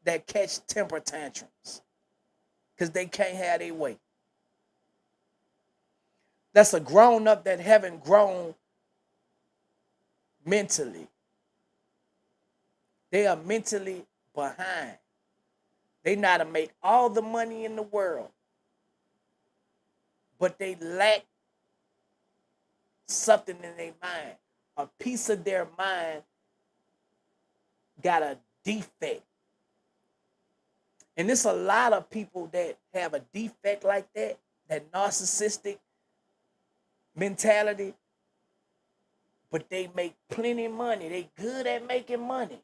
that catch temper tantrums because they can't have their way. That's a grown up that haven't grown mentally. They are mentally behind. They know how to make all the money in the world, but they lack something in their mind. A piece of their mind got a defect. And there's a lot of people that have a defect like that, that narcissistic mentality, but they make plenty of money. They good at making money.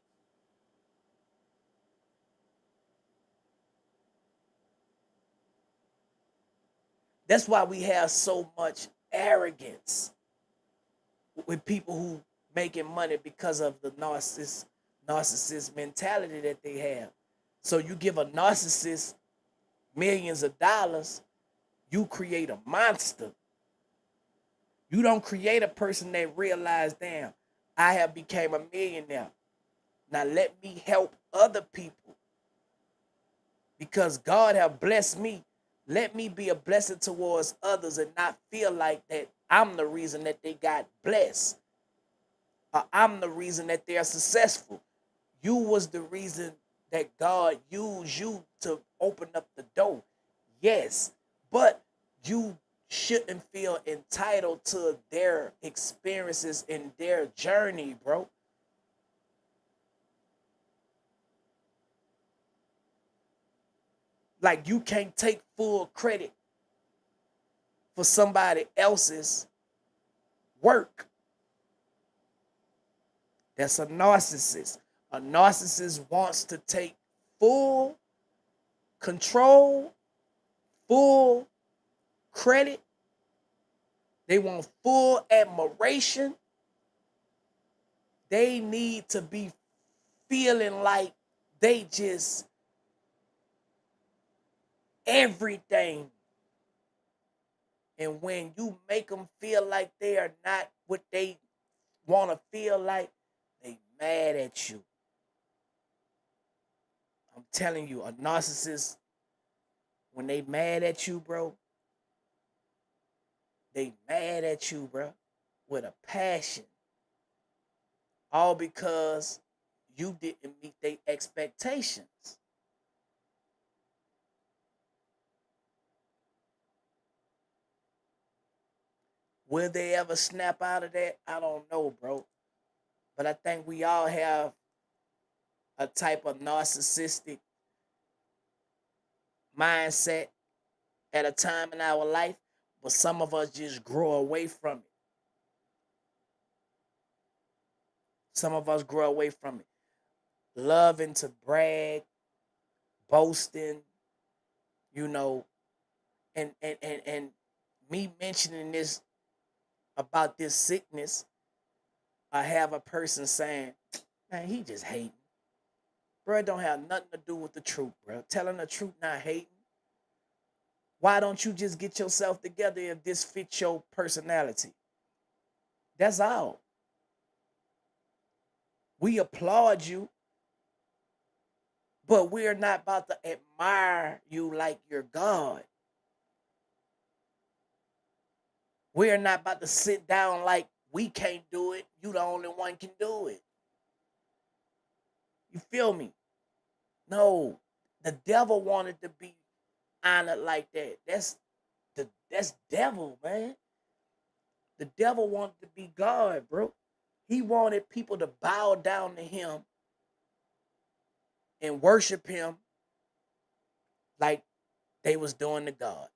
That's why we have so much arrogance with people who making money because of the narcissist mentality that they have. So you give a narcissist millions of dollars, you create a monster. You don't create a person that realize, damn, I have became a millionaire. Now let me help other people because God have blessed me. Let me be a blessing towards others and not feel like that I'm the reason that they got blessed. Or I'm the reason that they're successful. You was the reason that God used you to open up the door. Yes, but you shouldn't feel entitled to their experiences in their journey, bro. Like you can't take full credit for somebody else's work. That's a narcissist. A narcissist wants to take full control, full credit. They want full admiration. They need to be feeling like they just everything. And when you make them feel like they are not what they want to feel like, they mad at you. I'm telling you, a narcissist, when they mad at you, bro, they mad at you, bro, with a passion. All because you didn't meet their expectations. Will they ever snap out of that? I don't know, bro. But I think we all have a type of narcissistic mindset at a time in our life, but some of us just grow away from it. Some of us grow away from it. Loving to brag, boasting, you know, and me mentioning this about this sickness, I have a person saying, man, he just hating. Bro, it don't have nothing to do with the truth, bro. Telling the truth, not hating. Why don't you just get yourself together if this fits your personality? That's all. We applaud you, but we're not about to admire you like you're God. We're not about to sit down like we can't do it. You the only one can do it. You feel me? No, the devil wanted to be honored like that. That's devil, man. The devil wanted to be God, bro. He wanted people to bow down to him and worship him like they was doing to God.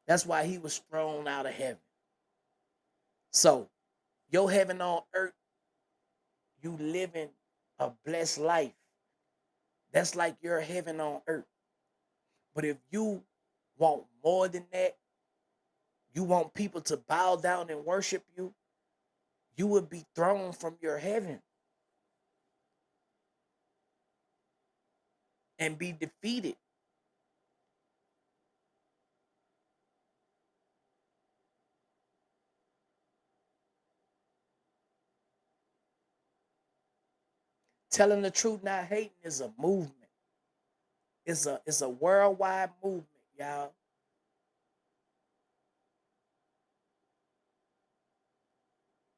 That's why he was thrown out of heaven. So, your heaven on earth, you living a blessed life. That's like your heaven on earth. But if you want more than that, you want people to bow down and worship you, you would be thrown from your heaven and be defeated. Telling the truth, not hating is a movement. It's a worldwide movement, y'all.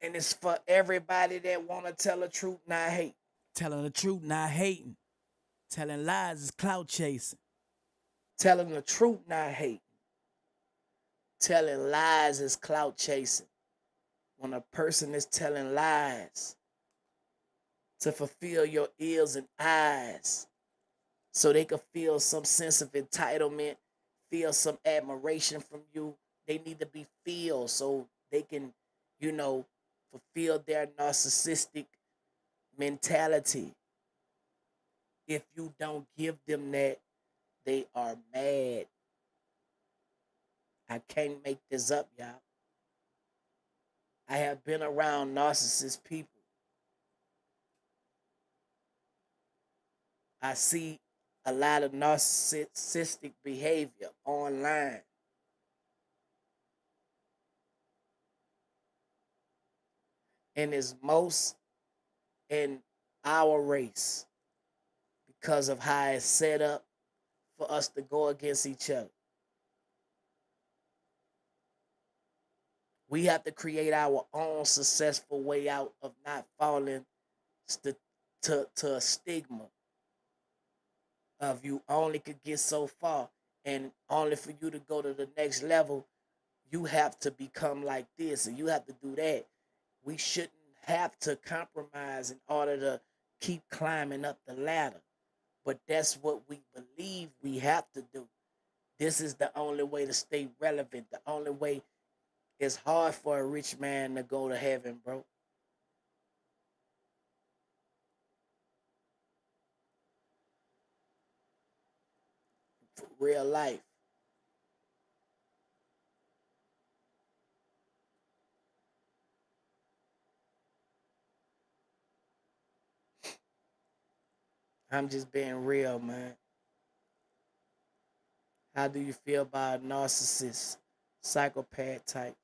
And it's for everybody that want to tell the truth, not hate. Telling the truth, not hating. Telling lies is clout chasing. Telling the truth, not hate. Telling lies is clout chasing. When a person is telling lies to fulfill your ears and eyes so they can feel some sense of entitlement, feel some admiration from you. They need to be feel so they can, you know, fulfill their narcissistic mentality. If you don't give them that, they are mad. I can't make this up, y'all. I have been around narcissist people. I see a lot of narcissistic behavior online. And it's most in our race because of how it's set up for us to go against each other. We have to create our own successful way out of not falling st- to a stigma of you only could get so far, and only for you to go to the next level you have to become like this and you have to do that. We shouldn't have to compromise in order to keep climbing up the ladder, but that's what we believe we have to do. This is the only way to stay relevant. The only way. It's hard for a rich man to go to heaven, bro. For real life. I'm just being real, man. How do you feel about narcissists, psychopath type?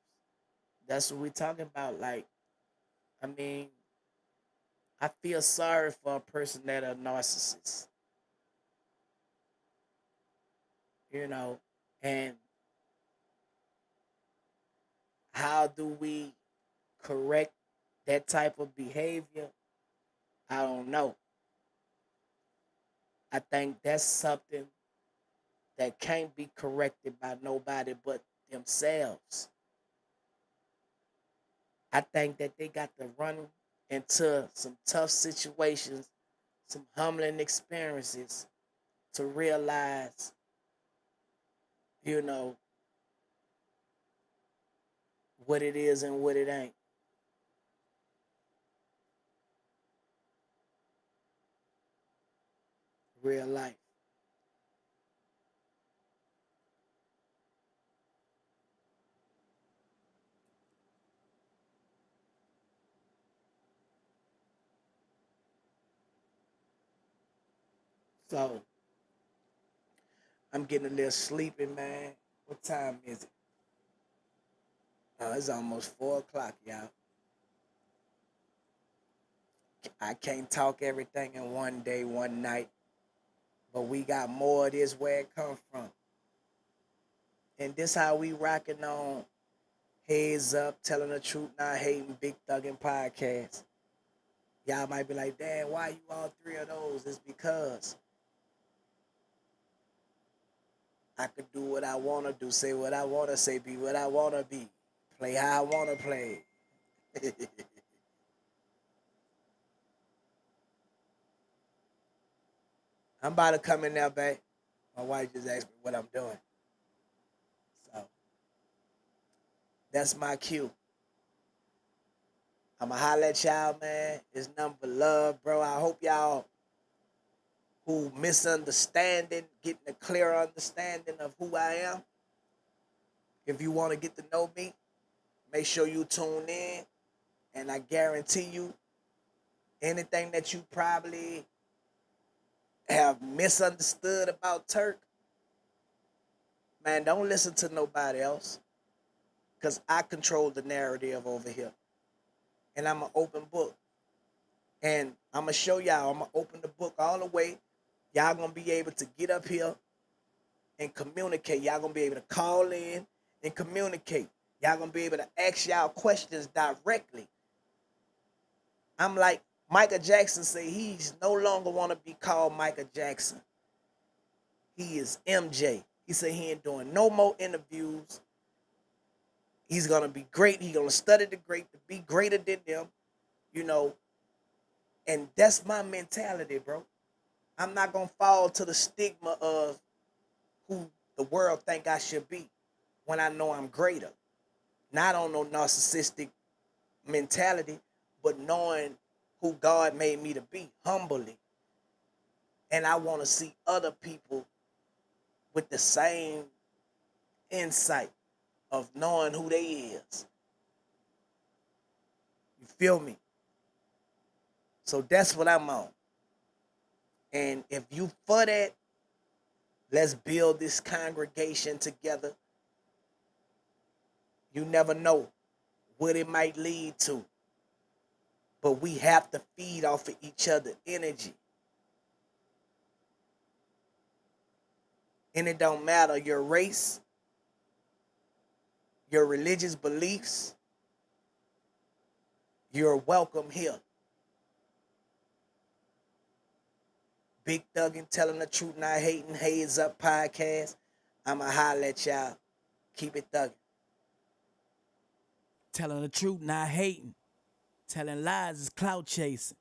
That's what we're talking about. Like, I mean, I feel sorry for a person that a narcissist, you know, and how do we correct that type of behavior? I don't know. I think that's something that can't be corrected by nobody but themselves. I think that they got to run into some tough situations, some humbling experiences to realize, you know, what it is and what it ain't. Real life. So I'm getting a little sleepy, man. What time is it? Oh, it's almost 4 o'clock, y'all. I can't talk everything in one day, one night. But we got more of this where it come from. And this how we rocking on Heads Up, Telling the Truth, Not Hating, Big Thuggin' Podcast. Y'all might be like, damn, why you all three of those? It's because I could do what I want to do, say what I want to say, be what I want to be, play how I want to play. I'm about to come in there, babe. My wife just asked me what I'm doing. So that's my cue. I'ma holler at y'all, man. It's nothing but love, bro. I hope y'all who misunderstanding, getting a clear understanding of who I am. If you want to get to know me, make sure you tune in. And I guarantee you, anything that you probably have misunderstood about Turk, man, don't listen to nobody else. Because I control the narrative over here. And I'm an open book. And I'm going to show y'all, I'm going to open the book all the way. Y'all going to be able to get up here and communicate. Y'all going to be able to call in and communicate. Y'all going to be able to ask y'all questions directly. I'm like Michael Jackson say he's no longer want to be called Michael Jackson. He is MJ. He said he ain't doing no more interviews. He's going to be great. He's going to study the great to be greater than them, you know. And that's my mentality, bro. I'm not going to fall to the stigma of who the world think I should be when I know I'm greater. Not on no narcissistic mentality, but knowing who God made me to be, humbly. And I want to see other people with the same insight of knowing who they is. You feel me? So that's what I'm on. And if you for that, let's build this congregation together. You never know what it might lead to. But we have to feed off of each other's energy. And it don't matter your race, your religious beliefs, you're welcome here. Big Thuggin', Telling the Truth, Not Hating, Heads Up Podcast. I'ma holler at y'all. Keep it thuggin'. Telling the truth, not hating. Telling lies is clout chasing.